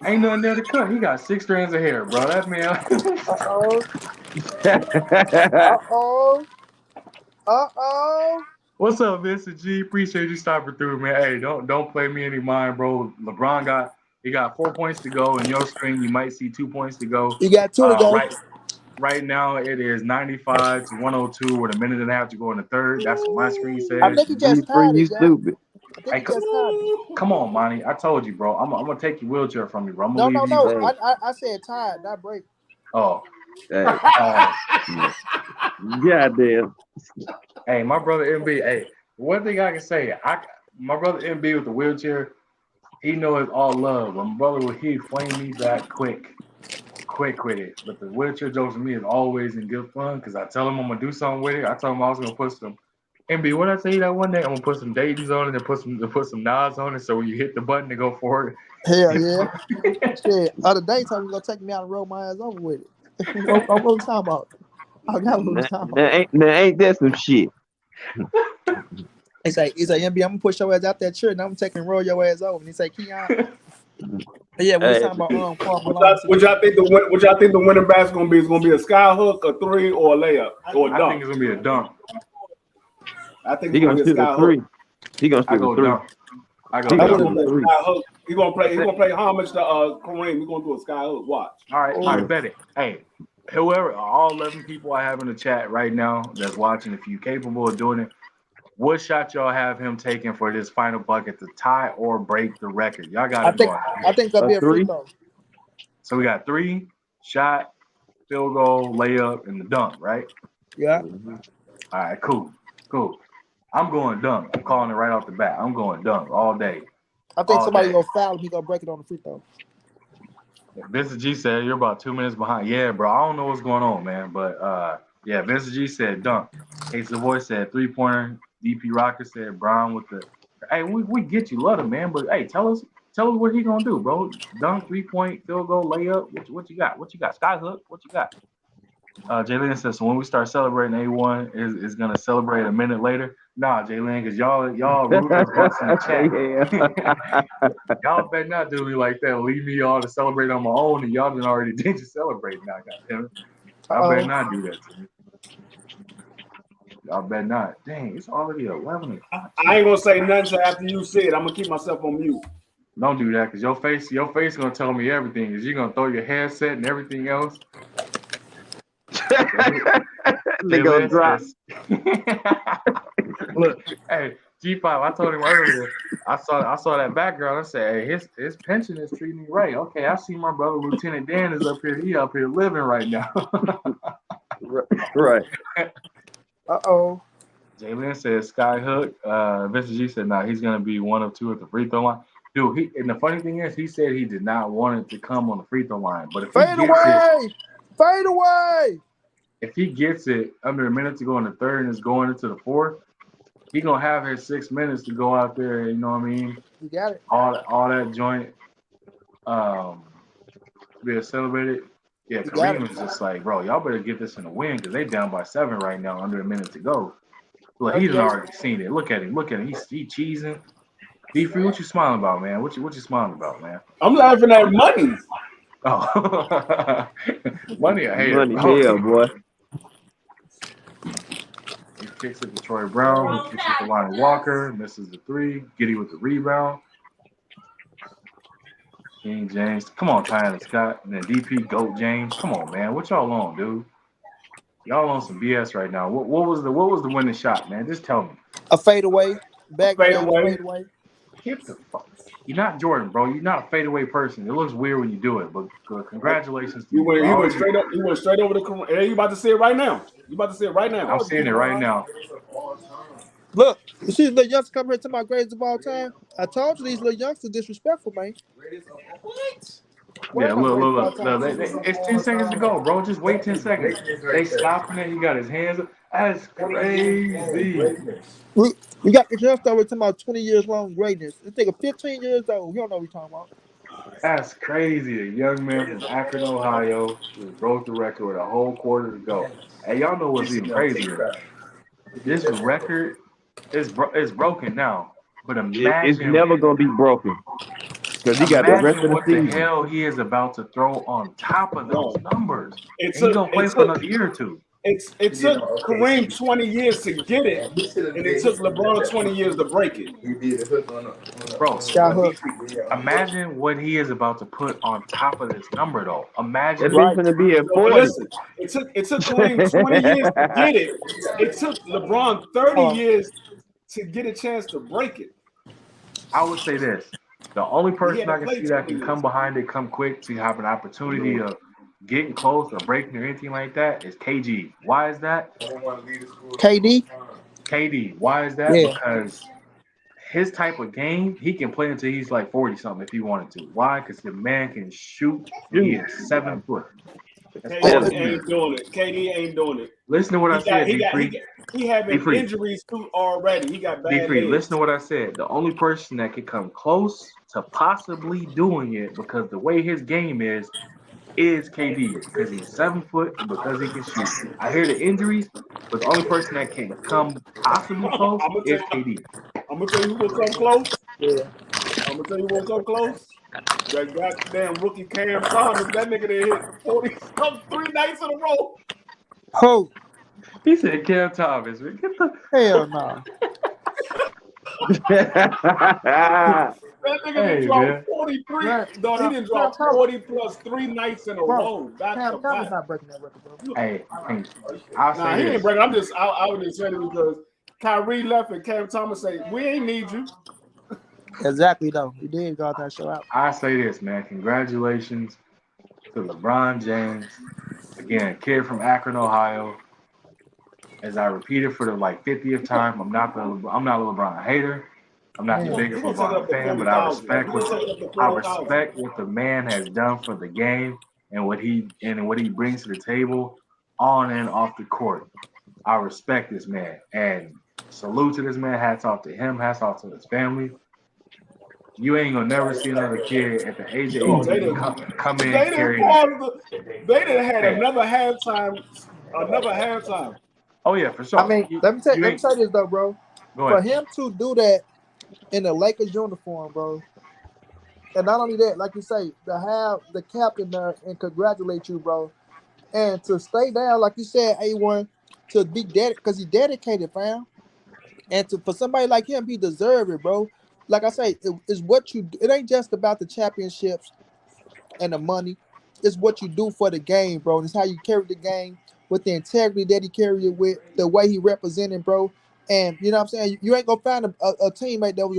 ain't nothing there to cut. He got 6 strands of hair, bro. That man. Uh-oh. What's up, Mr. G? Appreciate you stopping through, man. Hey, don't play me any mind, bro. LeBron got 4 points to go. In your screen, you might see 2 points to go. You got 2 to go. Right now, it is 95 to 102 with a minute and a half to go in the third. That's what my screen says. I think he just tied You it, Jack. stupid. I think he just tied it. Come on, Monty. I told you, bro. I'm gonna take your wheelchair from you, bro. I'm No. gonna leave you. I said tied, not break. Oh. Hey. Oh. Goddamn. Hey, my brother MB. Hey, one thing I can say, my brother MB with the wheelchair, he know it's all love. But my brother, he flame me back quick with it. But the wheelchair jokes with me is always in good fun because I tell him I'm gonna do something with it. I told him I was gonna put some MB. What I say that one day? I'm gonna put some Dayton's on it and put some Nas on it. So when you hit the button to go forward. Hell yeah. Shit. Other day, told me gonna take me out and roll my ass over with it. What we talking about? I got what we talking about. Ain't that some shit? It's like MB, I'm gonna push your ass out that chair and I'm gonna take and roll your ass over. And he say, Keon. Yeah, we talking about what y'all think the winning basket gonna be? Is gonna be a sky hook, a 3, or a layup, or a dunk? I think it's gonna be a dunk. I think He gonna shoot a 3. He gonna shoot a 3. I go dunk. He gonna play homage to Kareem. We're gonna do a sky hook. Watch. All right, bet it. Hey, whoever, all 11 people I have in the chat right now that's watching, if you're capable of doing it, what shot y'all have him taking for this final bucket to tie or break the record? Y'all got it. I think that'll be a free throw. So we got 3 shot, field goal, layup, and the dunk, right? Yeah. All right, cool. I'm going dunk. I'm calling it right off the bat. I'm going dunk all day. I think somebody gonna foul him. He gonna break it on the free throw. Vincent G said you're about 2 minutes behind. Yeah, bro. I don't know what's going on, man. But yeah, Vincent G said dunk. Case Savoy said 3-pointer. DP Rocker said Brown with the. Hey, we get you, love him, man. But hey, tell us what he gonna do, bro. Dunk, 3-point, field goal, layup. What you got? What you got? Sky hook. What you got? Jalen says, so when we start celebrating, A1 is gonna celebrate a minute later. Nah, Jalen, because y'all ruthless bucks in the chat. Y'all better not do me like that. Leave me all to celebrate on my own, and y'all done already did you celebrate now, goddammit. Y'all better not do that to me. Y'all better not. Dang, it's already 11 o'clock. I ain't gonna say nothing till after you say it. I'm gonna keep myself on mute. Don't do that, because your face gonna tell me everything. Because you're gonna throw your headset and everything else. They gonna drop. Look, hey, G5, I told him earlier, I saw that background. I said, hey, his pension is treating me right. Okay, I see my brother Lieutenant Dan is up here. He up here living right now. Right. Uh-oh. Jalen said Sky Hook. Mr. G said, he's gonna be 1 of 2 at the free throw line. Dude, and the funny thing is, he said he did not want it to come on the free throw line. But if Fade away! If he gets it under a minute to go in the third and is going into the fourth, he gonna have his 6 minutes to go out there. You know what I mean? You got it. All that joint um being celebrated. Yeah, You got it. Kareem is just like, bro, y'all better get this in a win because they down by 7 right now, under a minute to go. Look, he done Okay. already seen it. Look at him. Look at him. He cheesing. D free, what you smiling about, man? What you smiling about, man? I'm laughing at money. Oh, money a hater, Money bro. hell, boy. He kicks it to Troy Brown, who kicks it to Lonnie Walker, misses the 3. Giddy with the rebound. King James, come on, Tyler Scott, and then DP Goat James. Come on, man. What y'all on, dude? Y'all on some BS right now. What was the winning shot, man? Just tell me. A fadeaway, back Fade down away. fadeaway. Get the fuck. You're not Jordan, bro. You're not a fadeaway person. It looks weird when you do it, but congratulations to He you. went straight up. He went straight over the. Hey, you about to see it right now? You about to see it right now? I'm seeing it right now. Look, you see little youngsters come here to my grades of all time. I told you these little youngsters disrespectful, man. What Yeah, am I grades of all look. time? It's 10 seconds to go, bro. Just wait 10 seconds. They stopping it. He got his hands up. That's crazy. We got the youngster over to my 20 years long greatness. This nigga 15 years old. He don't know what we talking about. That's crazy. A young man from Akron, Ohio, just broke the record with a whole quarter to go. Hey, y'all know what's even crazier? This record is broken now. But It's never gonna be broken because he got the rest imagine of the what the season. hell he is about to throw on top of those numbers. It And he took. gonna play It for took. another year or two. It took Kareem 20 years to get it, and it took LeBron 20 years to break it. Bro, Sky hook. imagine what he is about to put on top of this number, though. That Imagine. bitch gonna be at But 40. listen, it took Kareem 20 years to get it. It took LeBron 30 years to get a chance to break it. I would say this: the only He person had to I can play see that 20 can years. come behind it, come quick to have an opportunity of getting close or breaking or anything like that is KG. Why is that? KD? KD. Why is that? Yeah. Because his type of game, he can play until he's like 40 something if he wanted to. Why? Because the man can shoot and he is 7 foot. That's all KD he is. ain't doing it. KD ain't doing it. Listen to what I said, D3. He having D3. injuries too already. He got bad D3, legs. listen to what I said. The only person that could come close to possibly doing it because the way his game is KD because he's 7 foot and because he can shoot. I hear the injuries, but the only person that can come possibly close is KD. I'm gonna tell you who will come close. Yeah. I'm gonna tell you who will come close. That goddamn rookie Cam Thomas. That nigga that hit 40 some 3 nights in a row. Who? He said Cam Thomas. Man, get the Hell no. That nigga Hey, done dropped man. 43. Right. No, he didn't drop 40 plus 3 nights in a row. Back to Cam Thomas back. not breaking that record, bro. Hey, I'll Nah, say he this. ain't breaking. I was just saying it because Kyrie left and Cam Thomas say, we ain't need you. Exactly, though. He did go out there and show out. I say this, man. Congratulations to LeBron James. Again, kid from Akron, Ohio. As I repeated for the like 50th time, I'm not a LeBron hater. I'm not the Man. biggest He gonna take it LeBron up to fan, but I 40,000. He respect gonna take it up to I 40,000. respect what the man has done for the game and what he brings to the table on and off the court. I respect this man and salute to this man. Hats off to him. Hats off to his family. You ain't gonna never see another kid at the age of 18 come in They didn't carrying. pause they didn't had another halftime. Oh yeah, for sure. I mean, let me say this though, bro. Go For ahead. him to do that in a Lakers uniform, bro, and not only that, like you say, to have the captain there and congratulate you, bro, and to stay down, like you said, A1, to be dedicated, because he dedicated, fam. And for somebody like him, he deserve it, bro. Like I say, it's what you do. It ain't just about the championships and the money. It's what you do for the game, bro. And it's how you carry the game with the integrity that he carried it with, the way he represented, bro. And you know what I'm saying? You ain't gonna find a teammate that was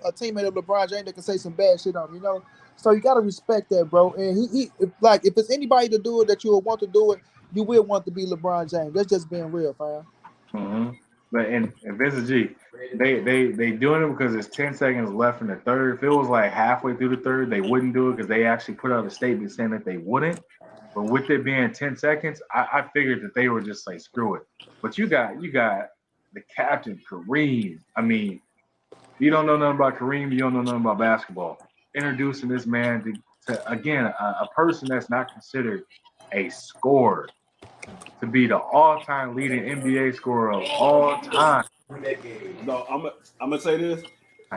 a teammate of LeBron James that can say some bad shit on him, you know? So you gotta respect that, bro. And if it's anybody to do it that you would want to do it, you will want to be LeBron James. That's just being real, fam. Mm-hmm. But and Vincent G, they doing it because it's 10 seconds left in the third. If it was like halfway through the third, they wouldn't do it because they actually put out a statement saying that they wouldn't. But with it being 10 seconds, I figured that they were just like screw it. But you got the captain, Kareem. I mean, you don't know nothing about Kareem, you don't know nothing about basketball. Introducing this man to again, a person that's not considered a scorer to be the all-time leading NBA scorer of all time. No, I'm gonna say this.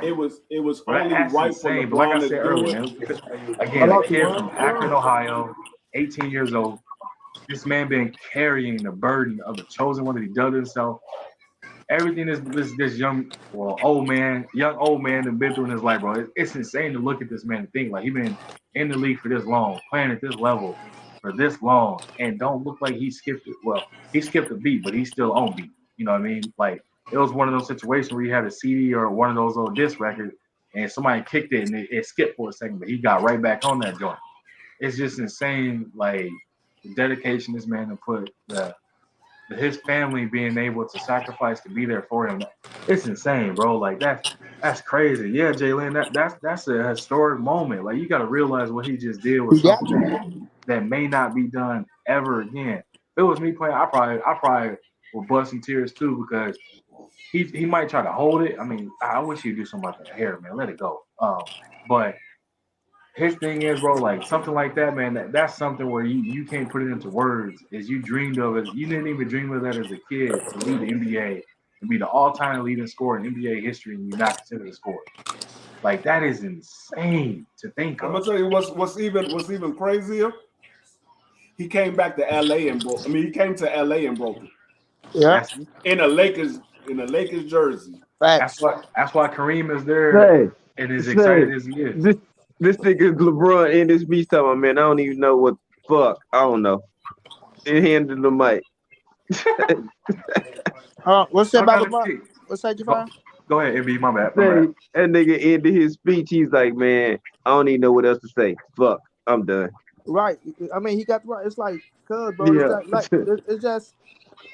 It was Well, only that's right for insane. But like I LeBron to said do earlier, it. man, I again, a lost you, kid man. from Akron, Ohio, 18 years old. This man been carrying the burden of the chosen one that he dug himself. Everything this young old man that been through in his life, bro. It's insane to look at this man and think like he been in the league for this long, playing at this level for this long, and don't look like he skipped it. Well, he skipped a beat, but he's still on beat. You know what I mean? Like it was one of those situations where you had a CD or one of those old disc records, and somebody kicked it and it skipped for a second, but he got right back on that joint. It's just insane, like the dedication this man to put his family being able to sacrifice to be there for him. It's insane, bro. Like that's crazy. Yeah, Jalen, that's a historic moment. Like you got to realize what he just did He was got something you. that may not be done ever again. If it was me playing, I probably would bust in tears too because he might try to hold it. I mean, I wish he'd do something about that hair, man. Let it go. But his thing is, bro, like something like that, man. That's something where you can't put it into words. Is you dreamed of it? You didn't even dream of that as a kid to lead the NBA and be the all-time leading scorer in NBA history, and you're not considered a scorer. Like that is insane to think I'm of. gonna tell you what's even crazier. He came back to LA and broke. I mean, he came to LA and broke it Yeah, That's in a Lakers jersey. that's facts. why that's why Kareem is there Say, and as say, excited as he is. this nigga LeBron in this beast talking about, man. I don't even know what the fuck. I don't know. And handed the mic. What's that Talk about out his LeBron? feet. What's that, Go, Javon? go ahead, MB. My bad. My bad. Say that nigga ended his speech. He's like, man, I don't even know what else to say. Fuck, I'm done. Right. I mean, he got right. It's like, cuz, bro. It's Yeah, like it's just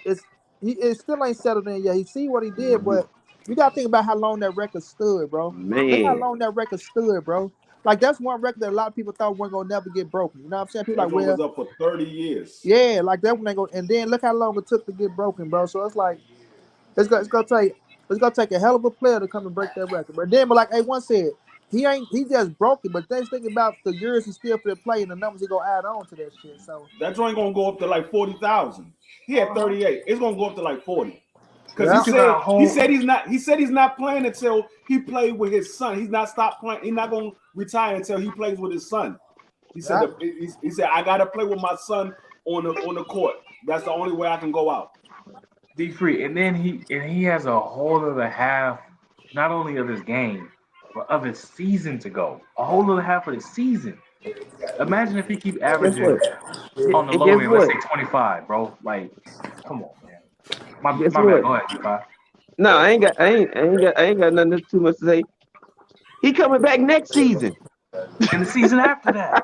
it's it still ain't settled in yet. He see what he did, but you gotta think about how long that record stood, bro. Think how man. long that record stood, bro. Like that's one record that a lot of people thought wasn't gonna never get broken. You know what I'm saying? People That like, joint well, was up for 30 years. yeah, like that one ain't gonna. And then look how long it took to get broken, bro. So it's like it's gonna take a hell of a player to come and break that record. But then, but like A1 said, he just broke it. But just think about the years he still for the play and the numbers he gonna add on to that shit. So That joint gonna go up to like 40,000. He had 38. It's gonna go up to like 40. Because yeah, You got a he whole said he's not playing until he played with his son. He's not stopped playing. He's not gonna retire until he plays with his son. He said yeah. he said I gotta play with my son on the court. That's the only way I can go out. D free, and then he has a whole other half, not only of his game, but of his season to go. A whole other half of the season. Imagine if he keep Guess averaging what? on the And low guess end, let's what? say 25, bro. Like, come on, man. My Guess my bad. what? Go ahead, D5. No, I ain't got nothing too much to say. He coming back next season. And the season after that,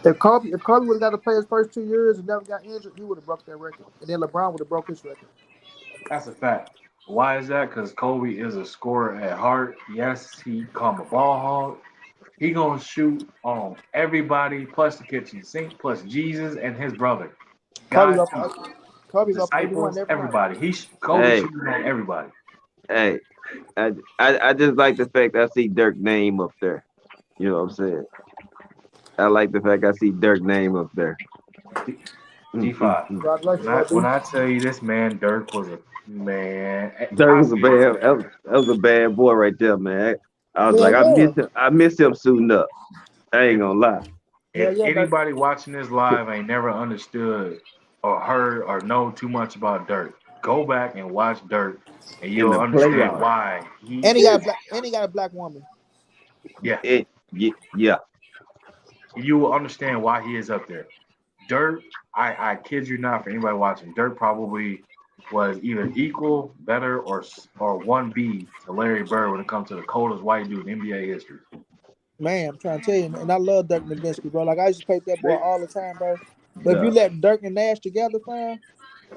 If Kobe would have got to play his first 2 years and never got injured, he would have broke that record. And then LeBron would have broke his record. that's a fact. Why is that? Because Kobe is a scorer at heart. Yes, he called him a ball hog. He gonna shoot on everybody, plus the kitchen sink, plus Jesus and his brother. Kobe God, go for Kobe go for 81 disciples, every night. everybody. Kobe Hey, shooting on everybody. hey, I just like the fact I see Dirk name up there. You know what I'm saying? I like the fact I see Dirk name up there. D five. Mm. Congratulations, bro. When I tell you this man Dirk was a man, Dirk I was a see bad that was a bad boy right there, man. I was Hell like, yeah. I miss him suiting up. I ain't if gonna lie. Hell if yeah, Dirk. anybody watching this live ain't never understood or heard or know too much about Dirk, go back and watch Dirk, and In you'll the understand playoffs. why he And he got a is. black woman. Yeah, Yeah. you will understand why he is up there. Dirk, I kid you not, for anybody watching, Dirk probably was either equal, better, or 1B to Larry Bird when it comes to the coldest white dude in NBA history. Man, I'm trying to tell you, man. And I love Dirk Nowitzki, bro. Like I used to play with that boy They, all the time, bro. But if you Yeah. let Dirk and Nash together, fam,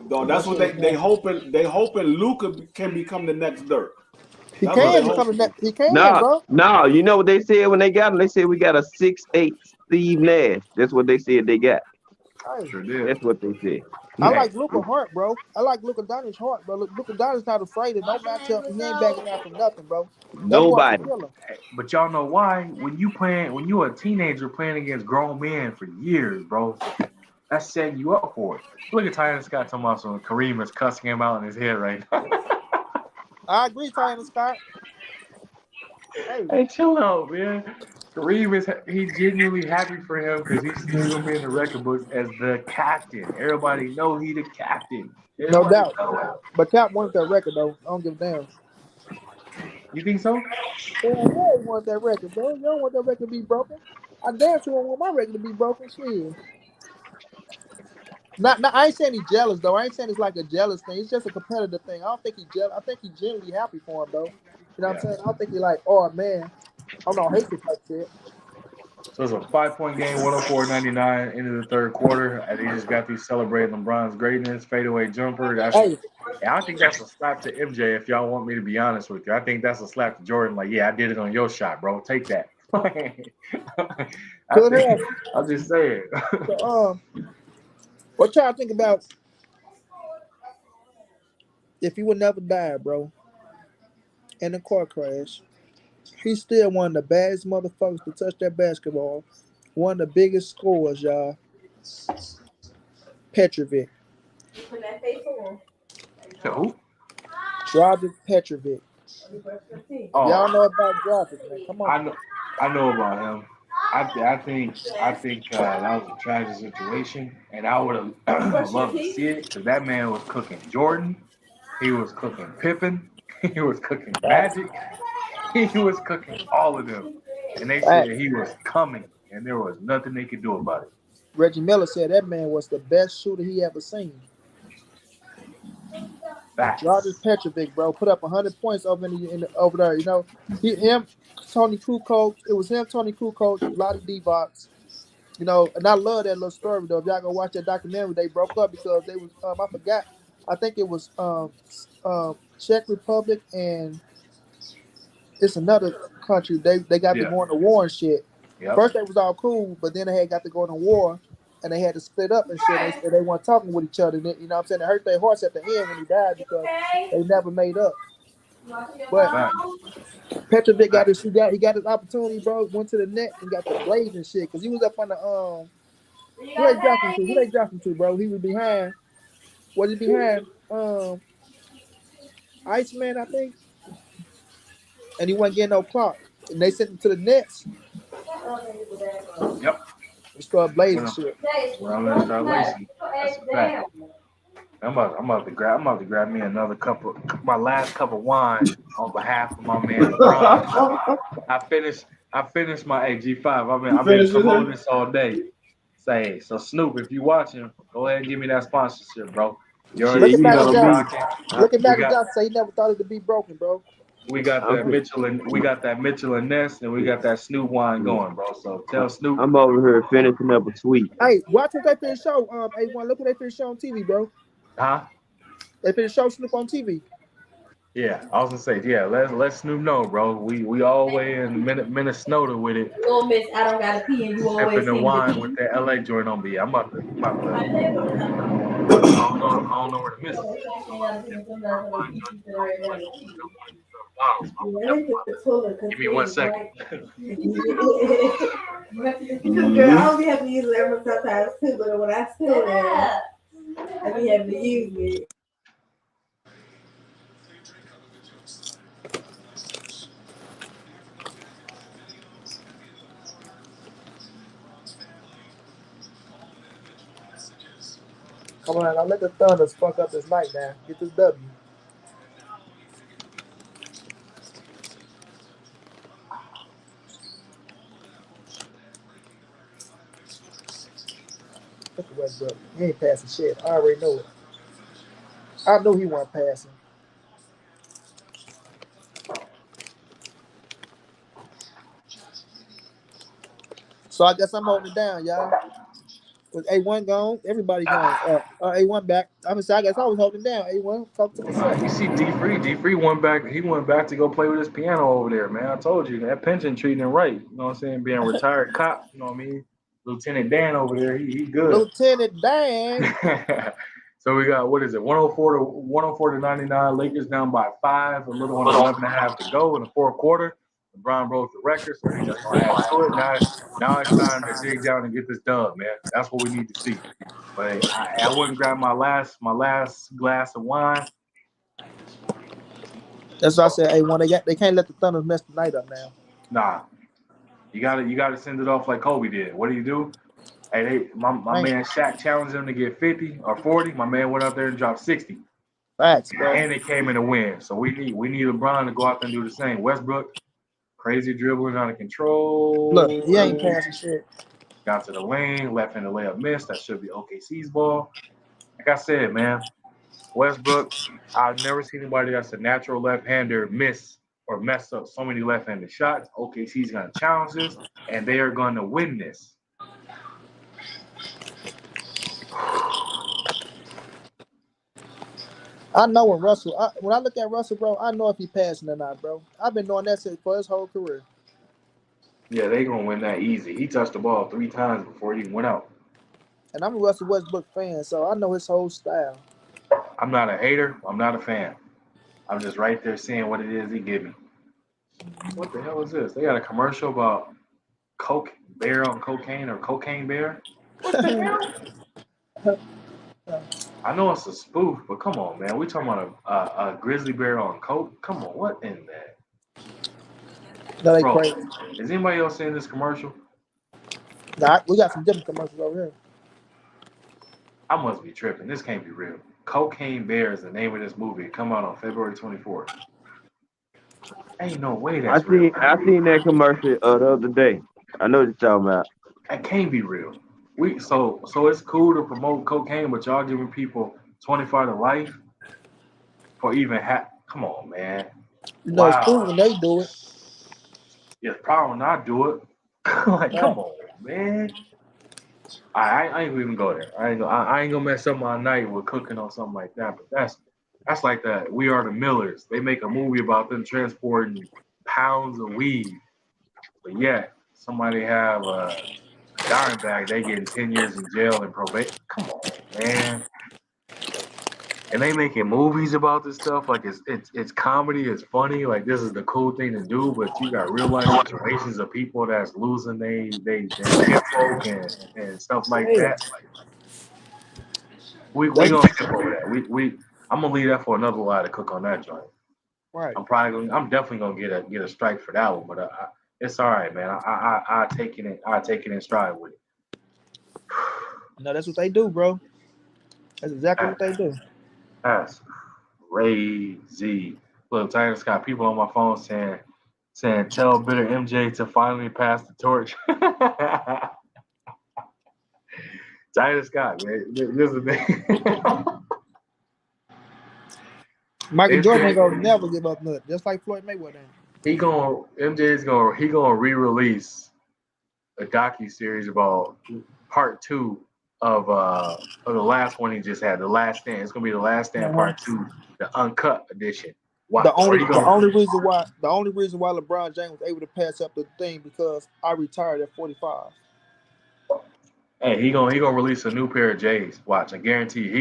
Dog, that that's what shit was they nasty. hoping Luca can become the next Dirk. He That's what Uh, they can become a hoping. he can, no, bro. no, you know what they said when they got him? They said we got a 6'8" Steve Nash. That's what they said they got. Hey, sure did. That's what they said. I like Luka Hart, bro. I like Luka Doncic Hart, bro. Luka Doncic not afraid of no matchup. He ain't backing down from nothing, bro. That boy's a Nobody. killer. But y'all know why? When you a teenager playing against grown men for years, bro, that's setting you up for it. Look at Tyler Scott talking about some Kareem is cussing him out in his head right now. I agree, Tyler Scott. Hey, Hey, chill out, man. Kareem he genuinely happy for him because he's still gonna be in the record books as the captain. Everybody know he the captain. no Everybody doubt. know it. But Cap wanted that record, though. I don't give a damn. You think so? Yeah, he want that record, bro. You don't want that record to be broken. I damn sure don't want my record to be broken. Shit. Not, I ain't saying he's jealous, though. I ain't saying it's like a jealous thing. It's just a competitive thing. I don't think he's jealous. I think he's genuinely happy for him, though. You know what I'm Yeah. saying? I don't think he's like, oh, man. I'm not hateful type shit. So it's a 5-point game, 104-99 into the third quarter. And they just got these celebrating LeBron's greatness, fadeaway jumper. Hey, I think that's a slap to MJ. If y'all want me to be honest with you, I think that's a slap to Jordan. Like, yeah, I did it on your shot, bro. Take that. could have. I'm just saying. So, what y'all think about if he would never die, bro, in a car crash? He's still one of the baddest motherfuckers to touch that basketball. One of the biggest scorers, y'all. Petrovic. Who? Dragic Petrovic. Oh, Y'all know about Dragic, man. Come on. I know about him. I think that was a tragic situation, and I would have loved to see it because that man was cooking Jordan, he was cooking Pippen, he was cooking Magic, he was cooking all of them, and they said he was coming, and there was nothing they could do about it. Reggie Miller said that man was the best shooter he ever seen. Dragic Facts. Petrovic, bro, put up 100 points over over there. You know, Tony Kukoc. It was him, Tony Kukoc, Lottie Divac. You know, and I love that little story though. If y'all go watch that documentary, they broke up because they was I forgot. I think it was Czech Republic and it's another country. They got to go into war and shit. Yep. First they was all cool, but then they had got to go into war and they had to split up and shit. They said they weren't talking with each other. You know what I'm saying? It hurt their hearts at the end when he died because they never made up. But Petrovic got his opportunity, bro. Went to the net and got the blades and shit because he was up on the who they dropped him to? Who they dropped him to, bro? He was behind. Was he behind? Iceman, I think. And he wasn't getting no clock. And they sent him to the Nets. Yep. He started blazing shit. Well, I'm gonna start lacing. That's a fact. I'm about to grab me another my last cup of wine on behalf of my man LeBron. I finished my AG5. I've been promoting this all day. So Snoop, if you watching, go ahead and give me that sponsorship, bro. You already Look at Magic Johnson. Look at we Magic got Johnson. Say he never thought it would be broken, bro. we got that Mitchell and Ness, and we got that Snoop wine going, bro. So tell Snoop. I'm over here finishing up a tweet. Hey, watch what they finish show. A1, look what they finish show on TV, bro. Huh? They finish show Snoop on TV. Yeah, I was gonna say, yeah, let Snoop know, bro. We all way in Minnesota with it. Little miss, I don't gotta pee and you always Sipping the wine with that LA joint on me. I'm about to I don't know where to miss it. Give me 1 second. Girl, I'll be having to use it sometimes too, but when I still there, I be having to use it. Come on, now let the Thunders fuck up this night, man. Get this W. Look at Westbrook. He ain't passing shit. I already know it. I knew he wasn't passing. So I guess I'm holding it down, y'all. With A1 gone, everybody gone. A1 back. I guess I was holding it down. A1, talk to me. You see D3 went back. He went back to go play with his piano over there, man. I told you that pension treating him right. You know what I'm saying? Being a retired cop. You know what I mean? Lieutenant Dan over there, he good. Lieutenant Dan. So we got, what is it, 104 to 99. Lakers down by 5, a little under 11 and a half to go in the fourth quarter. LeBron broke the record, so they just gonna add to it. Now it's time to dig down and get this dub, man. That's what we need to see. But I wouldn't grab my last glass of wine. That's what I said. Hey, when they can't let the Thunder mess the night up now. Nah, you gotta send it off like Kobe did. What do? Hey, my man Shaq challenged him to get 50 or 40. My man went out there and dropped 60. Facts, bro. And they came in to win. So we need LeBron to go out there and do the same. Westbrook, crazy dribbling out of control. Look, he ain't passing shit. Got to the lane, left-handed layup missed. That should be OKC's ball. Like I said, man, Westbrook, I've never seen anybody that's a natural left-hander miss or mess up so many left-handed shots. OKC's going to challenge this, and they are going to win this. I know when I look at Russell, bro, I know if he passing or not, bro. I've been knowing that since for his whole career. Yeah, they gonna win that easy. He touched the ball 3 times before he even went out. And I'm a Russell Westbrook fan, so I know his whole style. I'm not a hater. I'm not a fan. I'm just right there seeing what it is he give me. What the hell is this? They got a commercial about bear on cocaine or cocaine bear. What the hell? I know it's a spoof, but come on, man. We talking about a grizzly bear on coke? Come on, what in that? No, they Bro, crazy. is anybody else seeing this commercial? Nah, we got some different commercials over here. I must be tripping. This can't be real. Cocaine Bear is the name of this movie. It come out on February 24th. Ain't no way that's real. I seen that commercial the other day. I know what you're talking about. That can't be real. So it's cool to promote cocaine, but y'all giving people 25 to life for even come on, man. You know, it's cool when they do it. Yeah, problem when I do it. Like, come on, man. I ain't even go there. I ain't gonna mess up my night with cooking on something like that. But that's like that. We Are the Millers. They make a movie about them transporting pounds of weed, but yet somebody have a dime bag. They getting 10 years in jail and probation. Come on, man. And they making movies about this stuff. Like it's comedy. It's funny. Like this is the cool thing to do. But you got real life situations of people that's losing they folk and stuff like that. Like, we gonna skip over that. I'm gonna leave that for another lie to cook on that joint. Right. I'm definitely gonna get a strike for that one. But it's all right, man. I take it in stride with it. No, that's what they do, bro. That's exactly what they do. That's crazy. Look, Titus got people on my phone saying tell bitter MJ to finally pass the torch. Titus Scott, man. This is the thing. Michael Jordan ain't gonna never give up nothing, just like Floyd Mayweather. MJ's gonna re-release a docu-series about part 2 of the last one he just had, The Last Stand. It's gonna be The Last Stand part 2, the uncut edition. Wow. The only reason why LeBron James was able to pass up the thing because I retired at 45. Hey, he gonna release a new pair of J's. Watch, I guarantee you.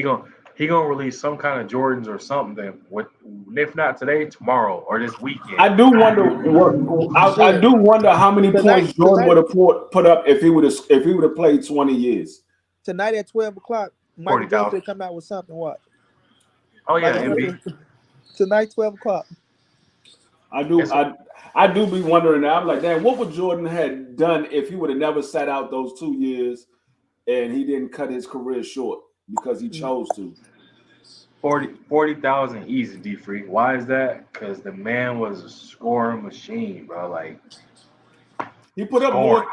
He gonna release some kind of Jordans or something. If not today, tomorrow or this weekend. I do wonder how many points Jordan would have put up if he would have played 20 years. Tonight at 12 o'clock, Michael Jordan come out with something. What? Oh yeah, MB. Tonight, 12 o'clock. I do be wondering that. I'm like, damn, what would Jordan had done if he would have never sat out those 2 years and he didn't cut his career short because he chose to? 40,000 easy, D-Free. Why is that? Because the man was a scoring machine, bro. Like, he put up more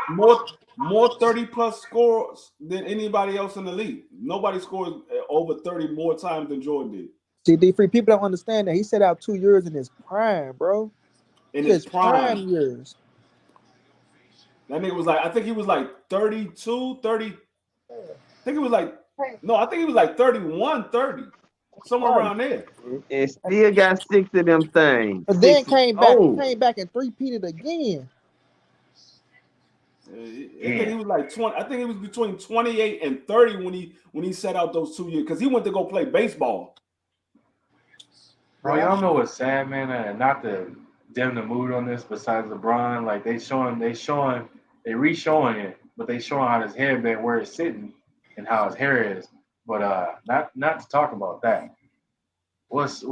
30-plus scores than anybody else in the league. Nobody scored over 30 more times than Jordan did. See, D-Free, people don't understand that. He set out 2 years in his prime, bro. In his prime years. That nigga was like, I think he was like 32, 30. I think he was like 31, 30. Somewhere around there. And still got 6 of them things. But then came back and three-peated again. I think he was like 20. I think it was between 28 and 30 when he set out those 2 years because he went to go play baseball. Bro, y'all know what's sad, man? Not to dim the mood on this. Besides LeBron, like they re-showing it, but they showing how his headband where it's sitting and how his hair is. But not to talk about that. What's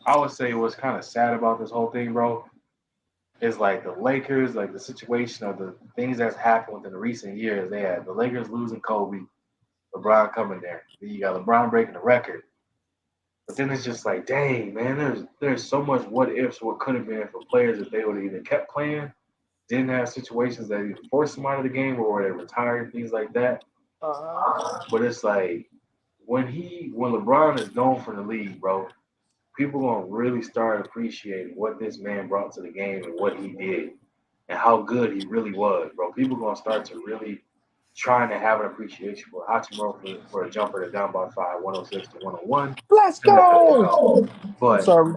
I would say what's kind of sad about this whole thing, bro, is like the Lakers, like the situation of the things that's happened within the recent years. They had the Lakers losing Kobe, LeBron coming there. Then you got LeBron breaking the record. But then it's just like, dang, man, there's so much what ifs, what could have been for players if they would have either kept playing, didn't have situations that either forced them out of the game or they retired, things like that. But it's like when LeBron is gone from the league, bro, people gonna really start appreciating what this man brought to the game and what he did and how good he really was, bro. People gonna start to really trying to have an appreciation for Hachimura for a jumper to down by 5, 106 to 101. Let's go. But Sorry.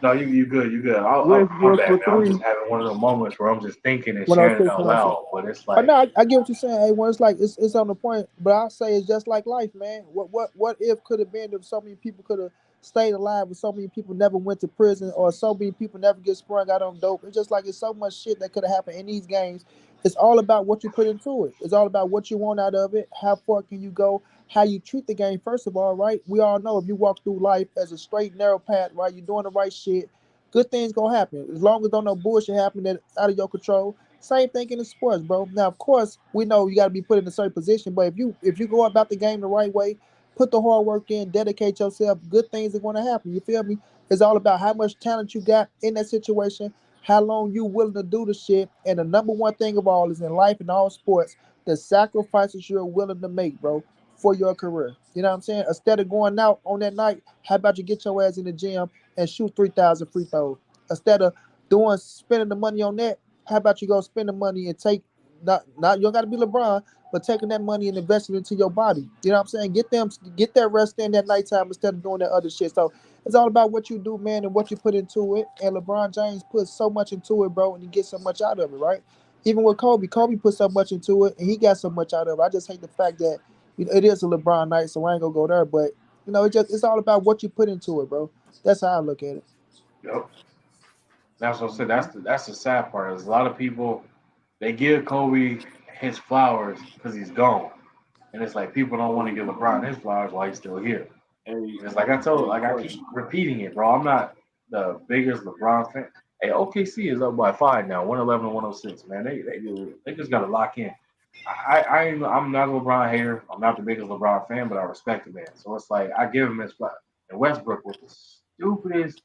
no, you good. I'm Westbrook bad, for man. I'm 3. just having one of those moments where I'm just thinking and When I was sharing it thinking, out loud. But it's but like, no, I get what you're saying. Hey, when it's like it's on the point, but I say it's just like life, man. What if could have been if so many people could have stayed alive, if so many people never went to prison, or so many people never get sprung out on dope. It's just like it's so much shit that could have happened in these games. It's all about what you put into it. It's all about what you want out of it. How far can you go? How you treat the game, first of all, right? We all know if you walk through life as a straight, narrow path, right? You're doing the right shit. Good things gonna happen as long as don't no bullshit happen that's out of your control. Same thing in the sports, bro. Now, of course, we know you got to be put in a certain position, but if you go about the game the right way, put the hard work in, dedicate yourself, good things are going to happen. You feel me? It's all about how much talent you got in that situation, how long you willing to do the shit, and the number one thing of all is in life and all sports, the sacrifices you're willing to make, bro, for your career. You know what I'm saying? Instead of going out on that night, how about you get your ass in the gym and shoot 3,000 free throws? Instead of spending the money on that, how about you go spend the money and take not you don't got to be LeBron, but taking that money and investing it into your body. You know what I'm saying? Get that rest in that nighttime instead of doing that other shit. So it's all about what you do, man, and what you put into it. And LeBron James puts so much into it, bro, and he gets so much out of it, right? Even with Kobe put so much into it, and he got so much out of it. I just hate the fact that it is a LeBron night, so I ain't gonna go there. But it's all about what you put into it, bro. That's how I look at it. yep. That's what I said. That's the sad part. Is a lot of people they give Kobe his flowers because he's gone, and it's like people don't want to give LeBron his flowers while he's still here. And it's like I keep repeating it, bro. I'm not the biggest LeBron fan. Hey, OKC is up by 5 now, 111 to 106. Man, they just got to lock in. I'm not a LeBron hater. I'm not the biggest LeBron fan, but I respect the man. So it's like I give him his flowers. And Westbrook with the stupidest.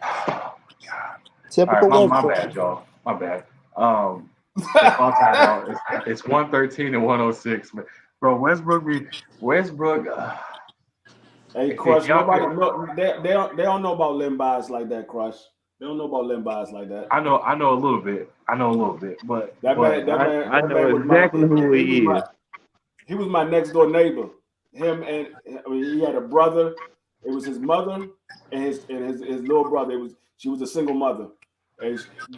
Oh my God. Typical All right, my Westbrook. bad, y'all. My bad. All time out. It's 113 and 106. Bro, Westbrook. Hey, If Crush, y'all nobody could, know they don't know about limb bias like that, Crush. They don't know about limb bias like that. I know a little bit. But That man, I that know man was exactly who he is. he was my next door neighbor. Him and he had a brother. It was his mother and his little brother. She was a single mother.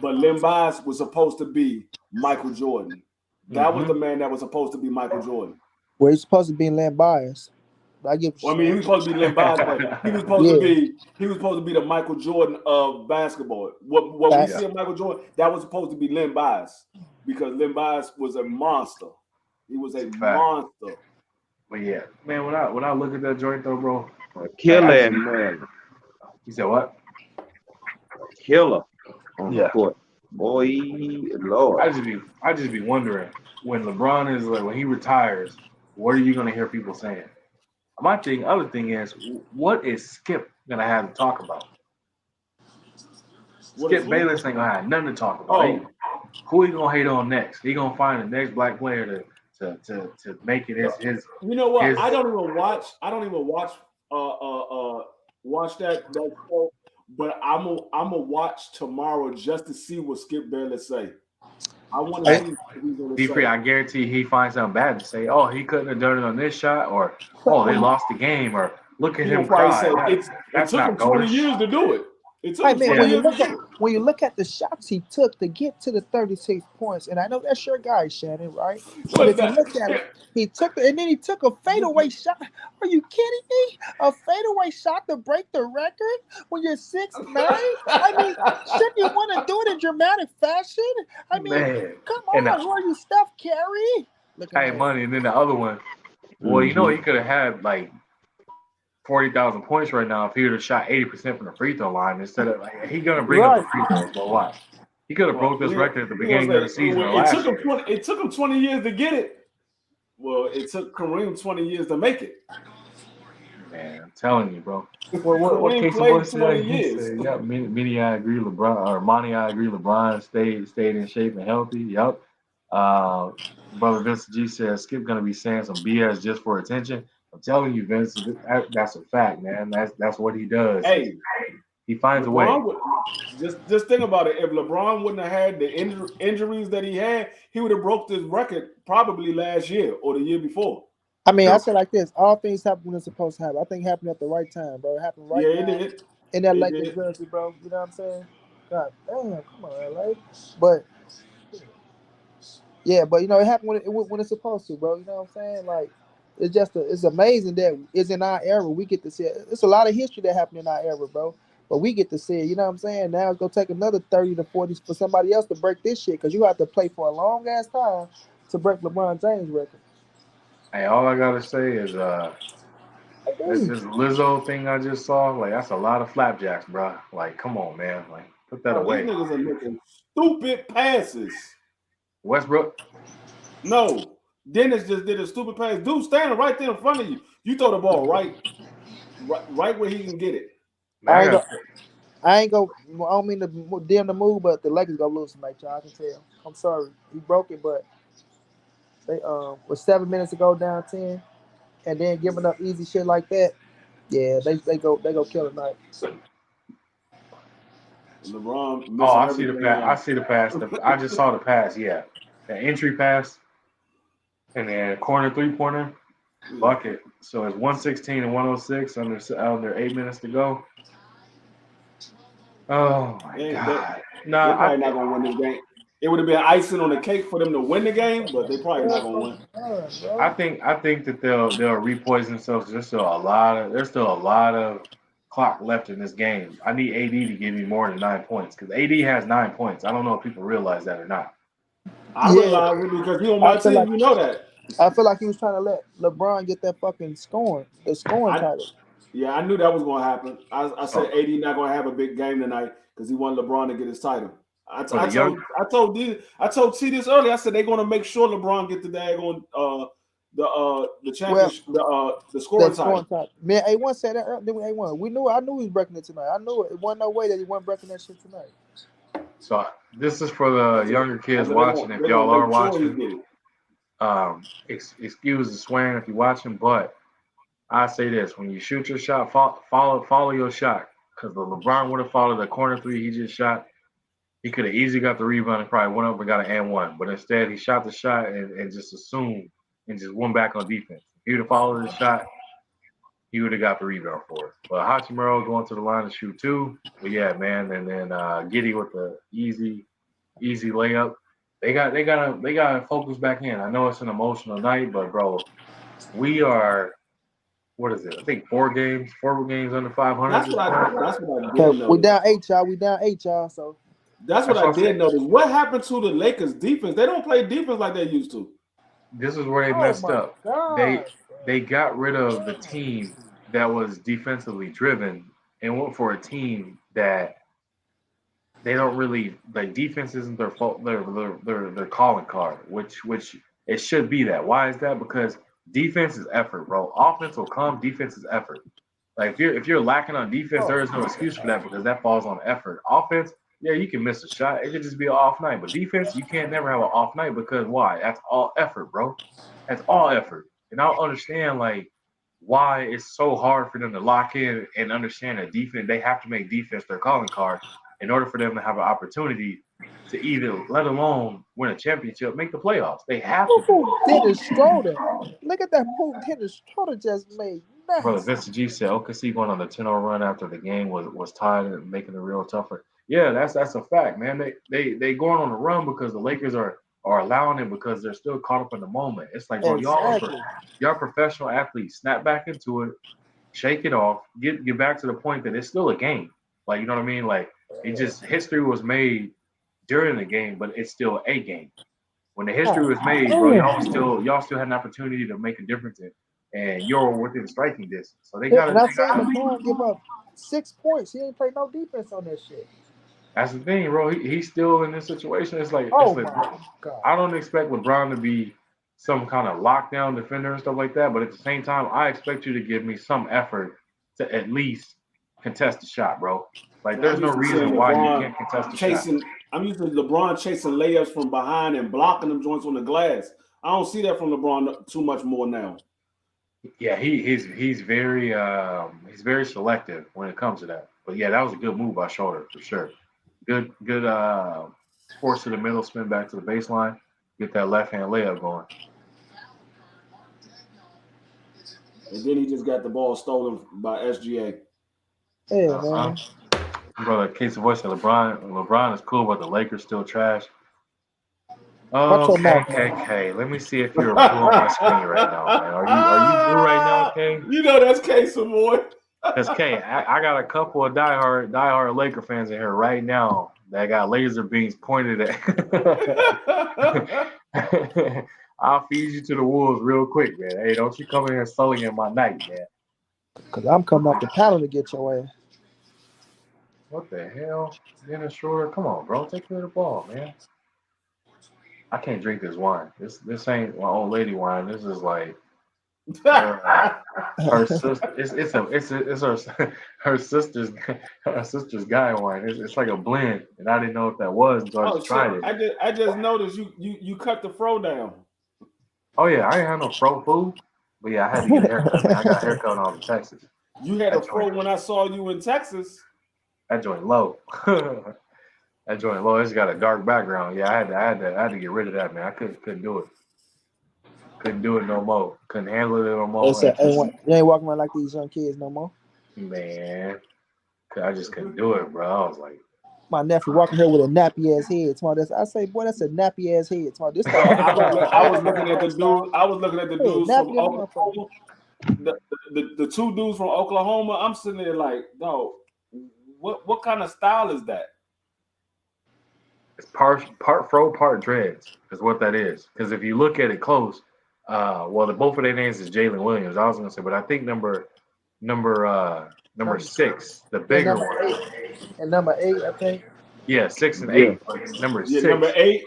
But Lim Bias was supposed to be Michael Jordan. That was the man that was supposed to be Michael Jordan. Well, he's supposed to be land bias. I get. Well, I mean, he was supposed to be Lim Bias, but he was supposed to be the Michael Jordan of basketball. What we see of Michael Jordan, that was supposed to be Lim Bias because Lim Bias was a monster. He was a monster. But yeah, man, when I look at that joint though, bro, Killer, man. You said what? Killer on the court. Boy, Lord. I just be wondering when LeBron is like when he retires, what are you gonna hear people saying? Other thing is, what is Skip gonna have to talk about? Skip Bayless ain't gonna have nothing to talk about. Who he gonna hate on next? He gonna find the next black player to make it his. You know what? I don't even watch watch that show, but I'm a watch tomorrow just to see what Skip Bayless say. I want to see what he's gonna say. I guarantee he finds something bad to say. Oh, he couldn't have done it on this shot, or oh, they lost the game, or look at him cry. It took him 20 years to do it. It took Hey him man, 20 when you years to look get at it. when you look at the shots he took to get to the 36 points, and I know that's your guy, Shannon, right? But But if you that, look at it, he took and then he took a fadeaway shot. Are you kidding me? A fadeaway shot to break the record when you're 6'9"? I mean, shouldn't you want to do it in dramatic fashion? I mean, Man. come And on, who are you, Steph Curry? Looking hey, at money, and then the other one. Well, you know Mm-hmm. he could have had like 40,000 points right now if he would have shot 80% from the free throw line instead of like he gonna bring up the right. free throws. But watch, he could have well, broke this record at the we gonna beginning of say the season or it took last him year. 20. It took him 20 years to get it. Well, it took Kareem 20 years to make it. Man, I'm telling you, bro. What Kareem Casey boy played 20 said? He years. said, "Yep, many I agree. LeBron or Monty, I agree. LeBron stayed in shape and healthy. Yep." Uh, Brother Vince G says Skip gonna be saying some BS just for attention. I'm telling you, Vince, that's a fact, man. That's what he does. Hey, He finds a way. LeBron would just think about it. If LeBron wouldn't have had the injuries that he had, he would have broke this record probably last year or the year before. I mean, I True. say like this: all things happen when it's supposed to happen. I think it happened at the right time, bro. It happened right Yeah, it now did. in that It Lakers did. jersey, bro. You know what I'm saying? God damn, come on, LA. But yeah, but you know, it happened when it's supposed to, bro. You know what I'm saying? Like, it's amazing that it's in our era. We get to see it. It's a lot of history that happened in our era, bro. But we get to see it. You know what I'm saying? Now it's gonna take another 30 to 40 for somebody else to break this shit because you have to play for a long ass time to break LeBron James' record. Hey, all I gotta say is Like, this dude, this Lizzo thing I just saw, like that's a lot of flapjacks, bro. Like, come on, man. Like, put that Bro, these away. niggas are making stupid passes. Westbrook, No, Dennis just did a stupid pass. Dude standing right there in front of you. You throw the ball right where he can get it. man, I ain't go. I ain't go. I don't mean to dim the mood, but the Lakers gonna lose tonight, y'all. I can tell. I'm sorry, he broke it, but they with 7 minutes to go down 10, and then giving up easy shit like that. Yeah, they go kill tonight. LeBron oh, missing I see the everything pass. I now. see the pass. I just saw the pass. Yeah, the entry pass, and then corner 3-pointer bucket. So it's 116 and 106 under 8 minutes to go. Oh my They, they, God. they Nah, probably not gonna win this game. It would have been icing on the cake for them to win the game, but they probably not gonna win. I think that they'll repoise themselves. There's still a lot of clock left in this game. I need AD to give me more than 9 points because AD has 9 points. I don't know if people realize that or not. I Yeah, realize it because you on I my feel like team. You know that. he was trying to let LeBron get that fucking scoring I title. Yeah, I knew that was gonna happen. I said So AD not gonna have a big game tonight because he wanted LeBron to get his title. for the young, I told T this earlier. I said they're gonna make sure LeBron get the daggone the Well, championship the scoring that title. scoring title. Man, A1 said that earlier. A1, I knew he was breaking it tonight. I knew it. It wasn't no way that he wasn't breaking that shit tonight. so this is for I the said, younger kids they're watching. gonna If they're y'all gonna are make sure he watching, get it. excuse the swearing if you're watching, but I say this: when you shoot your shot, follow your shot. Because the LeBron would have followed the corner three he just shot. He could have easily got the rebound and probably went up and got an and one. But instead, he shot the shot and just assumed and just went back on defense. If he would have followed the shot, he would have got the rebound for it. But Hachimura going to the line to shoot two. But yeah, man, and then Giddy with the easy layup. They gotta focus back in. I know it's an emotional night, but bro, we are what is it? I think four games under 500 this point. That's what I Okay, did we notice. down 8, y'all. We down 8, y'all. So That's what That's I what I said. did notice. What happened to the Lakers defense? They don't play defense like they used to. This is where they oh messed my up. They god. they got rid of the team that was defensively driven and went for a team that they don't really like. Defense isn't their fault. Their calling card, which it should be that. Why is that? Because defense is effort, bro. Offense will come. Defense is effort. Like if you're lacking on defense, Oh, there is no excuse for that because that falls on effort. Offense, yeah, you can miss a shot. It could just be an off night. But defense, you can't never have an off night because why? That's all effort, bro. That's all effort. And I don't understand like why it's so hard for them to lock in and understand that defense. They have to make defense their calling card in order for them to have an opportunity to either, let alone win a championship, make the playoffs. They have to do who it. Dennis Schroeder? Look at that move Dennis Schroeder just made. Brother nuts. Vincent G said OKC going on the 10-0 run after the game was tied and making it real tougher. Yeah, that's a fact, man. They going on a run because the Lakers are allowing it because they're still caught up in the moment. It's like, bro, Exactly. y'all professional athletes. Snap back into it, shake it off, get back to the point that it's still a game. Like, you know what I mean? Like, it just history was made during the game, but it's still a game. When the history was made, bro, y'all still had an opportunity to make a difference and you're within striking distance. So Yeah, and I seen LeBron give up 6 points. He ain't play no defense on that shit. that's the thing, bro. He's still in this situation. It's like Oh my god. I don't expect LeBron to be some kind of lockdown defender and stuff like that, but at the same time, I expect you to give me some effort to at least contest the shot, bro. Like, there's no reason why you can't contest the shot. I'm used to LeBron chasing layups from behind and blocking them joints on the glass. I don't see that from LeBron too much more now. Yeah, he's very selective when it comes to that. But yeah, that was a good move by Schroeder for sure. Good force to the middle, spin back to the baseline, get that left hand layup going. And then he just got the ball stolen by SGA. Yeah, man. Brother, case of voice, LeBron is cool, but the Lakers still trash. Watch your mouth, Okay. Let me see if you're blue on my screen right now, man. Are you blue right now, K? You know that's K, some boy. Because K, I got a couple of diehard Laker fans in here right now that got laser beams pointed at. I'll feed you to the wolves real quick, man. Hey, don't you come in here sullying in my night, man. Because I'm coming off the paddle to get your ass. What the hell? Dennis Schroeder, come on, bro. Take care of the ball, man. I can't drink this wine. This ain't my old lady wine. This is like her sister. It's her sister's guy wine. It's like a blend, and I didn't know what that was until I just tried it. I just noticed you cut the fro down. Oh yeah, I ain't had no fro food, but yeah, I had to get a haircut. Man. I got a haircut off in Texas. You had a fro when I saw you in Texas. That joint low. That joint low. It's got a dark background. Yeah, I had to get rid of that, man. I couldn't do it. Couldn't do it no more. Couldn't handle it no more. You ain't walking around like these young kids no more. Man, I just couldn't do it, bro. I was like, my nephew walking here with a nappy ass head. I say, boy, that's a nappy ass head. This I was looking at the dude. I was looking at the dudes from Oklahoma. The two dudes from Oklahoma. I'm sitting there like, no, what kind of style is that? It's part fro, part dreads is what that is. Because if you look at it close, both of their names is Jalen Williams. I was gonna say, but I think number 6, the bigger one. And number 8, I think. Yeah, 6 and 8. Number 6. Number 8.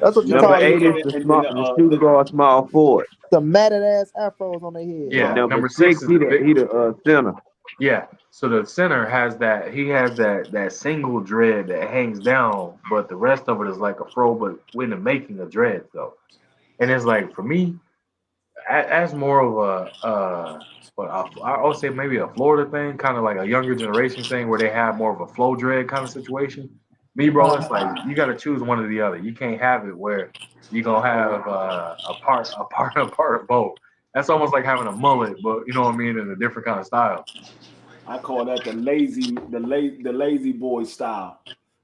That's what you number call 8 is the shooting guard, small forward. The matted ass afros on their head. Yeah, number 6 is the center. Yeah, so the center has that. He has that single dread that hangs down, but the rest of it is like a fro, but in the making of dreads though. And it's like for me, as more of I would say maybe a Florida thing, kind of like a younger generation thing where they have more of a flow dread kind of situation. Me, bro, it's like you got to choose one or the other. You can't have it where you're gonna have a part of both. That's almost like having a mullet, but you know what I mean, in a different kind of style. I call that the lazy boy style.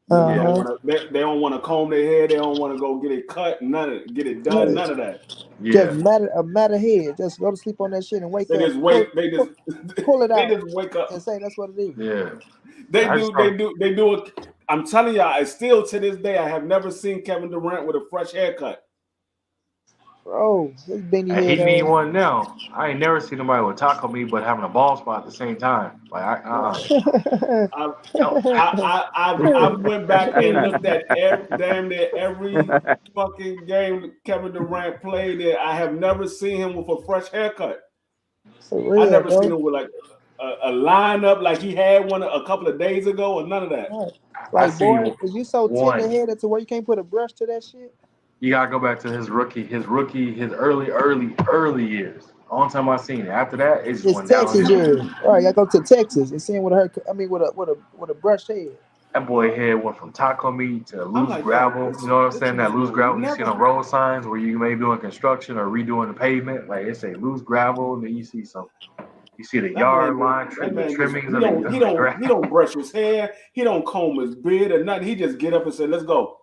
Uh-huh. They don't want to comb their hair. They don't want to go get it cut. Get it done. None of that. Yeah. Just matter head. Just go to sleep on that shit and wake up. They just pull it out. They just wake up and say that's what it is. Yeah. They do it. I'm telling y'all, still to this day, I have never seen Kevin Durant with a fresh haircut. Bro, his beanie head. He need one now. I ain't never seen nobody with taco meat but having a ball spot at the same time. Like I went back and looked at damn near every fucking game Kevin Durant played there. I have never seen him with a fresh haircut. Real, I never seen him with like a lineup like he had one a couple of days ago or none of that. Right. Like, boy, is you so tender-headed to where you can't put a brush to that shit? You gotta go back to his early years. Only time I seen it. After that, it's Texas years. All right, I go to Texas and see him with a brush head. That boy head went from taco meat to loose gravel. You know what I'm saying? That loose gravel you see on road signs where you may be doing construction or redoing the pavement. Like it's a loose gravel, and then you see some You see the yard line, the trimmings of the grass. He don't brush his hair. He don't comb his beard or nothing. He just get up and say, "Let's go."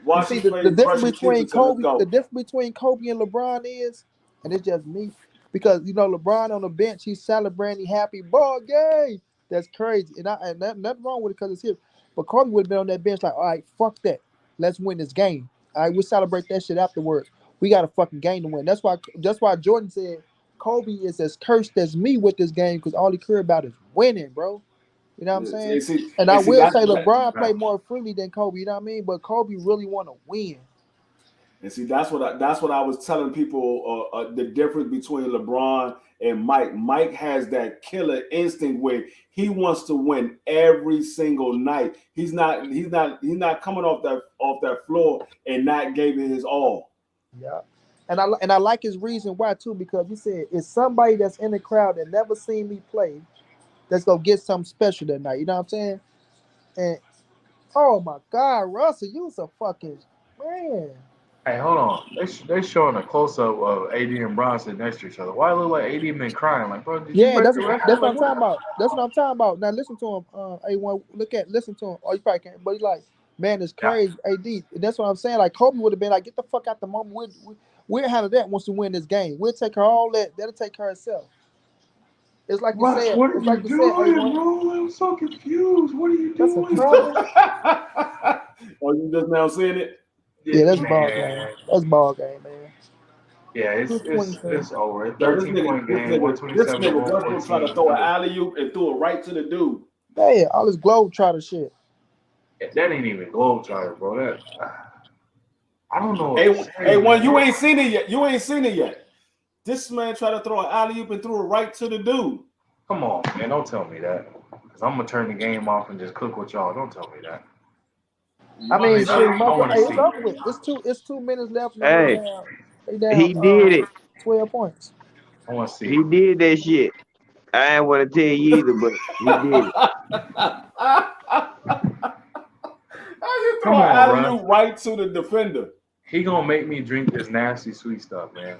You see, the difference between Kobe, the difference between Kobe and LeBron is, and it's just me, because LeBron on the bench, he's celebrating, happy ball game. That's crazy, and nothing wrong with it because it's him. But Kobe would have been on that bench like, all right, fuck that, let's win this game. All right, we celebrate that shit afterwards. We got a fucking game to win. That's why Jordan said Kobe is as cursed as me with this game because all he cared about is winning, bro. You know what I'm saying? I will say LeBron played more freely than Kobe. You know what I mean? But Kobe really want to win. And see, that's what I was telling people. The difference between LeBron and Mike. Mike has that killer instinct where he wants to win every single night. He's not coming off that floor and not giving his all. Yeah, and I like his reason why too, because he said it's somebody that's in the crowd that never seen me play that's gonna get something special that night. You know what I'm saying? And oh my God, Russell, you's a fucking man. Hey, hold on. They showing a close up of AD and Bronson next to each other. Why it look like AD been crying? Like, bro, did you that's what I'm talking about. That's what I'm talking about. Now listen to him. A1, listen to him. Oh, you probably can't, but he's like, man, it's crazy. Yeah. AD. And that's what I'm saying. Like Kobe would have been like, get the fuck out the moment. We'll handle that once we win this game. We'll take her all that. That'll take care of itself. It's like you said. What are it's you like doing, bro? I'm so confused. What are you doing? Oh, you just now seeing it? Yeah, that's ball game. That's ball game, man. Yeah, it's over. 13-point game, This nigga Westbrook tried to throw an alley-oop and threw it right to the dude. Yeah, all this globetrotter shit. Yeah, that ain't even globetrotter, bro. I don't know. Hey, one, you ain't seen it yet. This man tried to throw an alley-oop and threw it right to the dude. Come on, man. Don't tell me that. Because I'm going to turn the game off and just cook with y'all. Don't tell me that. I mean, it's over with. It's 2 minutes left. Hey, down, he did it. 12 points. I want to see. He did that shit. I ain't want to tell you either, but he did it. How you throw an alley-oop right to the defender? He gonna make me drink this nasty sweet stuff, man.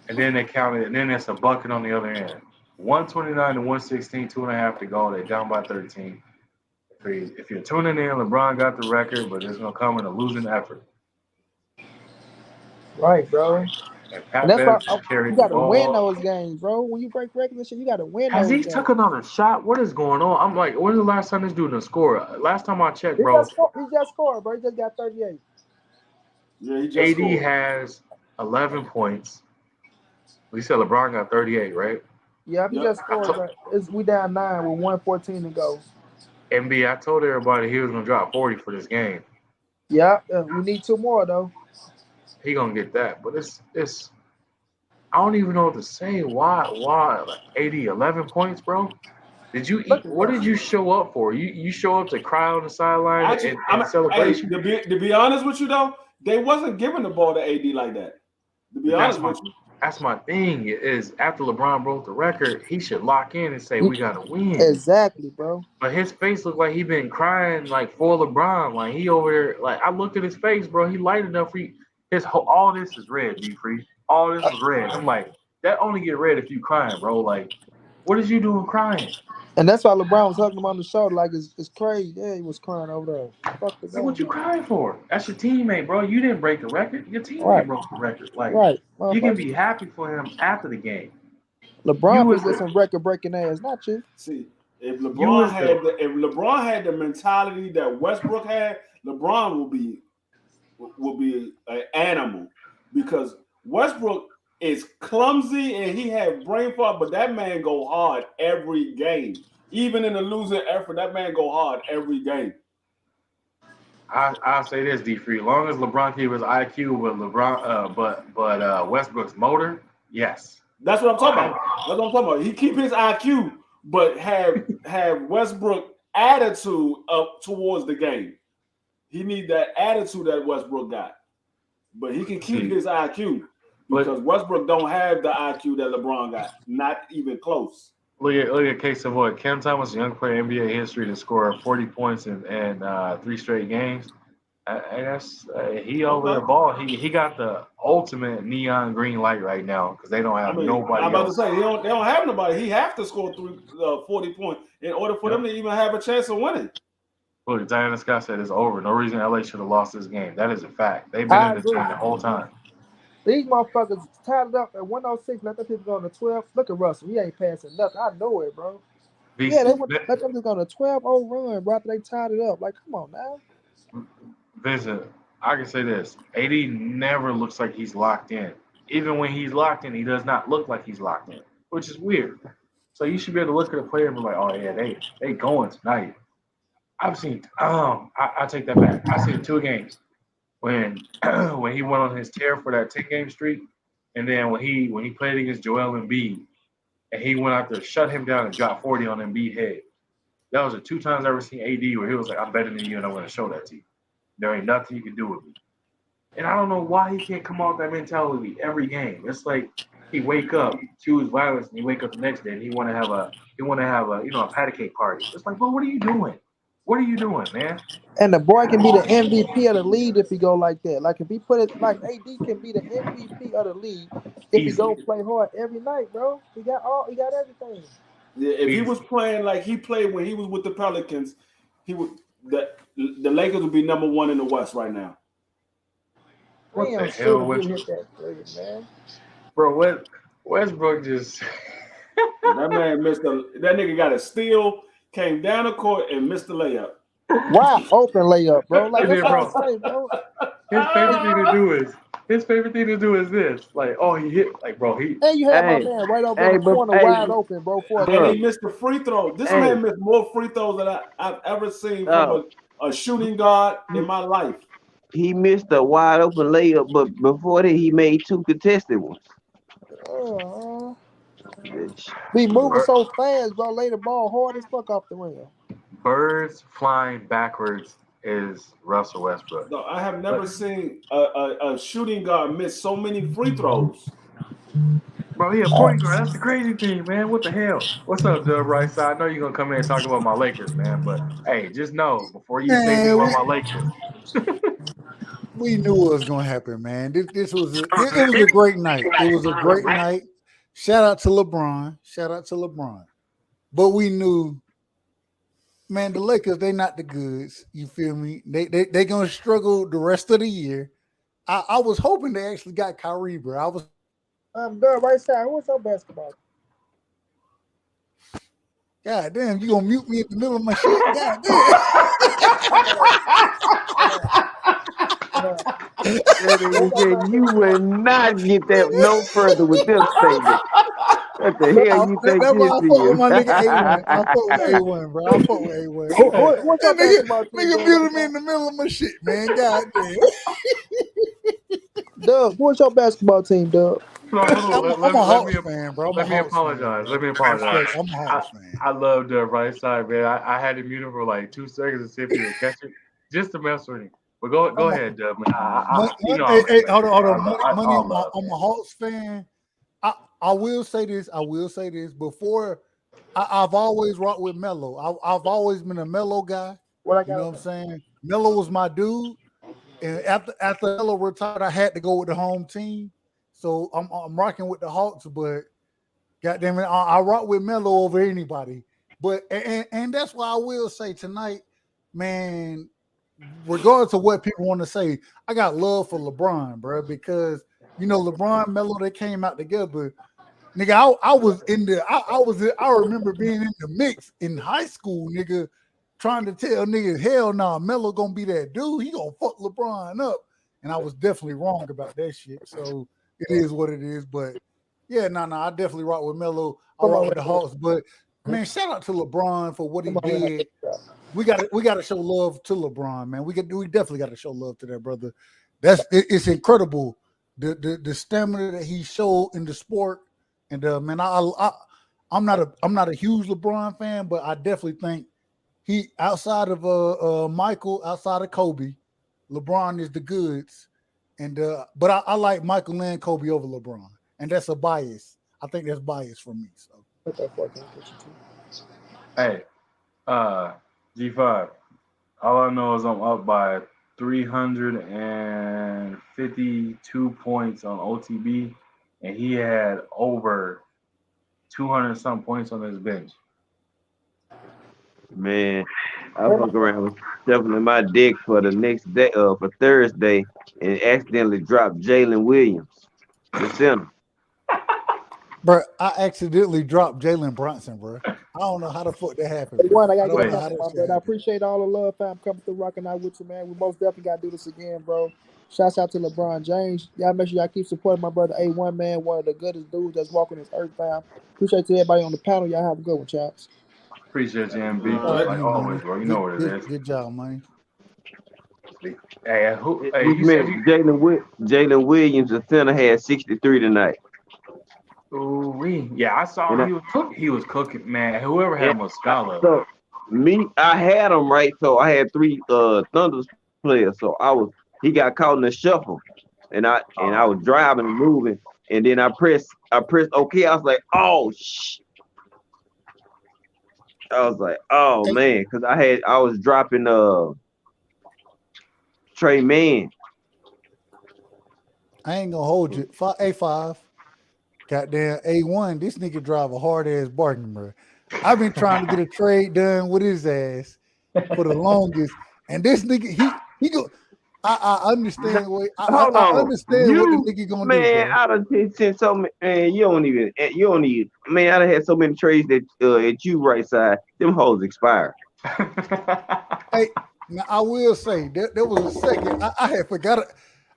And then they counted, and then it's a bucket on the other end. 129 to 116, 2.5 to go. They're down by 13. If you're tuning in, LeBron got the record, but it's gonna come in a losing effort. Right, bro. And that's why you got to win those games, bro. When you break records, you got to win. Has he took another shot? What is going on? I'm like, when's the last time this dude done scored? Last time I checked, bro. He just scored, bro. He just got 38. Yeah, he just AD scored. has 11 points. We said LeBron got 38, right? Yeah, he just scored. We down 9 with 1:14 to go. MB, I told everybody he was gonna drop 40 for this game. Yeah, we need 2 more though. He gonna get that, but it's. I don't even know what to say. Why? Like 11 points, bro? Did you eat? What did you show up for? You show up to cry on the sideline and celebration? Hey, to be honest with you though, they wasn't giving the ball to AD like that. To be honest with you. That's my thing. Is after LeBron broke the record, he should lock in and say we gotta win. Exactly, bro. But his face looked like he been crying like for LeBron. Like he over there. Like I looked at his face, bro. He lighted up for all this is red, D Free. All this is red. I'm like, that only get red if you crying, bro. Like, what is you doing crying? And that's why LeBron was hugging him on the shoulder like it's crazy. Yeah, he was crying over there. Fuck the so what you crying for? That's your teammate, bro. You didn't break the record. Your teammate broke the record. Like, you can be happy for him after the game. LeBron was just some record-breaking ass, not you. See, if LeBron had the mentality that Westbrook had, LeBron will be an animal because Westbrook is clumsy and he had brain fart, but that man go hard every game. Even in the losing effort, that man go hard every game. I'll say this, D Free. As long as LeBron keep his IQ, but Westbrook's motor, yes. That's what I'm talking about. He keep his IQ, but have Westbrook attitude up towards the game. He need that attitude that Westbrook got, but he can keep his IQ. Because Westbrook don't have the IQ that LeBron got, not even close. Look at case of what Cam Thomas, a young player in NBA history, to score 40 points in 3 straight games. And that's he over the ball. He got the ultimate neon green light right now because they don't have nobody I'm about else. to say they don't have nobody. He have to score 40 points in order for them to even have a chance of winning. Look, Diana Scott said it's over. No reason LA should have lost this game. That is a fact. They've been I in the agree. game the whole time. These motherfuckers tied it up at 106. Let them people go on the 12. Look at Russell. He ain't passing nothing. I know it, bro. Yeah, they went, let them just go on a 12-0 run, bro, after they tied it up. Like, come on now. Vincent, I can say this. AD never looks like he's locked in. Even when he's locked in, he does not look like he's locked in, which is weird. So you should be able to look at a player and be like, oh yeah, they going tonight. I've seen I take that back. I've seen 2 games when when he went on his tear for that 10-game streak, and then when he played against Joel Embiid and he went out there, shut him down and dropped 40 on Embiid head. That was the 2 times I've ever seen AD where he was like, I'm better than you and I'm gonna show that to you. There ain't nothing you can do with me. And I don't know why he can't come off that mentality every game. It's like he wake up, choose violence, and he wake up the next day and he wanna have a a patty cake party. It's like, bro, what are you doing? What are you doing, man? And the boy can be the MVP of the league if he go like that. Like if he put it like AD can be the MVP of the league if he go play hard every night, bro. He got everything. Yeah, if he was playing like he played when he was with the Pelicans, he would the Lakers would be number 1 in the West right now. What the hell was hit that play, man? Bro, what Westbrook just that man that nigga got a steal, came down the court and missed the layup. Wide open layup, bro. Like that's what I'm saying, bro. His favorite thing to do is this. Like, oh, he hit, like, bro, he. And you have my man right over in the corner, wide open, bro. And he missed the free throw. This man missed more free throws than I've ever seen from a shooting guard in my life. He missed a wide open layup, but before that, he made 2 contested ones. We moving so fast, bro. Lay the ball hard as fuck off the rim. Birds flying backwards is Russell Westbrook. No, I have never seen a shooting guard miss so many free throws. Bro, he a point guard. That's the crazy thing, man. What the hell? What's up, Dub Right Side? I know you're gonna come in and talk about my Lakers, man. But hey, just know before you say anything about my Lakers. We knew what was gonna happen, man. This was it was a great night. It was a great night. Shout out to LeBron. But we knew, man, the Lakers, they not the goods. You feel me? They gonna struggle the rest of the year. I was hoping they actually got Kyrie, bro. I was Girl, right side. What's your basketball? God damn, you gonna mute me in the middle of my shit? God damn. You will not get that no further with this statement. What the hell you think that's why I fuck is? with my nigga A1. I fuck with A1, bro. I fuck with A1. What's your basketball team? Nigga muted me in the middle of my shit, man. God damn. Doug, what's your basketball team, Doug? I'm a Hawks fan, bro. Let me apologize. I'm a Hawks fan. I love the right side, man. I had to mute him for like 2 seconds to see if he would catch it, just to mess with him. But go ahead, Dub. Hold on. Money, I'm a Hawks fan. I will say this. Before, I've always rocked with Melo. I've always been a Melo guy. You know what I'm saying? Melo was my dude. And after Melo retired, I had to go with the home team. So I'm rocking with the Hawks, but goddamn it, I rock with Melo over anybody. But and that's why I will say tonight, man, regardless of what people want to say, I got love for LeBron, bro, because you know LeBron, Melo, they came out together. Nigga, I remember being in the mix in high school, nigga, trying to tell niggas, hell nah, Melo gonna be that dude. He gonna fuck LeBron up. And I was definitely wrong about that shit. So it is what it is. But yeah, I definitely rock with Melo. I rock with the Hawks. But man, shout out to LeBron for what he did. We gotta show love to LeBron, man. We definitely gotta show love to that brother. It's incredible the stamina that he showed in the sport. And man, I'm not a huge LeBron fan, but I definitely think he outside of Michael, outside of Kobe, LeBron is the goods. And but I like Michael and Kobe over LeBron, and that's a bias. I think that's bias for me. So hey, G5. All I know is I'm up by 352 points on OTB, and he had over 200 some points on his bench. Man, I fuck around with shuffling my deck for the next day, for Thursday, and accidentally dropped Jalen Williams, the center. Bro, I accidentally dropped Jalen Brunson, bro. I don't know how the fuck that happened, Hey, bro. one, I I gotta don't get know up how there, that my shit brother. I happened. appreciate all the love, fam, coming through rocking out with you, man. We most definitely gotta do this again, bro. Shouts out to LeBron James. Y'all make sure y'all keep supporting my brother A1, man, one of the goodest dudes that's walking this earth, fam. Appreciate to everybody on the panel. Y'all have a good one, chaps. Appreciate you, All MB. Shout out right. to Like you, money. always, bro. You know what it is. Good job, money. Hey, hey, Which you said meant you. Jalen Williams, the center, had 63 tonight. Ooh, yeah, I saw And I, he was cooking, man. Whoever and had Muscala. so I had him right. So I had three Thunders players. So he got caught in the shuffle, and I was driving and moving, and then I pressed OK. I was like, oh shh. I was like, oh Hey, man, because I was dropping Trey Man. I ain't gonna hold you. A5. Goddamn A1. This nigga drive a hard ass bargain, bro. I've been trying to get a trade done with his ass for the longest. And this nigga, he go. I understand what Hold I on, understand what the nigga gonna do, man, bro. I done sent so many, man, you don't even, man, I done had so many trades that at you right side, them hoes expire. Hey, now I will say there was a second I had forgot.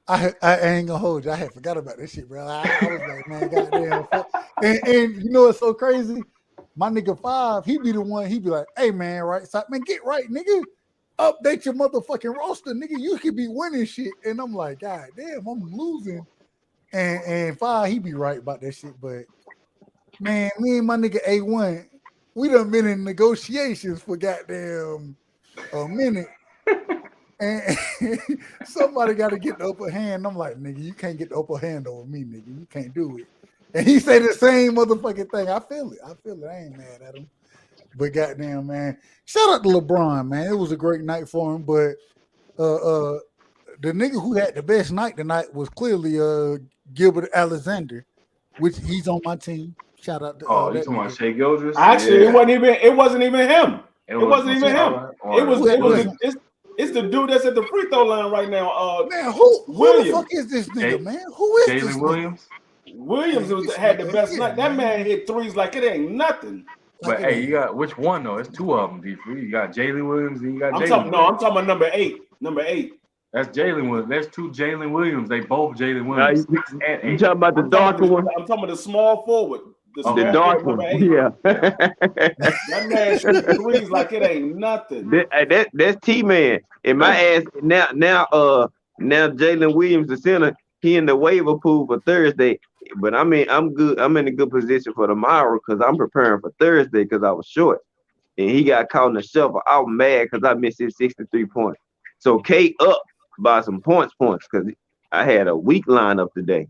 I ain't gonna hold you. I had forgot about this shit, bro. I was like, man, goddamn. Fuck. And you know what's so crazy? My nigga 5, he be the one. He be like, hey man, right side, man, get right, nigga. Update your motherfucking roster, nigga. You could be winning shit. And I'm like, God damn, I'm losing. And 5, he be right about that shit. But man, me and my nigga A1, we done been in negotiations for goddamn a minute. And somebody got to get the upper hand. I'm like, nigga, you can't get the upper hand over me, nigga. You can't do it. And he say the same motherfucking thing. I feel it. I ain't mad at him. But goddamn, man. Shout out to LeBron, man. It was a great night for him. But the nigga who had the best night tonight was clearly Gilbert Alexander, which he's on my team. Shout out to Oh, you that talking about nigga. Shea Gildress? Actually, Yeah. it wasn't even him. It It wasn't even him. Muscala or Williams. It's the dude that's at the free throw line right now. Man, who the Williams. fuck is this nigga, Jay- man? Who is this Jalen nigga? Williams. Williams Man, this had the nigga best here, night. That man. man hit threes like it ain't nothing. Like But it hey, you ain't. got which one though? It's two of them, D3. You got Jalen Williams and you got I'm Jalen talking Williams. about number 8. Number 8. That's Jalen Williams. There's two Jalen Williams. They both Jalen Now Williams, you, 6 and you 8. talking about the darker one, I'm talking about the small forward. The Okay. the small dark forward, one, number 8. yeah. That man shooting threes like it ain't nothing. That's T-Man. And my ass now Jalen Williams, the center, he in the waiver pool for Thursday. But I mean, I'm good. I'm in a good position for tomorrow because I'm preparing for Thursday because I was short. And he got caught in the shuffle. I was mad because I missed his 63 points. So K up by some points because I had a weak lineup today.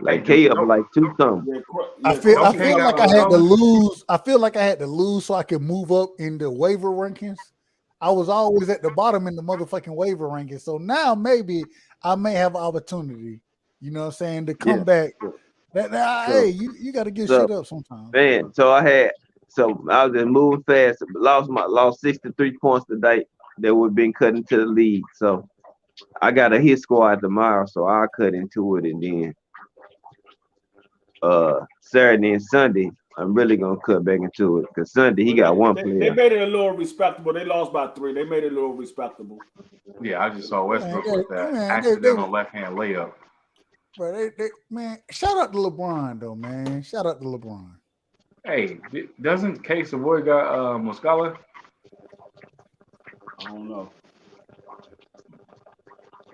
Like K up like 2 something. I feel Okay, like I had to lose. I feel like I had to lose so I could move up in the waiver rankings. I was always at the bottom in the motherfucking waiver rankings. So now maybe I may have an opportunity, you know what I'm saying, to come back. Hey, you got to get shit up sometimes. Man, so I was just moving fast. Lost 63 points today that would have been cut into the league. So I got a hit squad tomorrow, so I'll cut into it, and then Saturday and Sunday I'm really gonna cut back into it because Sunday he got one player. They made it a little respectable. They lost by 3. They made it a little respectable. Yeah, I just saw Westbrook with that accidental left hand layup. Bro, man, shout out to LeBron though, man. Shout out to LeBron. Hey, doesn't K Savoy got Muscala? I don't know.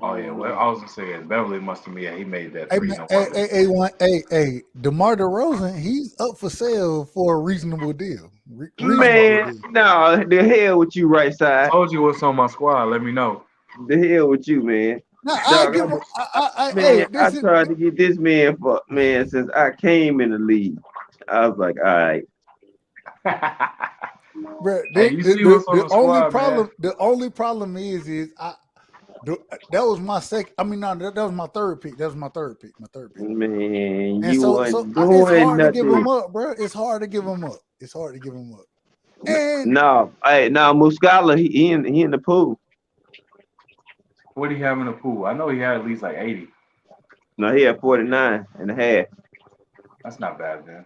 Oh yeah, well I was gonna say Beverly must have he made that 3. Hey, DeMar DeRozan, he's up for sale for a reasonable deal. Man, no, the hell with you, right side. I told you what's on my squad. Let me know. The hell with you, man. No, I tried to get this man since I came in the league. I was like, all right. Bro, Hey, you see what's on the only squad, problem. man. The only problem is That was my second. I mean, no, that was my third pick. That was my third pick. Man, And you so wasn't it's doing hard to give nothing. him up, bro. It's hard to give him up. And No, hey, now Muscala, he in the pool. What do he have in the pool? I know he had at least like 80. No, he had 49 and a half. That's not bad, man.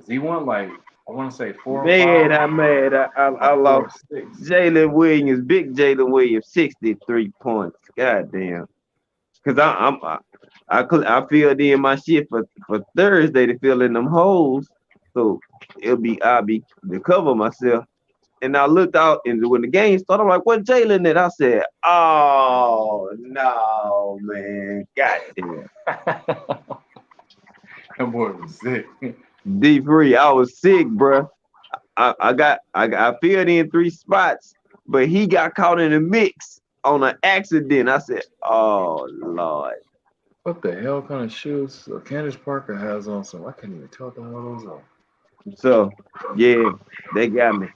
He won like I want to say 4 or Man, 5. I'm mad. I Or 4 or lost 6. Jalen Williams, big Jalen Williams, 63 points. God damn. Cause I filled in my shit for Thursday to fill in them holes. So I'll be to cover myself. And I looked out and when the game started, I'm like, what Jalen at? I said, oh no, man. God damn. That boy was sick. D3, I was sick, bro. I filled in 3 spots, but he got caught in the mix on an accident. I said, oh Lord. What the hell kind of shoes Candace Parker has on? I can't even tell the hell those are. So yeah, they got me.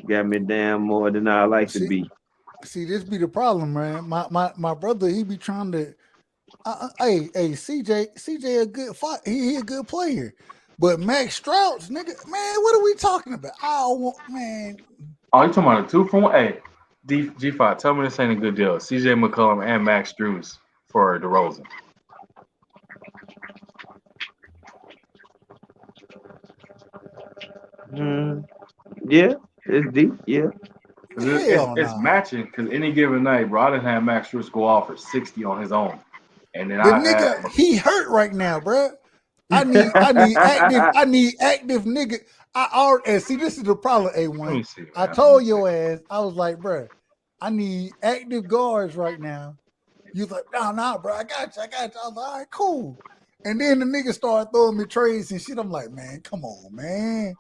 Got me down more than I like to be. See, this be the problem, man. My brother, he be trying to. Hey, CJ, a good fight. He a good player, but Max Strouts, nigga, man, what are we talking about? I don't want, man. Oh, you talking about a 2-for-1? Hey, G5, tell me this ain't a good deal. CJ McCollum and Max Strus for DeRozan. Yeah, it's deep. Yeah. It's matching because any given night, bro, I done had Max Strus go off for 60 on his own. And then The I nigga, had he hurt right now, bro. I need active nigga. And see, this is the problem, let me A1. see, man. I told your ass, I was like, bro, I need active guards right now. You was like, nah, bro, I got you. I was like, all right, cool. And then the nigga started throwing me trades and shit. I'm like, man, come on, man.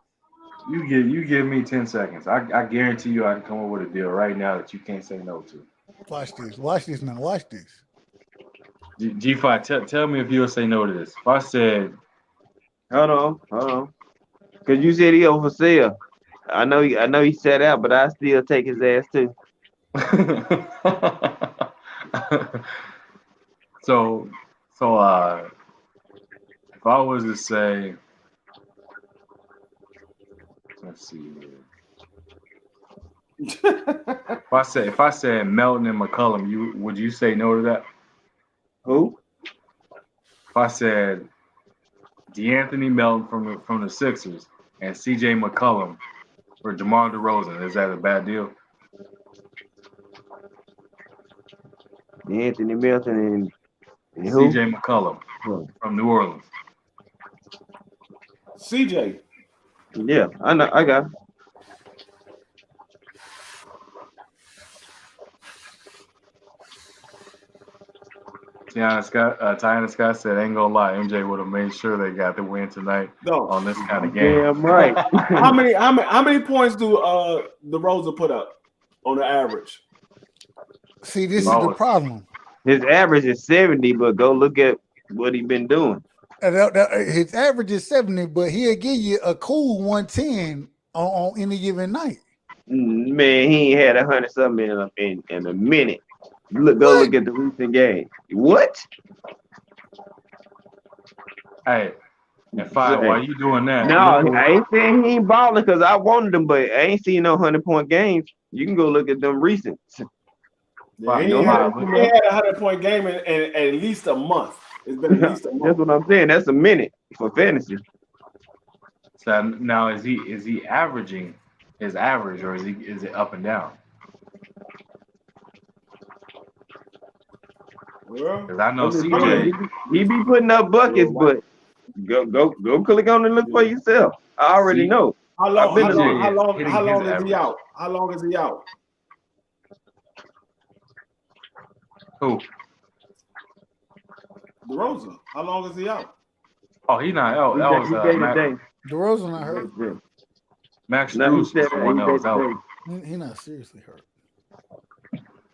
You give me 10 seconds. I guarantee you I can come up with a deal right now that you can't say no to. Watch this now. Watch this. G5, tell me if you'll say no to this. If I said, Hold on. Cause you said he over for sale. I know he sat out, but I still take his ass too. so if I was to say, let's see here. If I said Melton and McCollum, would you say no to that? Who? If I said DeAnthony Melton from the Sixers and CJ McCollum for DeMar DeRozan, is that a bad deal? Anthony Melton and who? CJ McCollum from New Orleans. CJ. Yeah, I know. I got it. Tiana Scott said, ain't gonna lie, MJ would have made sure they got the win tonight on this kind of game. Damn right. how many points do DeRozan put up on the average? See, this is the problem. His average is 70, but go look at what he been doing. His average is 70, but he'll give you a cool 110 on any given night. Man, he ain't had 100 something in a minute. Go look at the recent game. What? Hey, and while you doing that, no, I ain't saying he ain't balling because I wanted him, but I ain't seen no 100-point games. You can go look at them recent. Yeah, he had a 100-point game in at least a month. It's been at least a month. That's what I'm saying. That's a minute for fantasy. So now is he averaging his average or is it up and down? Because I know CJ, he be putting up buckets, but go click on and look for yourself. I already know. How long is he out? How long is he out? Who? DeRozan. How long is he out? Oh, he not out. That was DeRozan not hurt. Max Strus was the one that was out. He not seriously hurt.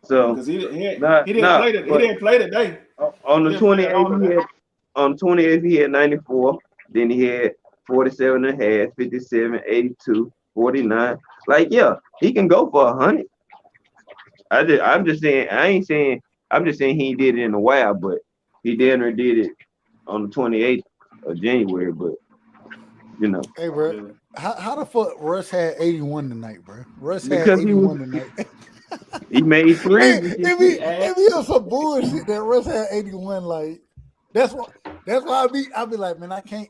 So because he didn't play today. On the 28th, he had 94. Then he had 47 and a half, 57, 82, 49. Like, yeah, he can go for 100. I'm just saying. I ain't saying. I'm just saying he did it in a while, but he did it on the 28th of January. But you know, Hey, bro, how the fuck Russ had 81 tonight, bro? Russ had because 81 tonight. he made three. If he on some bullshit that Russ had 81, like that's why I be like, man, I can't.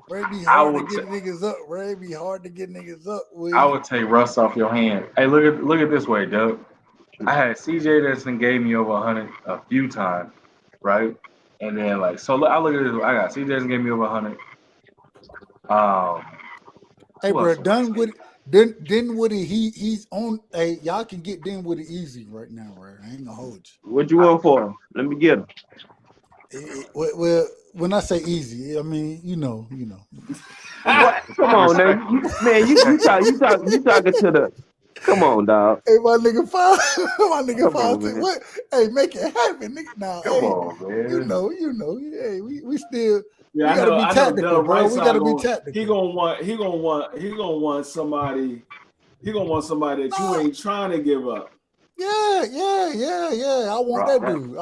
Bro, it be hard to get niggas up, bro. It be hard to get niggas up. I would take Russ off your hand. Hey, look at this way, Doug. I had CJ that's gave me over 100 a few times, right? And then I look at this. I got CJ that's gave me over 100. Hey, bro, Dinwiddie, he's on. Hey, y'all can get Dinwiddie easy right now, bro. I ain't gonna hold you. What you want for him? Let me get him. Well, when I say easy, I mean you know. What? Come on, man. You talking to the. Come on, dog. Hey, my nigga five. What? Hey, make it happen, nigga. Nah, come on, man. You know. Hey, we still. Yeah, we gotta be tactical, bro. We gotta be tactical. He gonna want somebody. He gonna want somebody that you ain't trying to give up. Yeah. I want that dude.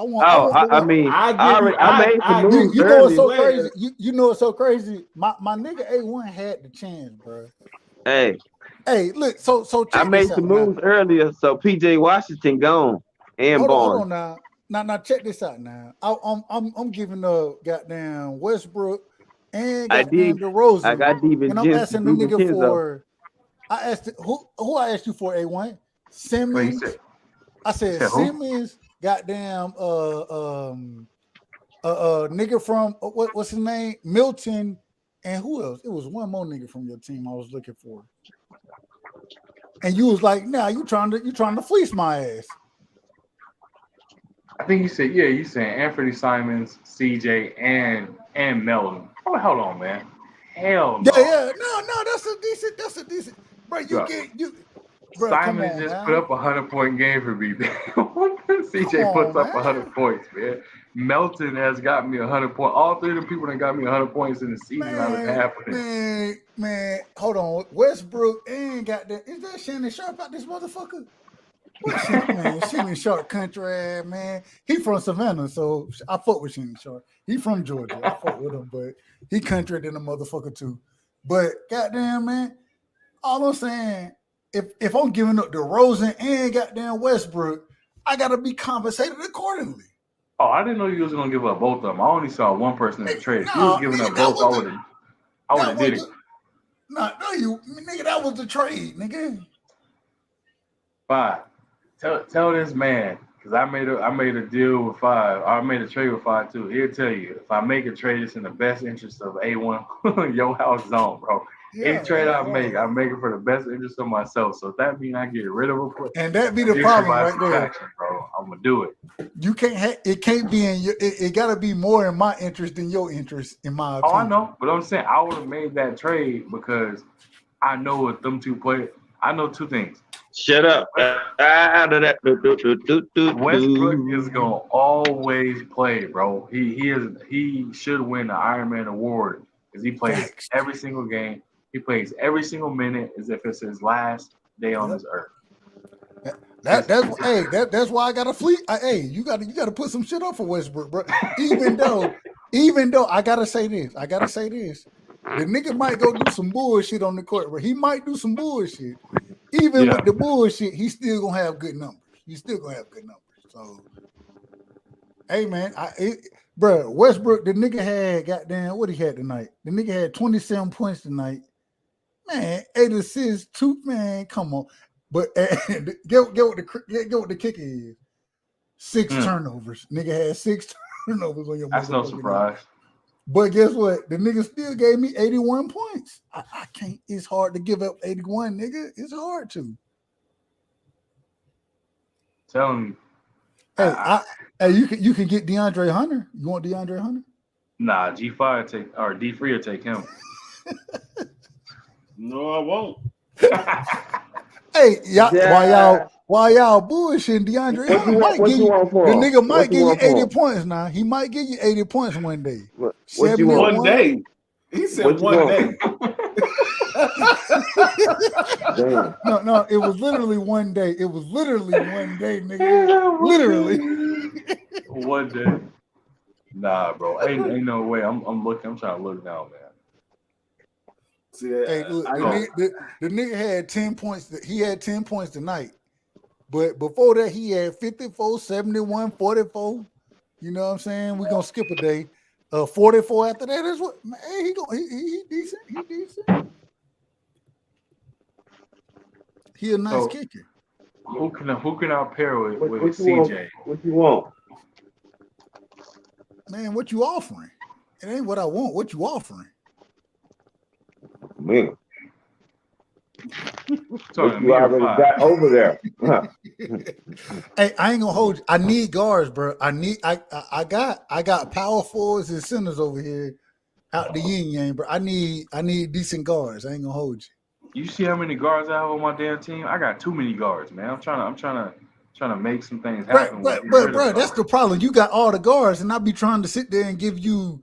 I made some moves. You know what's so crazy? You know what's so crazy? My nigga A1 had the chance, bro. Hey, look. So I made some moves earlier. So PJ Washington gone and Barnes. Hold on now. Now check this out. Now I'm giving goddamn Westbrook and goddamn DeRozan. I got and I'm asking the nigga for. I asked who I asked you for A1 Simmons. I said Simmons, goddamn, nigga from what's his name, Milton, and who else? It was one more nigga from your team I was looking for. And you was like, "Nah, you trying to fleece my ass." I think you said, you saying Anthony Simons, CJ, and Melton. Oh, hold on, man. Hell no. Yeah. No, that's a decent. Bro, Bro, Simon just put up 100-point game for me. CJ puts up 100 points, man. Melton has got me 100 points. All three of the people that got me 100 points in the season out of half of it. Man, hold on. Westbrook ain't got that. Is that Shannon Sharp out this motherfucker? Shannon Sharp country ass, man. He from Savannah, so I fuck with Shannon Sharp. He from Georgia. I fuck with him, but he country than a motherfucker too. But goddamn, man, all I'm saying, if I'm giving up DeRozan and goddamn Westbrook, I gotta be compensated accordingly. Oh, I didn't know you was gonna give up both of them. I only saw one person in the trade. If you was giving up both, I would have did it. No, nigga, that was the trade, nigga. Five. Tell this man, because I made a deal with Five. I made a trade with Five too. He'll tell you, if I make a trade, it's in the best interest of A1, your house zone, bro. Any trade I make it for the best interest of myself. So that means I get rid of a player. And that be the problem right there, bro. I'm gonna do it. You can't. It can't be in your. It got to be more in my interest than your interest, in my opinion. Oh, I know, but I'm saying I would have made that trade because I know with them two players. I know two things. Shut up. Westbrook is gonna always play, bro. He should win the Iron Man award because he plays every single game. He plays every single minute as if it's his last day on this earth. That's why I got a fleet. You got to put some shit up for Westbrook, bro. Even though I gotta say this, the nigga might go do some bullshit on the court, bro. He might do some bullshit. Even with the bullshit, he's still gonna have good numbers. So, hey man, bro, Westbrook, the nigga had goddamn what he had tonight. The nigga had 27 points tonight. Man, 8 assists, 2, man, come on. But get what the kicker is. 6 turnovers. Nigga had 6 turnovers on your. That's no surprise. But guess what? The nigga still gave me 81 points. I can't. It's hard to give up 81, nigga. It's hard to. Telling you. Hey, you can get DeAndre Hunter. You want DeAndre Hunter? Nah, G5 take or D3 will take him. No, I won't. Hey, while y'all bullshitting, DeAndre Hunter might give you. The nigga might give you 80 points now. He might give you 80 points one day. What you want? One day. He said one day. No, it was literally one day. It was literally one day, nigga. Literally. One day. Nah, bro. Ain't no way. I'm looking. I'm trying to look now, man. See, Hey, look, the nigga had 10 points. He had 10 points tonight. But before that, he had 54, 71, 44. You know what I'm saying? We're gonna skip a day. 44 after that is what, man, he decent. He decent. He a nice kicker. Who can I pair with what CJ? What you want? Man, what you offering? It ain't what I want. What you offering? Man. What you already got over there. Hey, I ain't gonna hold you. I need guards, bro. I got power forwards and centers over here out the yin yang, bro. I need decent guards. I ain't gonna hold you. You see how many guards I have on my damn team? I got too many guards, man. I'm trying to make some things happen. But bro, that's the problem. You got all the guards, and I be trying to sit there and give you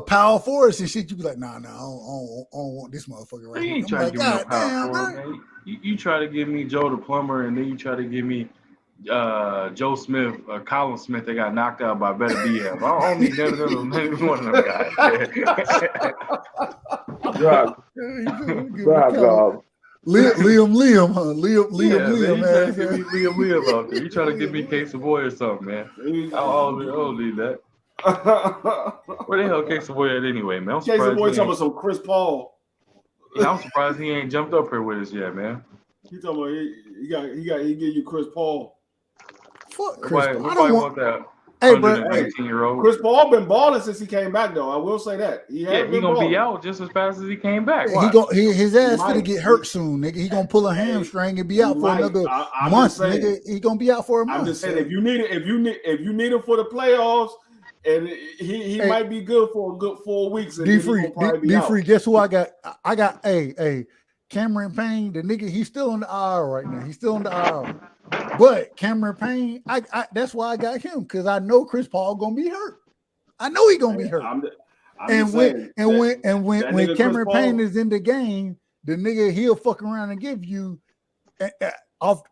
power forwards and shit. You be like, nah, I don't want this motherfucker right here. You ain't trying to give me no power forward, man. You try to give me Joe the plumber, and then you try to give me Joe Smith, Colin Smith. They got knocked out by Better BF. I don't need none of them. One of them guys. Drop. Liam, huh? Liam, man. Give me Liam out there. You trying to give me Case of Boy or something, man? I don't need that. Where the hell Case of Boy at anyway, man? Case of Boy talking about some Chris Paul. Yeah, I'm surprised he ain't jumped up here with us yet, man. He talking about he give you Chris Paul. Fuck Chris Paul. Nobody want that. Hey, bro. 19-year-old. Chris Paul been balling since he came back, though. I will say that. He gonna be out just as fast as he came back. His ass finna get hurt soon, nigga. He gonna pull a hamstring and be out for another month, nigga. He gonna be out for a month. I'm just saying, if you need him for the playoffs, and he might be good for a good 4 weeks. D free. Guess who I got? I got Cameron Payne. The nigga, he's still on the IR right now. He's still on the IR. But Cameron Payne, I that's why I got him, because I know Chris Paul gonna be hurt. I know he gonna be hurt. When Cameron Payne is in the game, the nigga he'll fuck around and give you off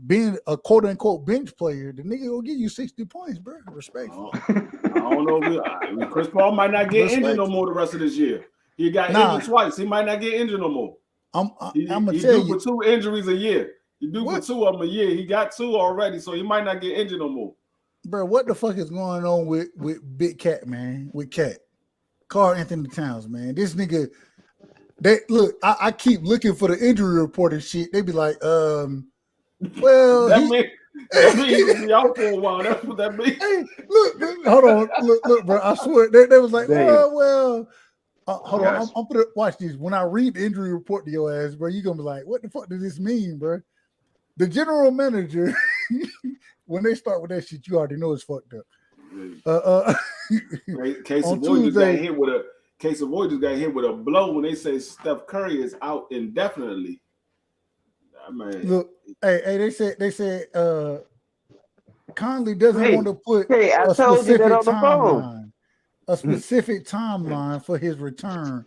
being a quote unquote bench player. The nigga will give you 60 points, bro. Respect. I don't know. Chris Paul might not get injured no more the rest of this year. He got injured twice. He might not get injured no more. I'm gonna tell you, for 2 injuries a year. You do for 2 of them a year. He got 2 already, so he might not get injured no more. Bro, what the fuck is going on with Big Cat, man? With Cat, Karl Anthony Towns, man. This nigga, I keep looking for the injury report and shit. They be like, well, that means y'all for a while. That's what that means. Hey, look, hold on, look, bro. I swear they was like, hold on, I'm gonna watch this. When I read the injury report to your ass, bro, you gonna be like, what the fuck does this mean, bro? The general manager, when they start with that shit, you already know it's fucked up. Case of Boy just got hit with a blow when they say Steph Curry is out indefinitely. Look, they said Conley doesn't want to put a specific timeline. A specific timeline for his return.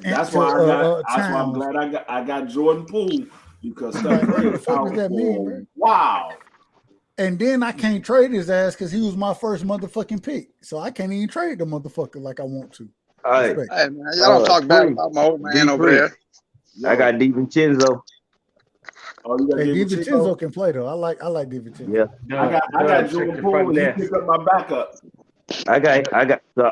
That's why I'm glad I got Jordan Poole, because Steph Curry is out. That mean, bro? Wow. And then I can't trade his ass because he was my first motherfucking pick. So I can't even trade the motherfucker like I want to. Hey man, y'all don't talk bad about my old man over there. I got DiVincenzo. Oh, you got DiVincenzo can play though. I like DiVincenzo. Yeah. I got Jordan Poole. He picked up my backup.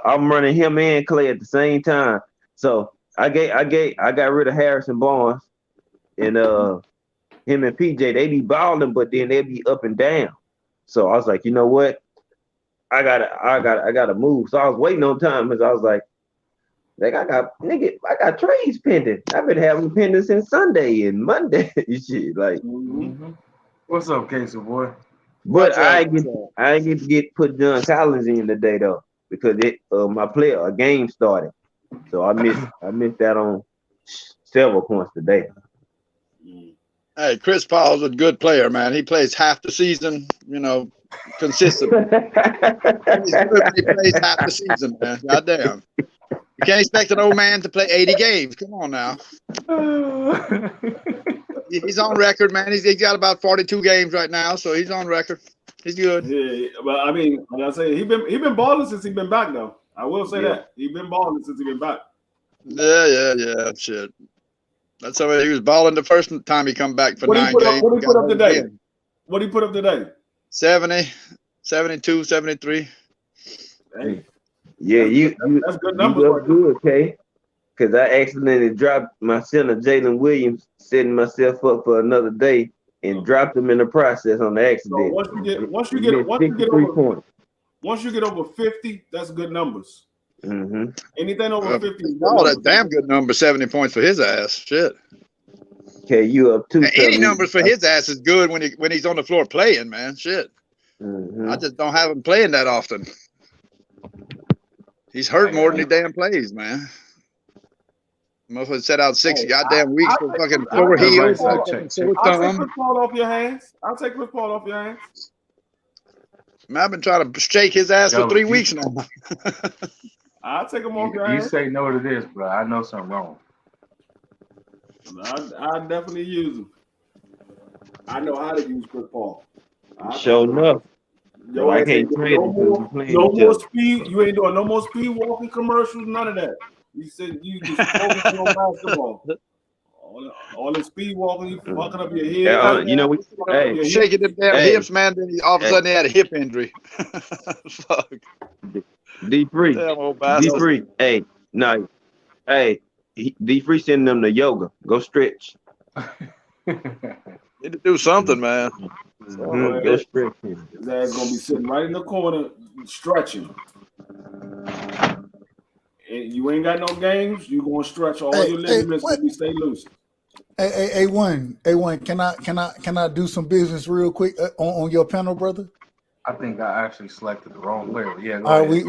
I'm running him and Clay at the same time. So I got rid of Harrison Barnes, and him and PJ, they be balling, but then they be up and down. So I was like, you know what? I gotta move. So I was waiting on time, because I was like I got trades pending. I've been having pending since Sunday and Monday and shit. Like, What's up, Casey boy? But I get to get put John Collins in today though, because a game started, so I missed that on several points today. Hey, Chris Paul's a good player, man. He plays half the season, consistently. He plays half the season, man. Goddamn. You can't expect an old man to play 80 games. Come on now. He's on record, man. He's got about 42 games right now, so he's on record. He's good. Yeah, but I mean, like I say, he been balling since he been back though. I will say that he been balling since he been back. Yeah. Shit. That's how he was balling the first time he come back for 9 games. What he put up today? What he put up today? 70, 72, 73. Hey, Yeah, that's good numbers. You good, okay? Because I accidentally dropped my center, Jalen Williams, setting myself up for another day, and dropped him in the process on the accident. So once you get over 50, that's good numbers. Mm-hmm. Anything over 50. Oh, that's damn good number. 70 points for his ass. Shit. Okay, you up 2. Any numbers for his ass is good when he's on the floor playing, man. Shit. Mm-hmm. I just don't have him playing that often. He's hurt more than he damn plays, man. Motherfucker set out 6 goddamn weeks for fucking 4 heels. I'll take Chris Paul off your hands. Man, I've been trying to shake his ass for 3 weeks now. I'll take him off your hands. You say no to this, bro. I know something wrong. I definitely use him. I know how to use Chris Paul. Sure enough. I can't trade no more speed. You ain't doing no more speed walking commercials. None of that. You said you just focusing on basketball. All the speed walking, you fucking up your head. Shaking them damn hips, man. Then all of a sudden they had a hip injury. Fuck. D3. Hey, no. Hey, D3 sending them to yoga. Go stretch. Need to do something, man. Go stretch. His ass gonna be sitting right in the corner stretching. And you ain't got no games, you gonna stretch all your ligaments and you stay loose. Hey, A1, can I do some business real quick on your panel, brother? I think I actually selected the wrong player. Yeah, go all ahead.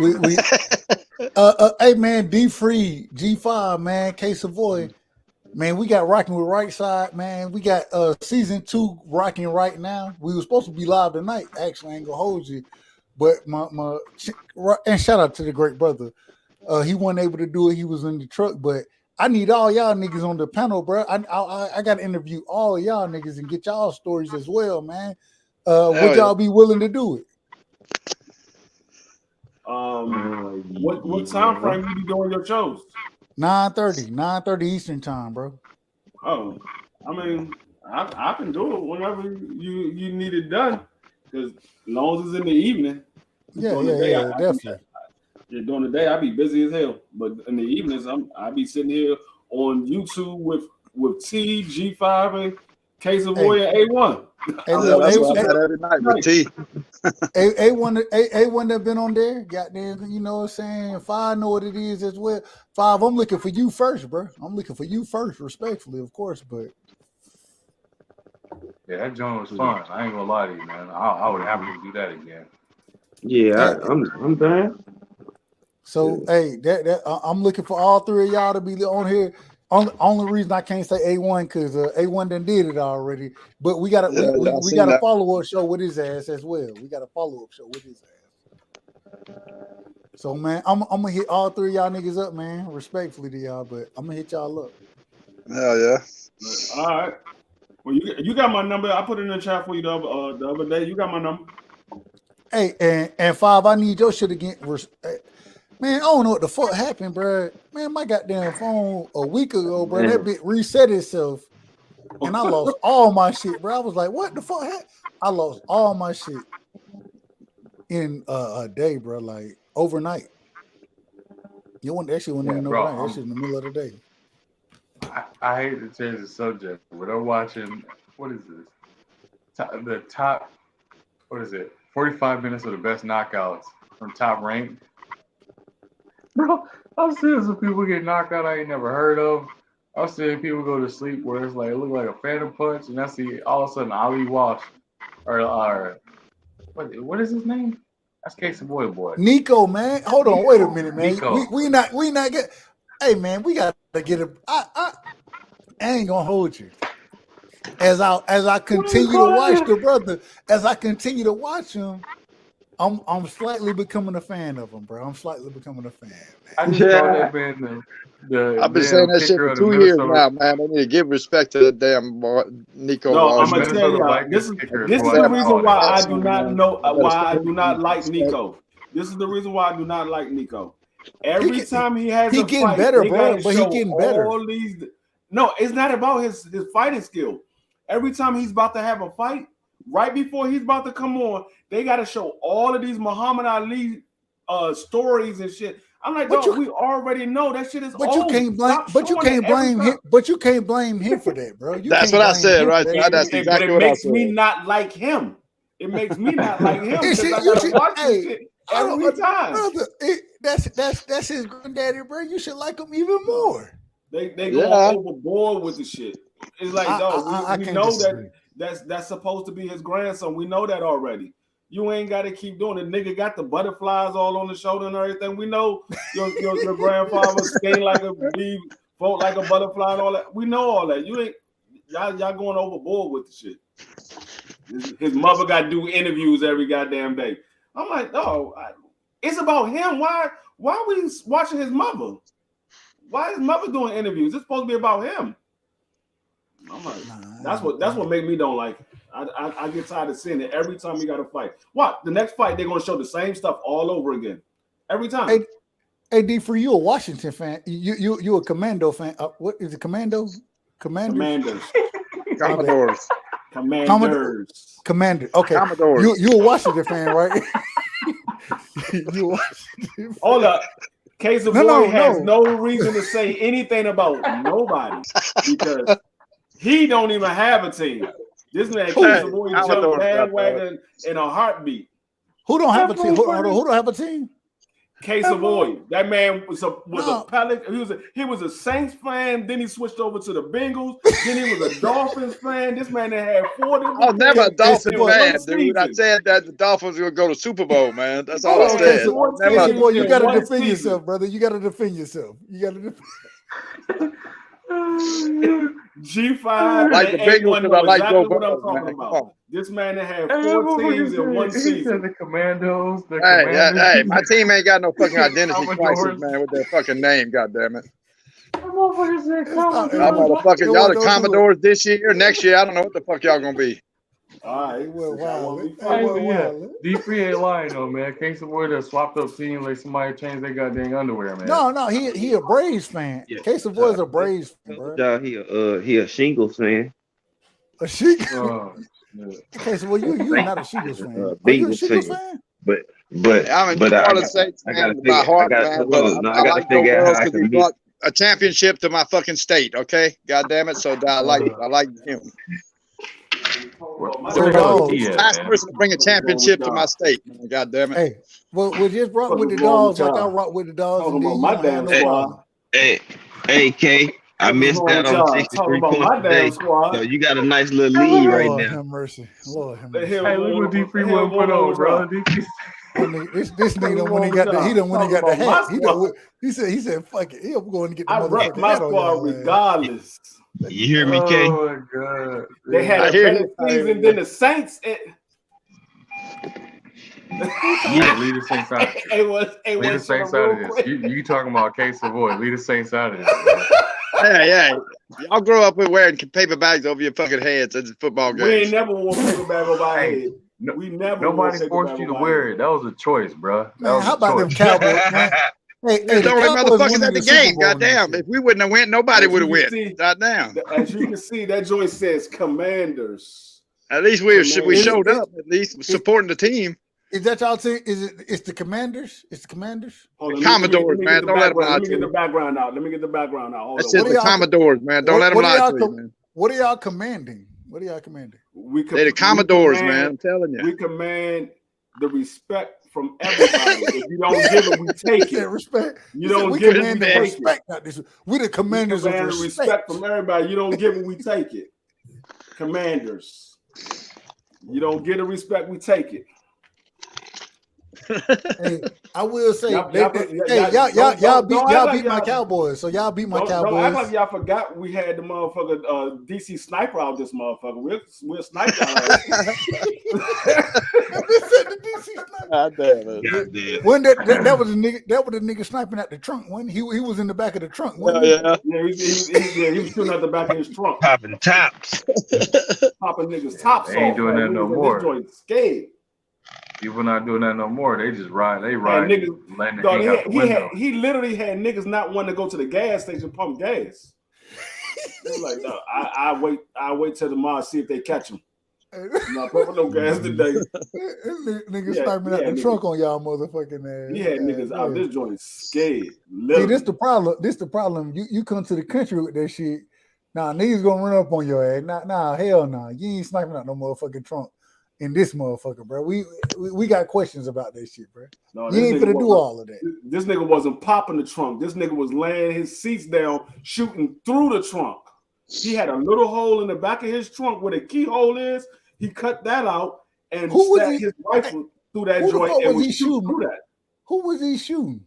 Right, hey man, D Free, G5, man, K Savoy, man, we got rocking with Right Side, man. We got season 2 rocking right now. We were supposed to be live tonight. Actually, I ain't gonna hold you, but my and shout out to the great brother. He wasn't able to do it. He was in the truck, but I need all y'all niggas on the panel, bro. I got to interview all y'all niggas and get y'all stories as well, man. Would y'all be willing to do it? What time frame you be doing your shows? 9:30 Eastern time, bro. Oh, I mean, I can do it whenever you need it done, because as long as it's in the evening. Yeah, definitely. During the day, I be busy as hell, but in the evenings, I be sitting here on YouTube with T, G5, and K Savoy and A1. Every night with T. A1 that been on there, goddamn, you know what I'm saying? 5 know what it is as well. 5, I'm looking for you first, bro. I'm looking for you first, respectfully, of course, but yeah, that joint was fun. I ain't gonna lie to you, man. I would happily do that again. Yeah, I'm done. So hey, I'm looking for all 3 of y'all to be on here. Only reason I can't say A1 because A1 done did it already. But we got a follow-up show with his ass as well. We got a follow-up show with his ass. So man, I'm gonna hit all 3 of y'all niggas up, man. Respectfully to y'all, but I'm gonna hit y'all up. Hell yeah. All right. Well, you got my number. I put it in the chat for you the other day. You got my number. Hey, and 5, I need your shit again. Man, I don't know what the fuck happened, bro. Man, my goddamn phone a week ago, bro, that bit reset itself, and I lost all my shit, bro. I was like, what the fuck happened? I lost all my shit in a day, bro, like overnight. That shit wasn't even overnight. That shit in the middle of the day. I hate to change the subject, but I'm watching, what is this? The top, what is it? 45 minutes of the best knockouts from Top Rank. Bro, I'm seeing some people get knocked out I ain't never heard of. I'm seeing people go to sleep where it's like, it look like a phantom punch, and I see all of a sudden Ali Walsh, or what is his name? That's Casey Boy. Nico, man. Hold on, wait a minute, man. We not get. Hey, man, we got to get a. I ain't gonna hold you. As I continue to watch the brother, as I continue to watch him, I'm slightly becoming a fan of him, bro. I'm slightly becoming a fan. Man. I just called that man the I've been damn saying that shit kicker for of the 2 years Minnesota. now, man. I need to give respect to the damn boy, Nico. No, I'm The gonna tell Minnesota you, Vikings kicker this who is I the just reason called why it. I do not know why I do not like Respect. Nico. This is the reason why I do not like Nico. Every time he has he a getting fight, better, they bro. gotta But show he getting better. all these. No, it's not about his fighting skill. Every time he's about to have a fight, right before he's about to come on, they gotta show all of these Muhammad Ali stories and shit. I'm like, dog, we already know that shit is But old. you can't blame. Stop But you showing can't it every blame time. him. But you can't blame him for that, bro. You That's can't what I blame said, him right for there. that. That's But exactly it what I makes said. me not like him. It makes me not like him because I You gotta should- watch hey, this shit every time. brother. That's his granddaddy, bro. You should like him even more. They Yeah. going overboard with the shit. It's like, dog, I we can't know disagree. that's supposed to be his grandson. We know that already. You ain't got to keep doing it. Nigga got the butterflies all on the shoulder and everything. We know your grandfather sting like a bee, float like a butterfly and all that. We know all that. You ain't y'all going overboard with the shit. His mother got to do interviews every goddamn day. I'm like, no, it's about him. Why are we watching his mother? Why is mother doing interviews? It's supposed to be about him. I'm like, that's what made me don't like it. I get tired of seeing it every time we got to fight. What? The next fight, they're going to show the same stuff all over again. Every time. Hey, D, for you a Washington fan, you a Commando fan. What is it, Commando? Commanders. Commodores. Commanders. Commander. Okay. Commodores. You a Washington fan, right? You a Washington fan. Hold up. Case of Boy has no reason to say anything about nobody because he don't even have a team. This man Case of Boy jumped bandwagon in a heartbeat. Who don't have a team? Who don't have a team? Case of Boy. That man was a Pelican. He was a Saints fan. Then he switched over to the Bengals. Then he was a Dolphins fan. This man that had 40. I was never a Dolphin fan, dude. I said that the Dolphins were going to go to Super Bowl, man. That's all I said. Boy, you got to defend yourself, brother. You got to defend yourself. You got to defend. G5. Like the Bengals, because I like Joe what I'm Burrow, talking about. This man that had 4 teams in one season. He said the Commandos. Hey, my team ain't got no fucking identity crisis, man, with their fucking name, goddammit. Y'all the Commodores this year, next year, I don't know what the fuck y'all gonna be. All right, D3 ain't lying though, man. Case of Boy that swapped up team like somebody changed their goddamn underwear, man. No, he a Braves fan. Yeah. Case of Boy is a Braves fan, bro. He a Shingles fan. A Shingles. Okay, so you're not a Shingles fan. Are you a Shingles fan? But I'm a Saints fan by heart, man. I like Joe Burrow because he brought a championship to my fucking state. Okay, goddamn it. So I like him. Last person to bring a championship to my state. God damn it. Hey, well, we just rock with the dogs like I rock with the dogs. And then my damn squad. Hey, K, I missed that on 63 points today. So you got a nice little lead right now. Lord have mercy. Hey, look what D3 one put on, bro. This nigga when he got the hat. He said fuck it. He'll go and get the motherfucking my squad regardless. You hear me, K? Oh my god. They had a better season than the Saints. Lead the Saints out. Lead the Saints out of this. You talking about Case of Boy. Lead the Saints out of this. Yeah. Y'all grow up with wearing paper bags over your fucking heads at the football games. We ain't never wore paper bag over our head. Nobody forced you to wear it. That was a choice, bro. Man, how about them Cowboys, man? Hey, the only motherfuckers at the game. Goddamn. If we wouldn't have went, nobody would have went. Goddamn. As you can see, that joint says Commanders. At least we showed up, at least supporting the team. Is that y'all team? It's the Commanders? It's the Commanders? Commodores, man. Don't let them lie to you. Let me get the background out. That's just the Commodores, man. Don't let them lie to you, man. What are y'all commanding? They're the Commodores, man. I'm telling you. We command the respect from everybody. If you don't give it, we take it. Respect. You don't give it, we take respect. We the commanders of respect from everybody. You don't give it, we take it. Commanders. You don't get the respect, we take it. Hey, I will say, Y'all beat my Cowboys. So y'all beat my Cowboys. Don't act like y'all forgot we had the motherfucker DC sniper out this motherfucker. We'll snipe y'all. God damn it. When that was a nigga sniping at the trunk. When he was in the back of the trunk. Yeah, he was shooting at the back of his trunk. Popping tops. Popping niggas tops off. They ain't doing that no more. Scared. People not doing that no more. They just ride. They ride. Niggas, he literally had niggas not wanting to go to the gas station pump gas. They were like, no, I wait till tomorrow see if they catch him. Not pumping no gas today. Niggas sniping at the trunk on y'all motherfucking ass. He had niggas out this joint scared. See, this the problem. You come to the country with that shit. Nah, niggas gonna run up on your ass. Nah, hell nah. You ain't sniping out no motherfucking trunk in this motherfucker, bro. We got questions about that shit, bro. No, you ain't finna do all of that. This nigga wasn't popping the trunk. This nigga was laying his seats down, shooting through the trunk. He had a little hole in the back of his trunk where the keyhole is. He cut that out and stabbed his rifle through that joint and was shooting through that. Who was he shooting?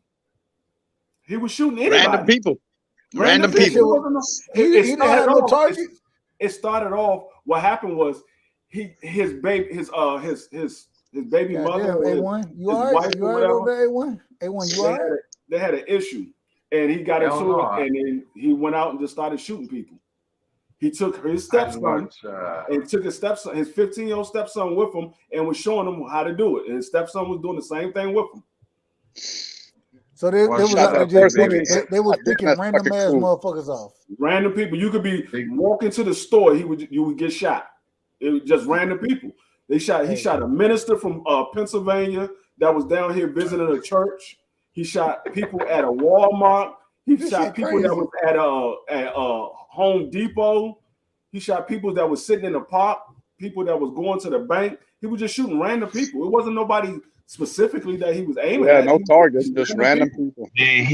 He was shooting anybody. Random people. He didn't have no target. It started off. What happened was his baby mother. A1, you all right? You all right over A1, you all right? They had an issue, and he got into it, and then he went out and just started shooting people. He took his stepson and took his 15-year-old stepson with him, and was showing him how to do it. And his stepson was doing the same thing with him. So they were picking random ass motherfuckers off. Random people. You could be walking to the store, you would get shot. It was just random people. He shot a minister from Pennsylvania that was down here visiting a church. He shot people at a Walmart. He shot people that was at a Home Depot. He shot people that was sitting in the park. People that was going to the bank. He was just shooting random people. It wasn't nobody specifically that he was aiming at. No targets, just random people. And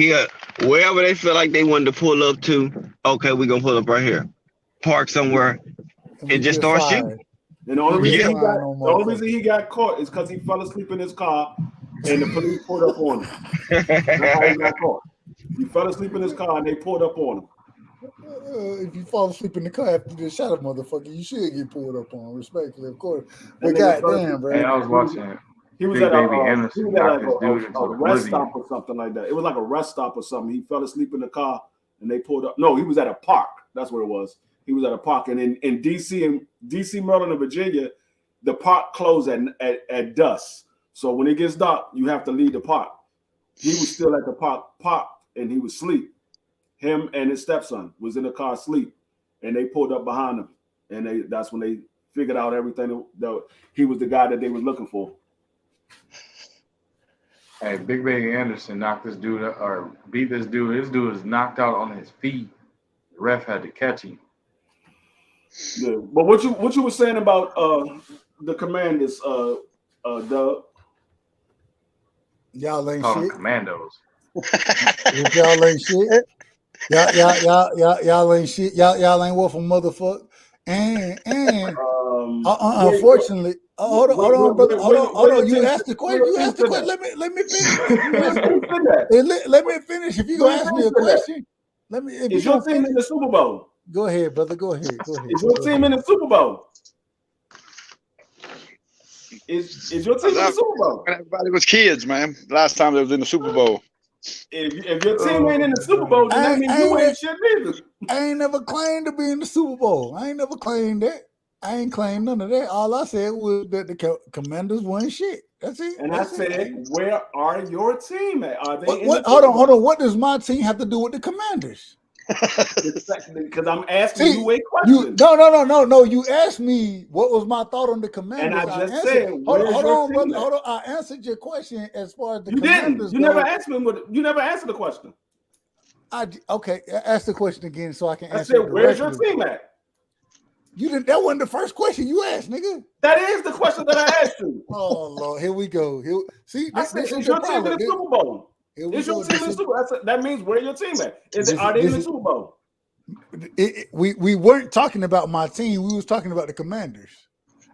wherever they feel like they wanted to pull up to, okay, we're gonna pull up right here. Park somewhere and just start shooting. And the only reason he got caught is because he fell asleep in his car and the police pulled up on him. That's how he got caught. He fell asleep in his car and they pulled up on him. If you fall asleep in the car after you shot a motherfucker, you should get pulled up on, respectfully, of course. But goddamn, bro. Hey, I was watching. He was at a rest stop or something like that. It was like a rest stop or something. He fell asleep in the car and they pulled up. No, he was at a park. That's what it was. He was at a park. And in DC, Maryland, and Virginia, the park closed at dusk. So when it gets dark, you have to leave the park. He was still at the park, and he was asleep. Him and his stepson was in the car asleep, and they pulled up behind him. And that's when they figured out everything that he was the guy that they were looking for. Hey, Big Baby Anderson knocked this dude or beat this dude. This dude was knocked out on his feet. The ref had to catch him. Yeah, but what you were saying about the Commanders, Doug? Y'all ain't shit. Commandos. Y'all ain't shit. Y'all ain't shit. Y'all ain't worth a motherfucker. And unfortunately, hold on, brother. Hold on. You asked the question. Let me finish. Let me finish. If you gonna ask me a question, Is your team in the Super Bowl? Go ahead, brother. Go ahead. Is your team in the Super Bowl? Is your team in the Super Bowl? Everybody was kids, man. Last time they was in the Super Bowl. If your team ain't in the Super Bowl, then that means you ain't shit neither. I ain't never claimed to be in the Super Bowl. I ain't never claimed that. I ain't claimed none of that. All I said was that the Commanders won shit. That's it. And I said, where are your team at? Are they? Hold on. What does my team have to do with the Commanders? Because I'm asking you a question. No. You asked me what was my thought on the Commanders. And I just said, hold on, brother. Hold on. I answered your question as far as the Commanders. You never asked me. You never answered the question. Okay. Ask the question again so I can answer. I said, where's your team at? You didn't. That wasn't the first question you asked, nigga. That is the question that I asked you. Oh Lord, here we go. See, I said, is your team in the Super Bowl? Is your team in the Super Bowl? That means where your team at? Are they in the Super Bowl? We weren't talking about my team. We was talking about the Commanders.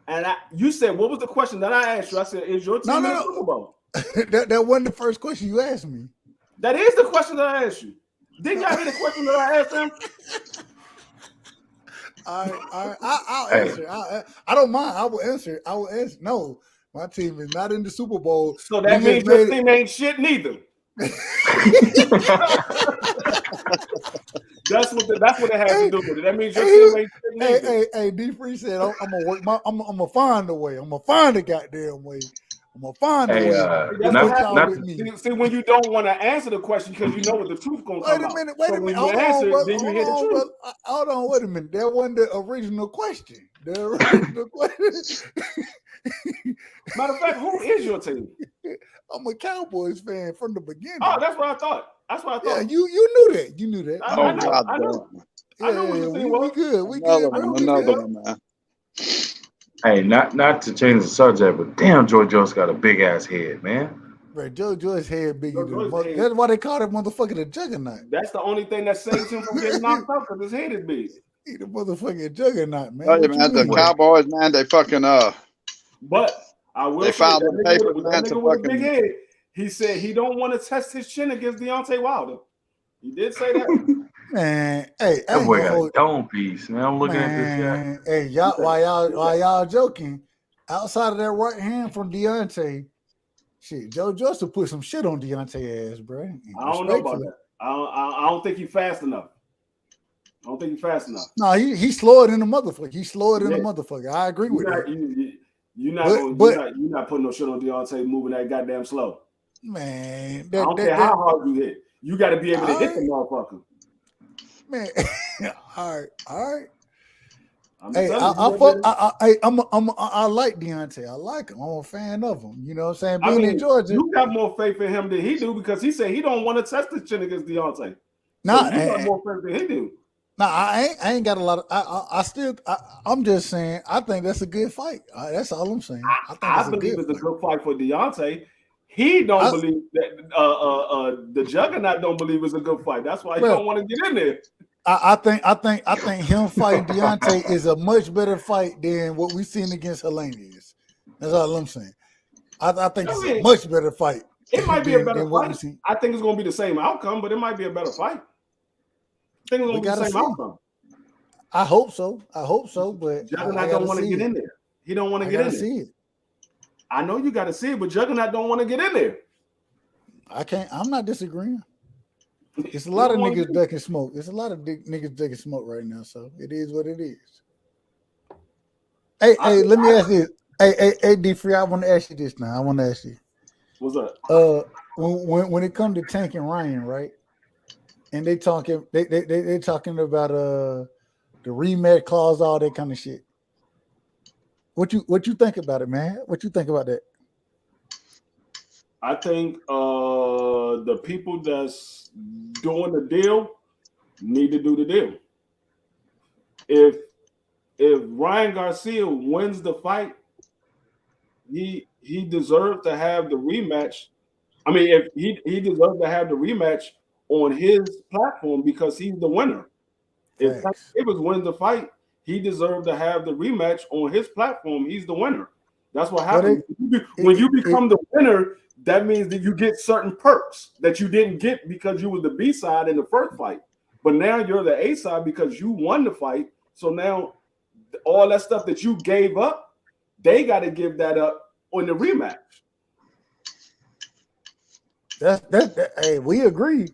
And you said, what was the question that I asked you? I said, is your team in the Super Bowl? that wasn't the first question you asked me. That is the question that I asked you. Didn't y'all hear the question that I asked him? All right. I'll answer. I don't mind. I will answer. No, my team is not in the Super Bowl. So that means your team ain't shit neither. That's what it has to do with it. That means your team ain't shit neither. Hey, D Free said I'm gonna work I'm gonna find a way. I'm gonna find a goddamn way. I'm gonna find a way. See, when you don't want to answer the question because you know what the truth gonna come out. Wait a minute. Hold on, wait a minute. That wasn't the original question. Matter of fact, who is your team? I'm a Cowboys fan from the beginning. Oh, that's what I thought. Yeah, you knew that. You knew that. I know. I know what the team was. We good. Another one, man. Hey, not to change the subject, but damn, Joe Jones got a big ass head, man. Right, Joe's head bigger than that's why they call that motherfucker the Juggernaut. That's the only thing that saves him from getting knocked out because his head is big. He the motherfucking Juggernaut, man. Oh, yeah, man, the Cowboys, man, they fucking But I will they say filed that the paper, that nigga with a big head. He said he don't want to test his chin against Deontay Wilder. He did say that. Man, hey, that boy got a dome piece, man. I'm looking at this guy. Hey, while y'all joking, outside of that right hand from Deontay, shit, Joe Joseph put some shit on Deontay ass, bro. I don't know about that. I don't think he's fast enough. No, he's slower than the motherfucker. I agree with that. You're not putting no shit on Deontay moving that goddamn slow. Man, I don't care how hard you hit. You got to be able to hit the motherfucker. Man, all right. Hey, I like Deontay. I like him. I'm a fan of him. You know what I'm saying? Being in Georgia, you got more faith in him than he do because he said he don't want to test the chin against Deontay. Nah, you got more faith than he do. Nah, I ain't got a lot of. I'm just saying. I think that's a good fight. That's all I'm saying. I believe it's a good fight for Deontay. He don't believe that the Juggernaut don't believe it's a good fight. That's why he don't want to get in there. I think him fighting Deontay is a much better fight than what we seen against Helene is. That's all I'm saying. I think it's a much better fight. It might be a better fight. I think it's going to be the same outcome, but it might be a better fight. I think it's going to be the same outcome. I hope so, but Juggernaut don't want to get in there. He don't want to get in there. See it. I know you got to see it, but Juggernaut don't want to get in there. I'm not disagreeing. It's a lot of niggas ducking smoke. It's a lot of niggas ducking smoke right now, so it is what it is. Hey, let me ask you. Hey, D Free, I want to ask you this now. What's up? When it comes to Tank and Ryan, right? And they talking about the rematch clause, all that kind of shit. What you think about it, man? What you think about that? I think the people that's doing the deal need to do the deal. If Ryan Garcia wins the fight, he deserves to have the rematch. I mean, if he deserves to have the rematch on his platform because he's the winner. If Tank Davis wins the fight, he deserved to have the rematch on his platform. He's the winner. That's what happens. When you become the winner, that means that you get certain perks that you didn't get because you were the B side in the first fight. But now you're the A side because you won the fight. So now all that stuff that you gave up, they got to give that up on the rematch. Hey, we agree,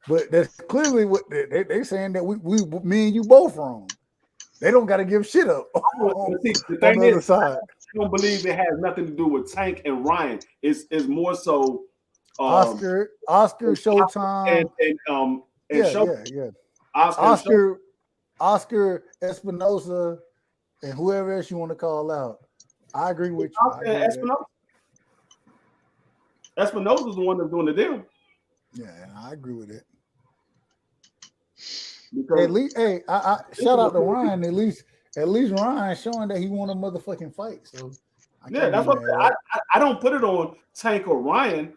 but that's clearly what they saying that we me and you both wrong. They don't got to give shit up. The thing is, I don't believe it has nothing to do with Tank and Ryan. It's more so Oscar, Showtime, and Oscar Espinosa, and whoever else you want to call out. I agree with you. Espinosa's the one that's doing the deal. Yeah, I agree with it. Because at least, I shout out to Ryan. At least Ryan showing that he won a motherfucking fight. So that's what I don't put it on Tank or Ryan.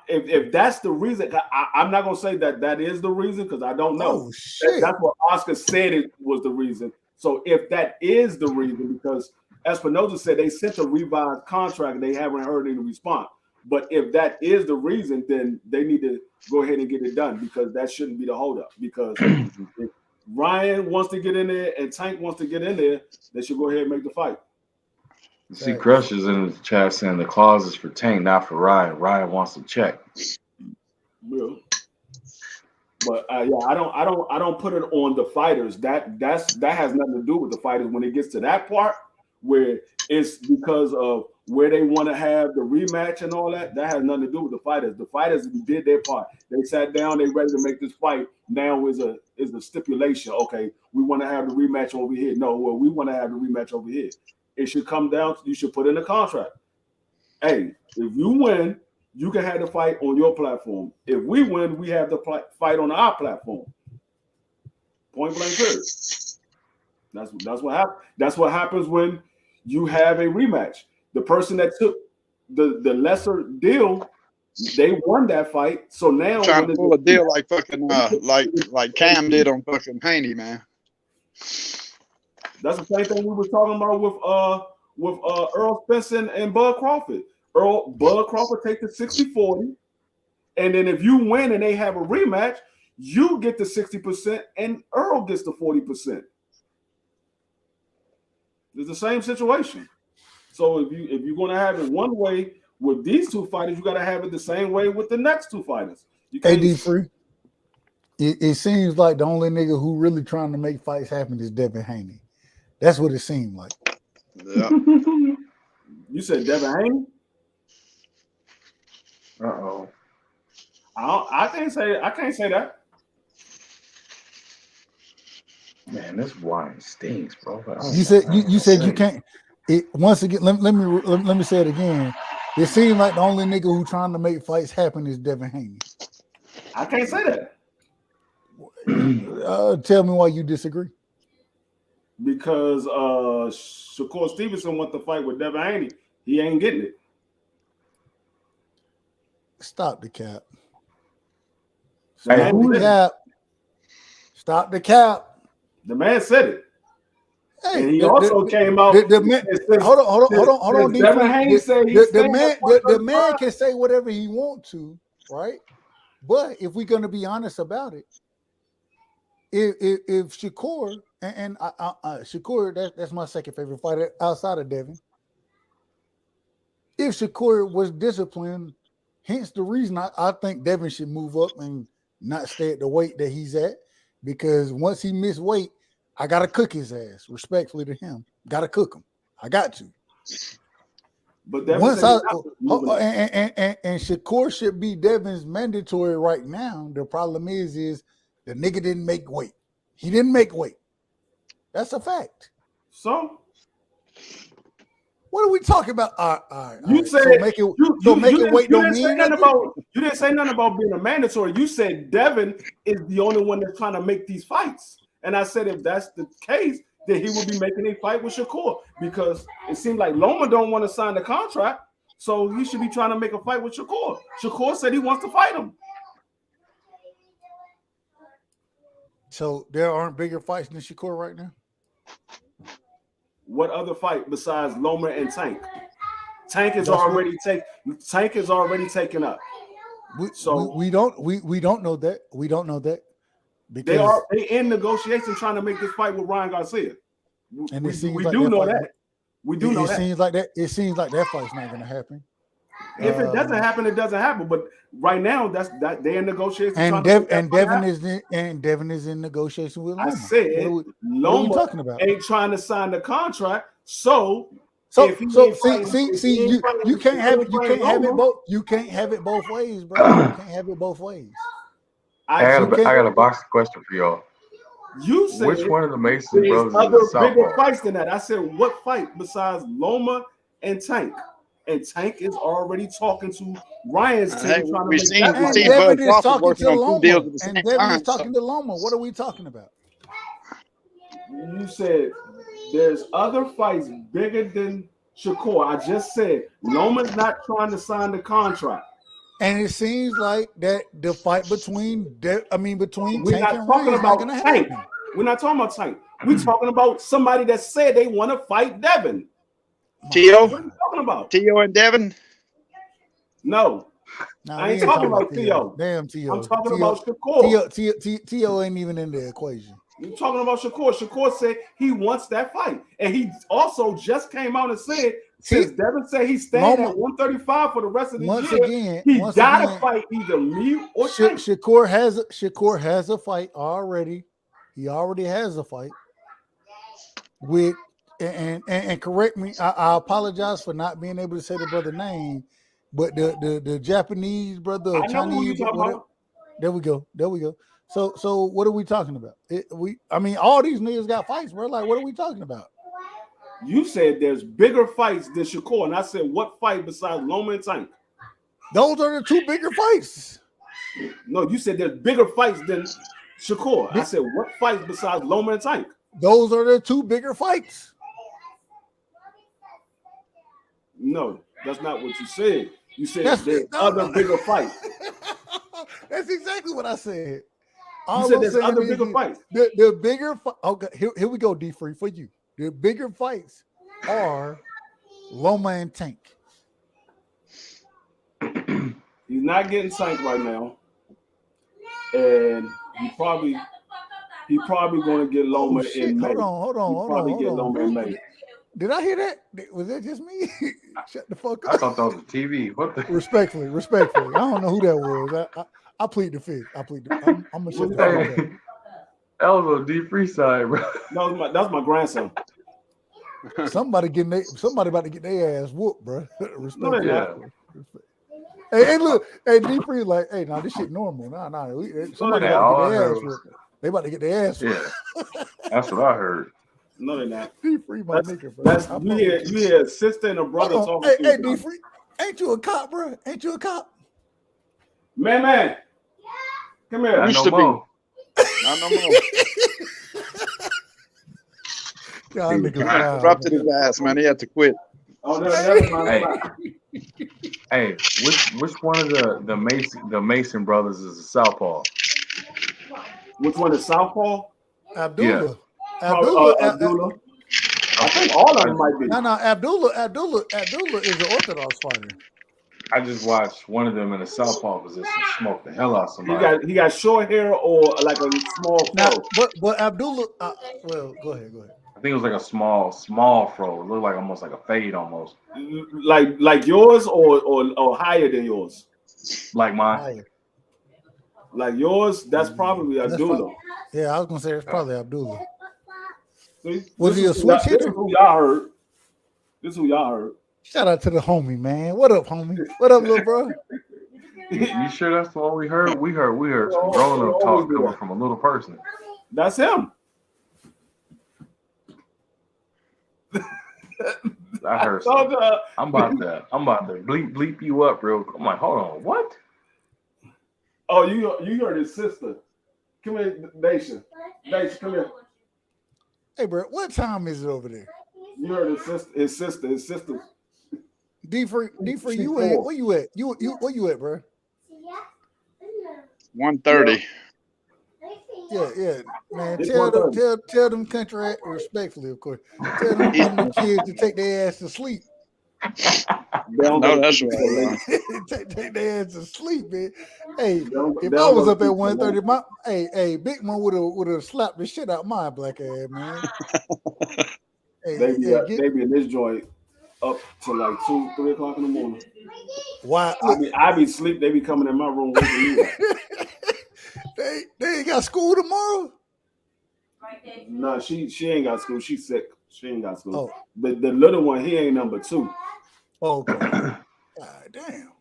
If that's the reason, I'm not gonna say that is the reason because I don't know. Oh shit! That's what Oscar said it was the reason. So if that is the reason, because Espinosa said they sent a revised contract, and they haven't heard any response. But if that is the reason, then they need to go ahead and get it done because that shouldn't be the holdup. Because if Ryan wants to get in there and Tank wants to get in there, they should go ahead and make the fight. See, Crush is in the chat saying the clause is for Tank, not for Ryan. Ryan wants to check. Yeah. But I don't put it on the fighters. That has nothing to do with the fighters. When it gets to that part where it's because of where they want to have the rematch and all that, that has nothing to do with the fighters. The fighters did their part. They sat down, they ready to make this fight. Now is a stipulation. Okay, we want to have the rematch over here. No, well, we want to have the rematch over here. It should come down. You should put in a contract. Hey, if you win, you can have the fight on your platform. If we win, we have the fight on our platform. Point blank period. That's what happens. That's what happens when you have a rematch. The person that took the lesser deal, they won that fight. So now trying to pull a deal like fucking like Cam did on fucking Haney, man. That's the same thing we were talking about with Earl Spencer and Bud Crawford. Bud Crawford take the 60-40, and then if you win and they have a rematch, you get the 60% and Earl gets the 40%. It's the same situation. So if you're going to have it one way with these two fighters, you got to have it the same way with the next two fighters. AD free. It seems like the only nigga who really trying to make fights happen is Devin Haney. That's what it seemed like. Yeah. You said Devin Haney? Uh-oh. I can't say that. Man, this wine stinks, bro. You said you can't. Once again, let me say it again. It seems like the only nigga who trying to make fights happen is Devin Haney. I can't say that. Tell me why you disagree. Because Shakur Stevenson wants to fight with Devin Haney. He ain't getting it. Stop the cap. Hey, who cap. Stop the cap. The man said it. Hey, and he also came out. Hold on. Devin Haney said the man can say whatever he wants to, right? But if we're gonna be honest about it, if Shakur and Shakur, that's my second favorite fighter outside of Devin. If Shakur was disciplined, hence the reason I think Devin should move up and not stay at the weight that he's at, because once he missed weight, I gotta cook his ass, respectfully to him. Gotta cook him. I got to. But Devin once and Shakur should be Devin's mandatory right now. The problem is the nigga didn't make weight. He didn't make weight. That's a fact. So what are we talking about? All right. You said so make it weight don't mean nothing. You didn't say nothing about being a mandatory. You said Devin is the only one that's trying to make these fights. And I said if that's the case, then he will be making a fight with Shakur, because it seems like Loma don't want to sign the contract, so he should be trying to make a fight with Shakur. Shakur said he wants to fight him. So there aren't bigger fights than Shakur right now? What other fight besides Loma and Tank? Tank is already taken up. We don't know that. We don't know that. Because they in negotiation trying to make this fight with Ryan Garcia. And we do know that. We do know that. It seems like that fight's not going to happen. If it doesn't happen, it doesn't happen. But right now, that they're in negotiation. And Devin is in negotiation with Loma. I said Loma ain't trying to sign the contract. You can't have it both ways, bro. You can't have it both ways. I got a box question for y'all. You said which one of the Mason brothers is other bigger fights than that? I said what fight besides Loma and Tank? And Tank is already talking to Ryan's team. Devin is talking to Loma. And Devin is talking to Loma. What are we talking about? You said there's other fights bigger than Shakur. I just said Loma's not trying to sign the contract. And it seems like that the fight between Tank and Ryan is not going to happen. We're not talking about Tank. We're talking about somebody that said they want to fight Devin. Tio? What are you talking about? Tio and Devin? No. Nah, I ain't talking about T.O. Damn T.O. I'm talking about Shakur. T.O. ain't even in the equation. You're talking about Shakur. Shakur said he wants that fight. And he also just came out and said, since Devin said he's staying at 135 for the rest of the year, he got to fight either me or Tank. Shakur has a fight already. He already has a fight with, and correct me, I apologize for not being able to say the brother name, but the Japanese brother, Chinese, whatever. There we go. So what are we talking about? All these niggas got fights, bro. Like, what are we talking about? You said there's bigger fights than Shakur, and I said, what fight besides Loma and Tank? Those are the two bigger fights. No, you said there's bigger fights than Shakur. I said, what fights besides Loma and Tank? Those are the two bigger fights. No, that's not what you said. You said there's other bigger fights. That's exactly what I said. You said there's other bigger fights. The bigger fight. Okay, here we go, D-Free, for you. The bigger fights are Loma and Tank. He's not getting Tank right now, and he probably going to get Loma in May. Hold on. Get Loma in May. Did I hear that? Was that just me? Shut the fuck up. I thought that was a TV. What the? Respectfully. I don't know who that was. I plead the fifth. I'm gonna shut the fuck up. That was a D-Free side, bro. That's my grandson. Somebody about to get their ass whooped, bro. Respect. Yeah. Hey, D-Free like, hey, now this shit normal. Nah. Somebody about to get their ass whooped. They about to get their ass whooped. Yeah. That's what I heard. No, they're not. D-Free, my nigga, bro. You hear a sister and a brother talking. Hey, D-Free, ain't you a cop, bro? Ain't you a cop? Man. Come here. Not no more. Not no more. Corrupted his ass, man. He had to quit. Oh, no. Hey, which one of the Mason brothers is a southpaw? Which one is southpaw? Abdullah. Yeah. Abdullah. I think all of them might be. No. Abdullah is an Orthodox fighter. I just watched one of them in a southpaw position smoke the hell out of somebody. He got short hair or like a small fro. But Abdullah. Well, go ahead. I think it was like a small fro. It looked like almost like a fade almost. Like yours or higher than yours? Like mine. Higher. Like yours, that's probably Abdullah. Yeah, I was gonna say it's probably Abdullah. See, was he a switch hitter? This is who y'all heard. Shout out to the homie, man. What up, homie? What up, little bro? You sure that's the one we heard? We heard some grown-up talk coming from a little person. That's him. I heard something. I'm about to bleep you up real quick. I'm like, hold on, what? Oh, you heard his sister. Come here, Daisha. Daisha, come here. Hey, bro, what time is it over there? You heard his sister. D-Free, you at? Where you at? Where you at, bro? 1:30. Yeah, man. Tell them country respectfully, of course. Tell them kids to take their ass to sleep. No, that's right. take their ass to sleep, man. Hey, if I was up at 1:30, Big Mo would have slapped the shit out my black ass, man. They be in this joint up to like 2, 3 o'clock in the morning. Why? I be asleep. They be coming in my room waking me up. They ain't got school tomorrow. No, she ain't got school. She's sick. She ain't got school. Oh. But the little one, he ain't number 2. Oh, okay. God damn.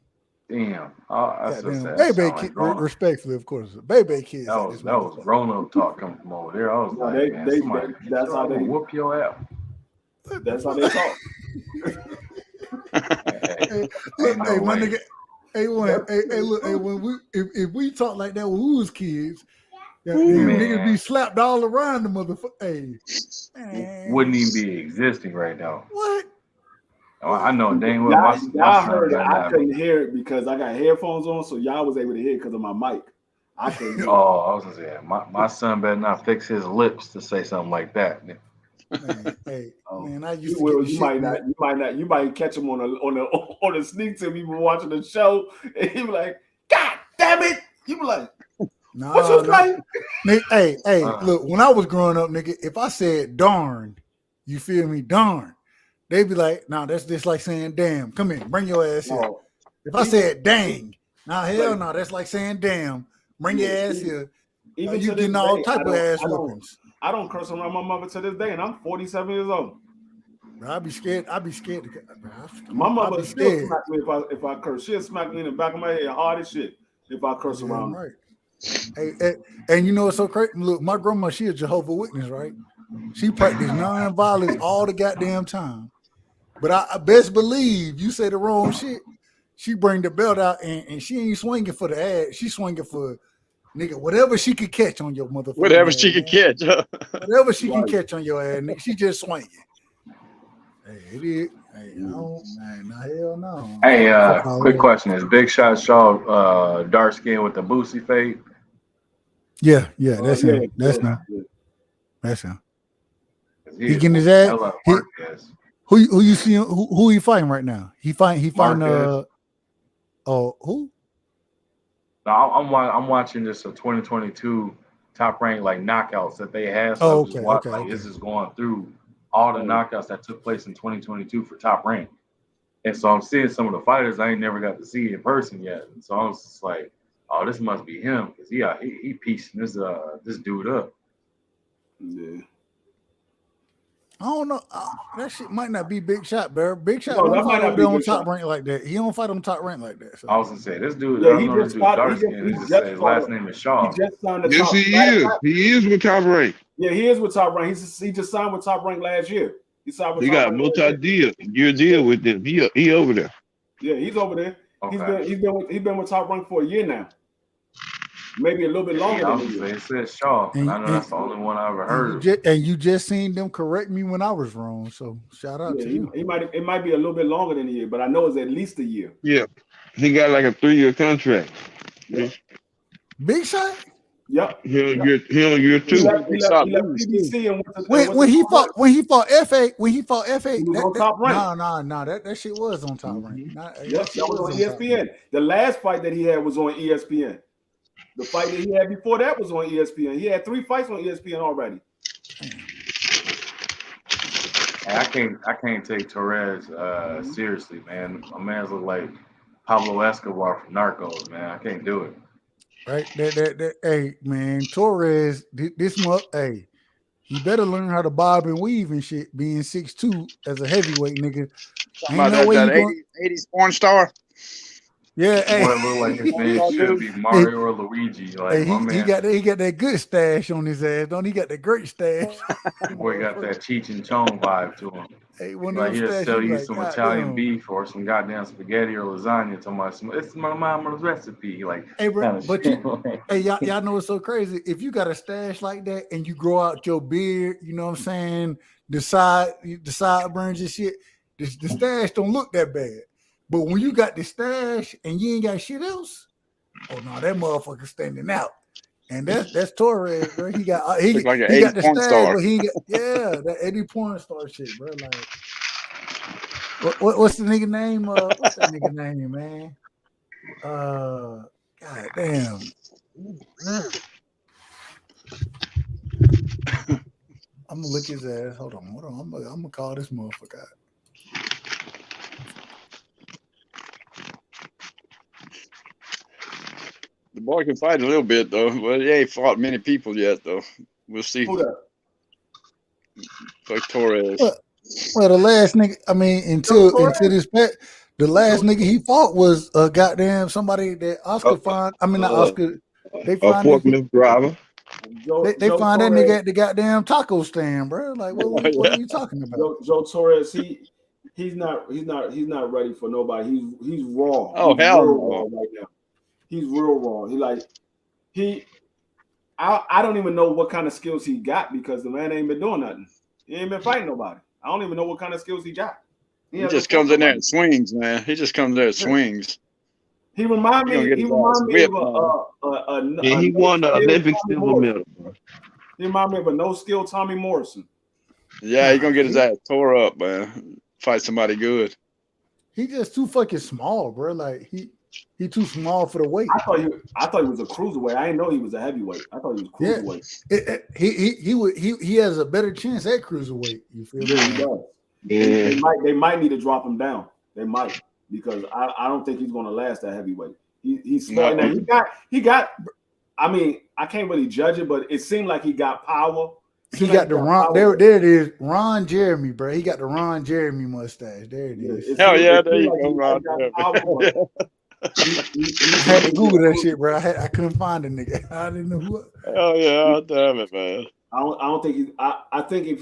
Damn. Oh, that's so sad. Baby kid, respectfully, of course. Baby kids. That was grown-up talk coming from over there. I was that's how they whoop your ass. That's how they talk. My nigga. Look, if we talk like that when we was kids, niggas be slapped all around the motherfucker. Hey, wouldn't even be existing right now. What? Oh, I know dang well. Y'all heard it. I couldn't hear it because I got headphones on, so y'all was able to hear it because of my mic. I couldn't hear I was gonna say my son better not fix his lips to say something like that. Man, I used to get you might catch him on a sneak tip. You been watching the show, and he be like, "God damn it!" You be like, "What you say?" Nigga, look, when I was growing up, nigga, if I said darn, you feel me, darn, they'd be like, "Nah, that's just like saying damn. Come here, bring your ass here." If I said dang, hell no, that's like saying damn. Bring your ass here. Even you getting all type of ass whoopings. I don't curse around my mother to this day, and I'm 47 years old. Bro, I'd be scared. My mother still smack me if I curse. She'll smack me in the back of my head hard as shit if I curse around. Right. Hey, and you know what's so crazy? Look, my grandma, she a Jehovah's Witness, right? She practiced non-violence all the goddamn time. But I best believe you say the wrong shit, she bring the belt out and she ain't swinging for the ass. She swinging for nigga whatever she could catch on your motherfucker. Whatever she could catch. Whatever she can catch on your ass, nigga. She just swinging. Hey, it is. Hey, no, hell no. Hey, quick question: is Big Shot Shaw dark skin with the Boosie fade? Yeah, that's him. That's him. He getting his ass. Who you see? Who he fighting right now? He find who? No, I'm watching this 2022 top rank like knockouts that they have. So this is going through all the knockouts that took place in 2022 for top rank. And so I'm seeing some of the fighters I ain't never got to see in person yet. And so I was just like, oh, this must be him because he piecing this dude up. Yeah. I don't know. That shit might not be Big Shot, bro. Big Shot don't fight on top rank like that. He don't fight on top rank like that. So. I was gonna say this dude. I know this dude dark skin. He just said his last name is Shaw. Yes, he is. He is with top rank. Yeah, he is with top rank. He just signed with top rank last year. He got a multi-year deal with them. He over there. Yeah, he's over there. Okay. He's been with top rank for a year now. Maybe a little bit longer. It says Shaw, and I know that's the only one I ever heard. And you just seen them correct me when I was wrong. So shout out to you. It might be a little bit longer than a year, but I know it's at least a year. Yeah, he got like a 3-year contract. Yeah. Big Shot. Yep. He on year 2. When he fought FA, he was on top rank. No, that shit was on top rank. That was on ESPN. The last fight that he had was on ESPN. The fight that he had before that was on ESPN. He had 3 fights on ESPN already. I can't take Torres seriously, man. My man's look like Pablo Escobar from Narcos, man. I can't do it. Right? Hey, man, Torres, this month, hey, he better learn how to bob and weave and shit, being 6'2" as a heavyweight nigga. Ain't no way that 80s porn star. Yeah, hey. Boy, look like his name should be Mario or Luigi. Like, he got that good stash on his ass, don't he? Got that great stash. Boy got that Cheech and Chong vibe to him. Hey, like he'll sell you some Italian beef or some goddamn spaghetti or lasagna. Talking about it's my mama's recipe. Like, hey, bro, but y'all know what's so crazy? If you got a stash like that and you grow out your beard, you know what I'm saying? The sideburns and shit, the stash don't look that bad. But when you got the stash and you ain't got shit else, oh no, that motherfucker standing out. And that's Torres, bro. He got the stash, but he got that 80 porn star shit, bro. Like, what's the nigga name? What's that nigga name, man? God damn. I'm gonna look his ass. Hold on. I'm gonna call this motherfucker out. The boy can fight a little bit though, but he ain't fought many people yet though. We'll see. Who that? Like Torres. Well, the last nigga, I mean, until this pet, the last nigga he fought was goddamn somebody that Oscar found. I mean, not Oscar. They find forklift driver. They find that nigga at the goddamn taco stand, bro. Like, what are you talking about? Joe Torres, he's not ready for nobody. He's raw. Oh, he's hell raw right now. He's real raw. I don't even know what kind of skills he got because the man ain't been doing nothing. He ain't been fighting nobody. I don't even know what kind of skills he got. He just comes in there and swings, man. He just comes there and swings. He remind me of he won the Olympic silver medal, bro. He remind me of a no-skill Tommy Morrison. Yeah, he's gonna get his ass tore up, man. Fight somebody good. He just too fucking small, bro. Like he too small for the weight. I thought he was a cruiserweight. I didn't know he was a heavyweight. I thought he was cruiserweight. He has a better chance at cruiserweight. You feel Yeah, me? he does. Yeah. They might need to drop him down. They might, because I don't think he's gonna last that heavyweight. He's small. No. Now he got. I mean, I can't really judge it, but it seemed like he got power. He got the Ron. There it is. Ron Jeremy, bro. He got the Ron Jeremy mustache. There it is. Hell yeah, there you go, Ron. I had to Google that shit, bro. I couldn't find the nigga. I didn't know who. Hell yeah, damn it, man. I don't think he. I think if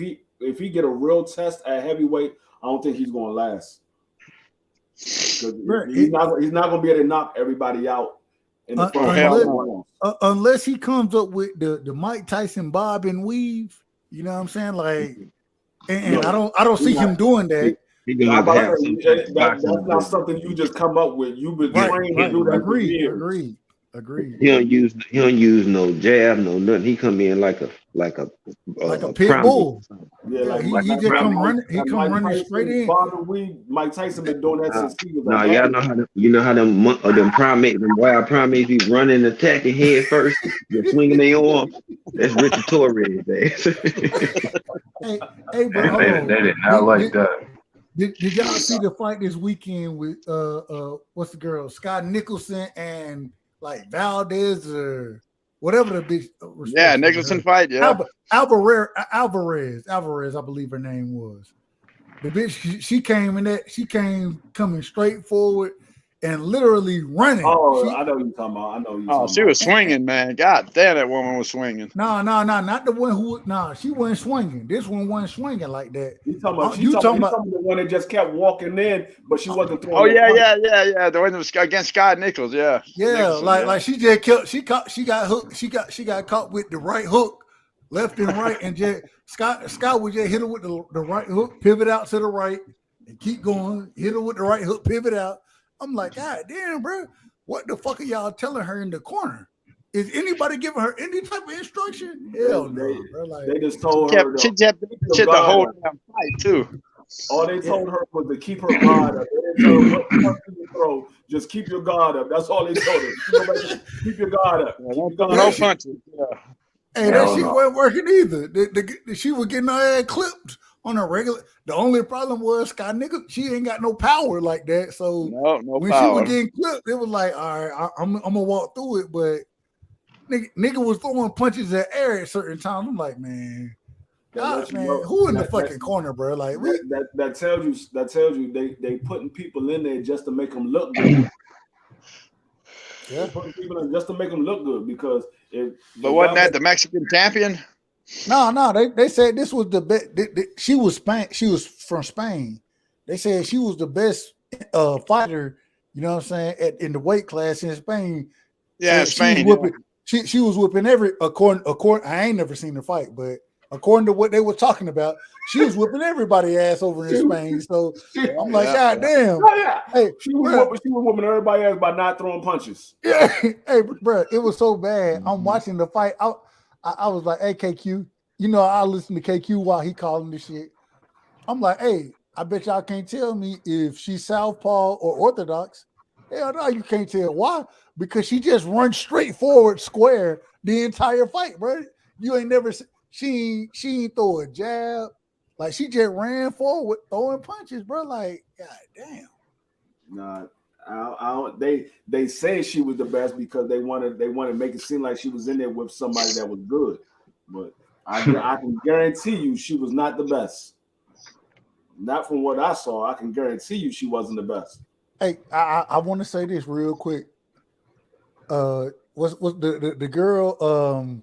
he get a real test at heavyweight, I don't think he's gonna last. He's not gonna be able to knock everybody out in the front. Unless he comes up with the Mike Tyson bob and weave. You know what I'm saying? Like, and I don't see him doing that. That's not something you just come up with. You've been trained to do that for years. Agreed. He don't use no jab, no nothing. He come in like a pit bull. Yeah, he just come running. He come running straight in. Mike Tyson been doing that since he was. No, y'all know how them primates, them wild primates, be running, attacking head first, they're swinging their arms. That's Richard Torres. Hey, bro, they did not like that. Did y'all see the fight this weekend with what's the girl, Scott Nicholson and like Valdez or whatever the bitch? Yeah, Nicholson fight. Yeah, Alvarez, I believe her name was. The bitch, she came coming straight forward and literally running. Oh, I know you're talking about. She was swinging, man. God damn, that woman was swinging. No, not the one who. No, she wasn't swinging. This one wasn't swinging like that. You talking about the one that just kept walking in, but she wasn't throwing. Oh yeah. The one that was against Scott Nichols. Yeah. Nicholson, like she just killed. She got hooked. She got caught with the right hook, left and right, and just Scott would just hit her with the right hook, pivot out to the right, and keep going. Hit her with the right hook, pivot out. I'm like, God damn, bro. What the fuck are y'all telling her in the corner? Is anybody giving her any type of instruction? Hell no, bro. Like, they just told her. She kept the whole damn fight, too. All they told her was to keep her guard up. They didn't tell her what punch you throw. Just keep your guard up. That's all they told her. Keep your guard up. No punches. Yeah. Hey, that shit wasn't working either. She was getting her ass clipped on a regular. The only problem was Scott Nichols. She ain't got no power like that. So when power. She was getting clipped, it was like, all right, I'm gonna walk through it. But nigga was throwing punches at air at certain times. I'm like, man, God, man, who in the fucking corner, bro? Like that tells you they putting people in there just to make them look good. Yeah, putting people in just to make them look good because But wasn't that the Mexican champion? No. They said this was the best. She was from Spain. They said she was the best fighter. You know what I'm saying? In the weight class in Spain. Yeah, Spain. She was whipping according. I ain't never seen her fight, but according to what they were talking about, she was whipping everybody ass over in Spain. So I'm like, God damn. Oh, yeah. Hey, she was whipping everybody ass by not throwing punches. Yeah. Hey, bro, it was so bad. I'm watching the fight. I was like, hey, KQ, you know, I listen to KQ while he calling this shit. I'm like, hey, I bet y'all can't tell me if she's southpaw or orthodox. Hell no, you can't tell. Why? Because she just runs straight forward square the entire fight, bro. You ain't never she ain't throw a jab. Like she just ran forward throwing punches, bro. Like, God damn. Nah, they say she was the best because they wanted to make it seem like she was in there with somebody that was good. But I can guarantee you she was not the best. Not from what I saw. I can guarantee you she wasn't the best. Hey, I want to say this real quick. What's the girl?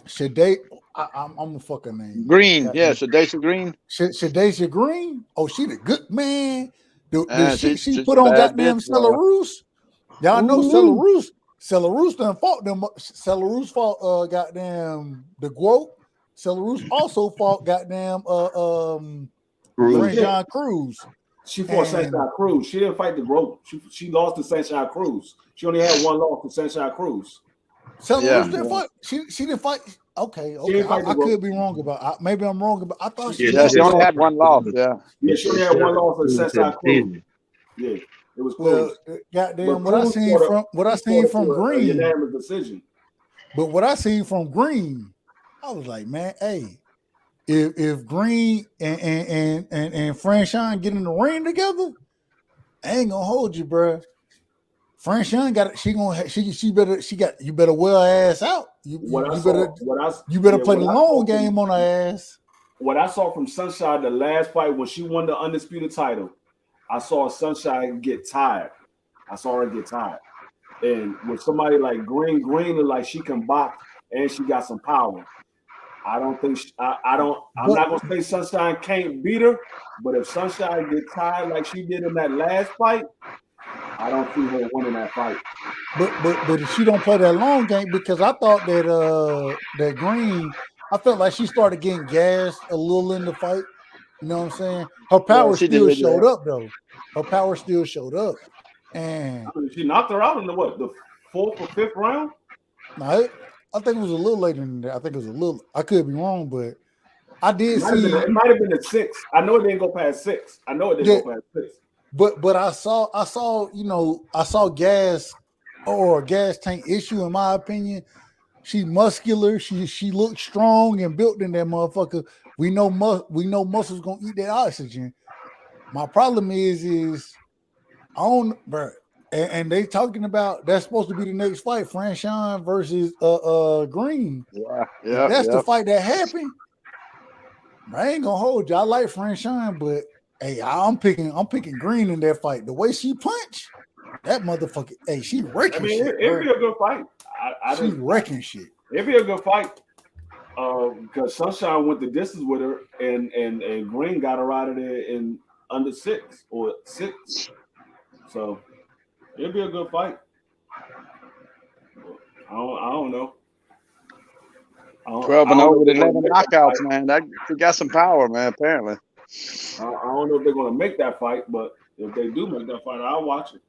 Shade. I'm gonna fuck her name. Green, yeah, Shadacia Green. Shadacia Green. Oh, she the good man. She put on goddamn Belarus. Y'all know Belarus. Belarus done fought them. Belarus fought goddamn the Guo. Belarus also fought goddamn Jean Cruz. She fought Sunshine Cruz. She didn't fight the Guo. She lost to Sunshine Cruz. She only had one loss to Sunshine Cruz. St. Louis didn't fight. She didn't fight. Okay. I could be wrong about. Maybe I'm wrong about. I thought she. Yeah, she only had one loss. Yeah. Yeah, she only had one loss in Southside Cruz. Yeah, it was close. Well, goddamn, what I seen from Green, unanimous decision. But what I seen from Green, I was like, man, hey, if Green and Franchon get in the ring together, I ain't gonna hold you, bro. Franchon got it. You better wear her ass out. You better play the long game on her ass. What I saw from Sunshine the last fight when she won the undisputed title, I saw Sunshine get tired. I saw her get tired. And with somebody like Green look like she can box and she got some power. I don't think I'm not gonna say Sunshine can't beat her, but if Sunshine gets tired like she did in that last fight, I don't see her winning that fight. But if she don't play that long game, because I thought that Green, I felt like she started getting gassed a little in the fight. You know what I'm saying? Her power still showed up though. Her power still showed up. And she knocked her out in the 4th or 5th round? No, I think it was a little later than that. I think it was a little. I could be wrong, but I did see. It might have been at 6. I know it didn't go past 6. Go past 6. But I saw gas or a gas tank issue in my opinion. She's muscular. She looks strong and built in that motherfucker. We know muscles gonna eat that oxygen. My problem is I don't, bro. And they talking about that's supposed to be the next fight, Franchon versus Green. Yeah. That's the fight that happened. I ain't gonna hold you. I like Franchon, but hey, I'm picking Green in that fight. The way she punched, that motherfucker. Hey, she wrecking shit. It'd be a good fight. She's wrecking shit. It'd be a good fight. Because Sunshine went the distance with her, and Green got her out of there in under 6 or 6. So it'd be a good fight. I don't know. 12-0 with 11 knockouts, man. That she got some power, man. Apparently. I don't know if they're gonna make that fight, but if they do make that fight, I'll watch it.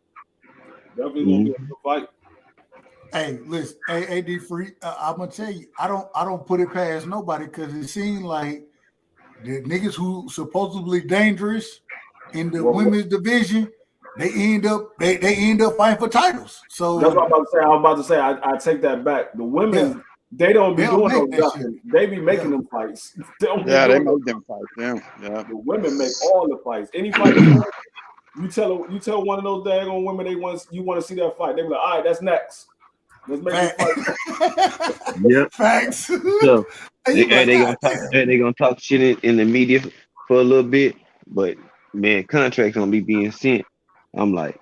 Definitely gonna be a good fight. Hey, listen, AD Free. I'm gonna tell you, I don't put it past nobody because it seems like the niggas who supposedly dangerous in the women's division, they end up fighting for titles. So that's what I'm about to say. I take that back. The women, they don't be doing no nothing. They be making them fights. They make them fights. Yeah. The women make all the fights. Any fight you tell one of those daggone women you want to see that fight. They be like, all right, that's next. Let's make this fight. Yep. Facts. So they gonna talk shit in the media for a little bit, but man, contracts gonna be being sent. I'm like,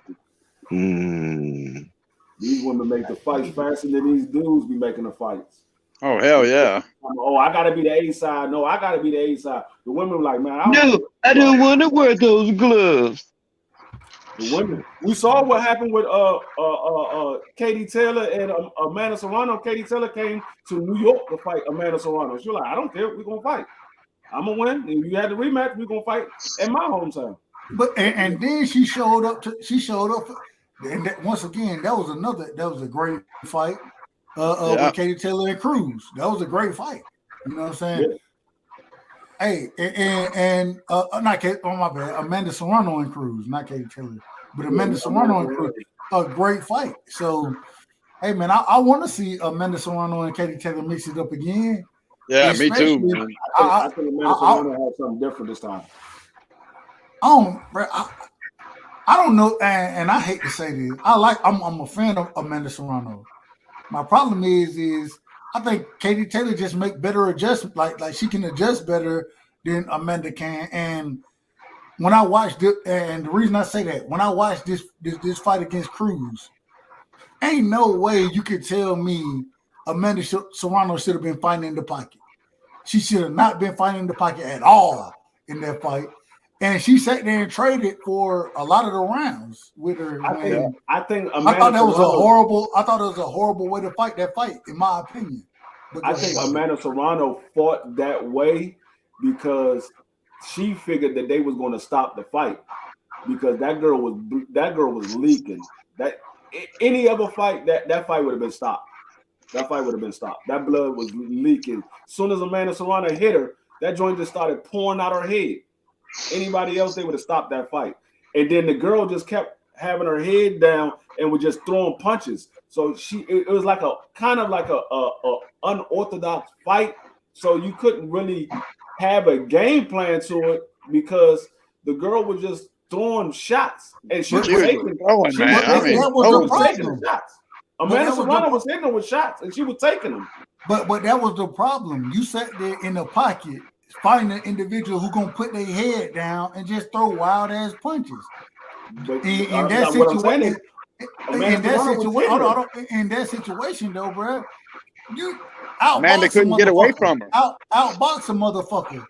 These women make the fights faster than these dudes be making the fights. Oh hell yeah! Oh, I gotta be the A side. No, I gotta be the A side. The women were like, man, I don't want to wear those gloves. The women. We saw what happened with Katie Taylor and Amanda Serrano. Katie Taylor came to New York to fight Amanda Serrano. She was like, I don't care. We're gonna fight. I'm gonna win. If you had the rematch, we're gonna fight in my hometown. But and then she showed up. And once again, that was a great fight. With Katie Taylor and Cruz. That was a great fight. You know what I'm saying? Yeah. Hey, and not Katie, oh my bad, Amanda Serrano and Cruz, not Katie Taylor, but Amanda Serrano and Cruz, a great fight. So, hey man, I want to see Amanda Serrano and Katie Taylor mix it up again. Yeah, me too. Man. I think Amanda Serrano has something different this time. I don't know, and I hate to say this. I'm a fan of Amanda Serrano. My problem is I think Katie Taylor just make better adjustments. Like she can adjust better than Amanda can. And when I watched it, and the reason I say that, when I watched this fight against Cruz, ain't no way you could tell me Amanda Serrano should have been fighting in the pocket. She should have not been fighting in the pocket at all in that fight. And she sat there and traded for a lot of the rounds with her. I think I thought that was a horrible way to fight that fight, in my opinion. I think Amanda Serrano fought that way because she figured that they was going to stop the fight because that girl was leaking. That any other fight that fight would have been stopped. that fight would have been stopped. That blood was leaking. As soon as Amanda Serrano hit her, that joint just started pouring out her head. Anybody else, they would have stopped that fight. And then the girl just kept having her head down and was just throwing punches. So it was like a kind of like a unorthodox fight. So you couldn't really have a game plan to it because the girl was just throwing shots and she was taking shots. Amanda Serrano was hitting her with shots and she was taking them. But that was the problem. You sat there in the pocket fighting an individual who gonna put their head down and just throw wild ass punches. In that situation, though, bro, you Amanda couldn't get away from her. Outbox a motherfucker.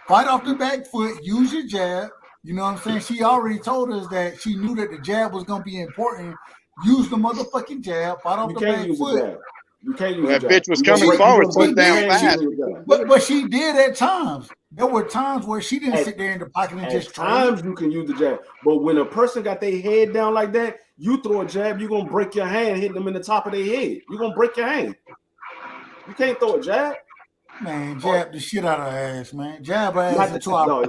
Fight off the back foot. Use your jab. You know what I'm saying? She already told us that she knew that the jab was gonna be important. Use the motherfucking jab. Fight off the back foot. You can't use that bitch was coming forward so damn fast. But she did at times. There were times where she didn't sit there in the pocket and just times you can use the jab. But when a person got their head down like that, you throw a jab, you're gonna break your hand hitting them in the top of their head. You're gonna break your hand. You can't throw a jab. Man, jab the shit out of her ass, man. Jab her ass into our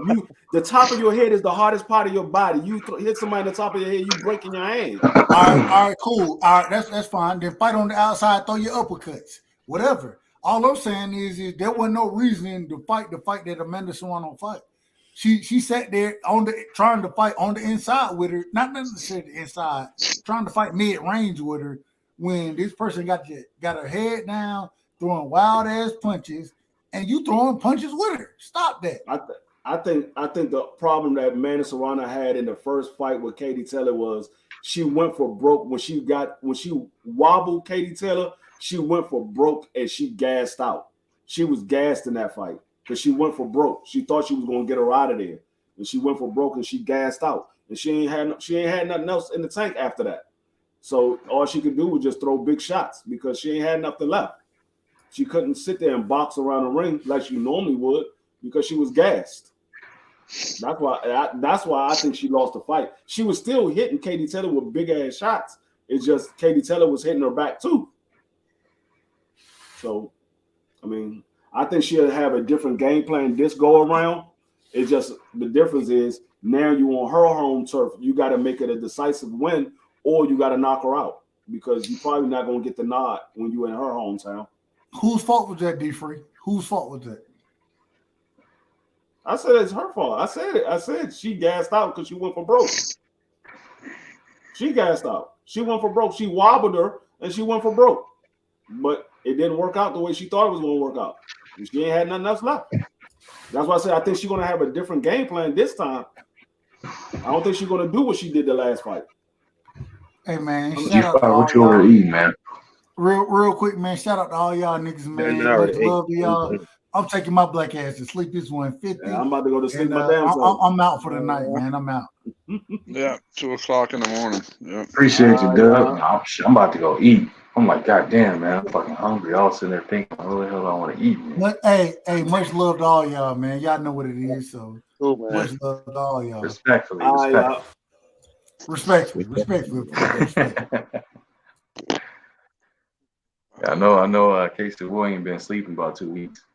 the top of your head is the hardest part of your body. You hit somebody in the top of your head, you breaking your hand. All right, cool. All right, that's fine. Then fight on the outside, throw your uppercuts, whatever. All I'm saying is there wasn't no reason to fight the fight that Amanda Serrano fight. She sat there trying to fight on the inside with her, not necessarily the inside, trying to fight mid-range with her when this person got her head down, throwing wild ass punches, and you throwing punches with her. Stop that. I think the problem that Amanda Serrano had in the first fight with Katie Taylor was she went for broke when she wobbled Katie Taylor. She went for broke and she gassed out. She was gassed in that fight because she went for broke. She thought she was going to get her out of there, and she went for broke and she gassed out. And she ain't had nothing else in the tank after that. So all she could do was just throw big shots because she ain't had nothing left. She couldn't sit there and box around the ring like she normally would because she was gassed. That's why I think she lost the fight. She was still hitting Katie Taylor with big ass shots. It's just Katie Taylor was hitting her back too. So, I mean, I think she'll have a different game plan this go around. It's just the difference is now you on her home turf. You got to make it a decisive win, or you got to knock her out because you're probably not going to get the nod when you're in her hometown. Whose fault was that, D-Free? Whose fault was that? I said it's her fault. I said it. I said she gassed out because she went for broke. She gassed out. She went for broke. She wobbled her and she went for broke. But it didn't work out the way she thought it was going to work out. She ain't had nothing else left. That's why I said I think she's going to have a different game plan this time. I don't think she's going to do what she did the last fight. Hey, man. What you over eating, man? Real quick, man. Shout out to all y'all niggas, man. Much love to y'all. I'm taking my black ass to sleep. It's 1:50. Yeah, I'm about to go to sleep my damn self. I'm out for the night, man. I'm out. Yeah, 2:00 in the morning. Yeah. Appreciate you, Doug. I'm about to go eat. I'm like, God damn, man, I'm fucking hungry. All sitting there thinking, what the hell do I want to eat, man? But, hey, much love to all y'all, man. Y'all know what it is, so much love to all y'all. Respectfully. I know Casey Williams been sleeping about 2 weeks.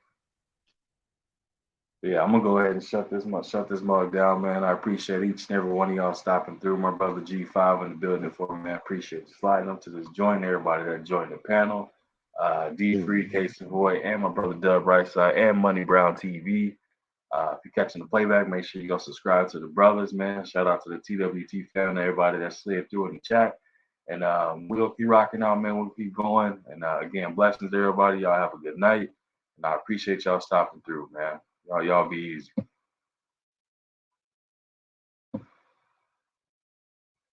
Yeah, I'm gonna go ahead and shut this mug down, man. I appreciate each and every one of y'all stopping through. My brother G5 in the building for me, man. I appreciate you sliding up to this joint. Everybody that joined the panel, D3, Casey Boy, and my brother Dub Brightside, and Money Brown TV. If you're catching the playback, make sure you go subscribe to the brothers, man. Shout out to the TWT family, everybody that slid through in the chat. And we'll keep rocking out, man. We'll keep going. And again, blessings to everybody. Y'all have a good night. And I appreciate y'all stopping through, man. Y'all be easy.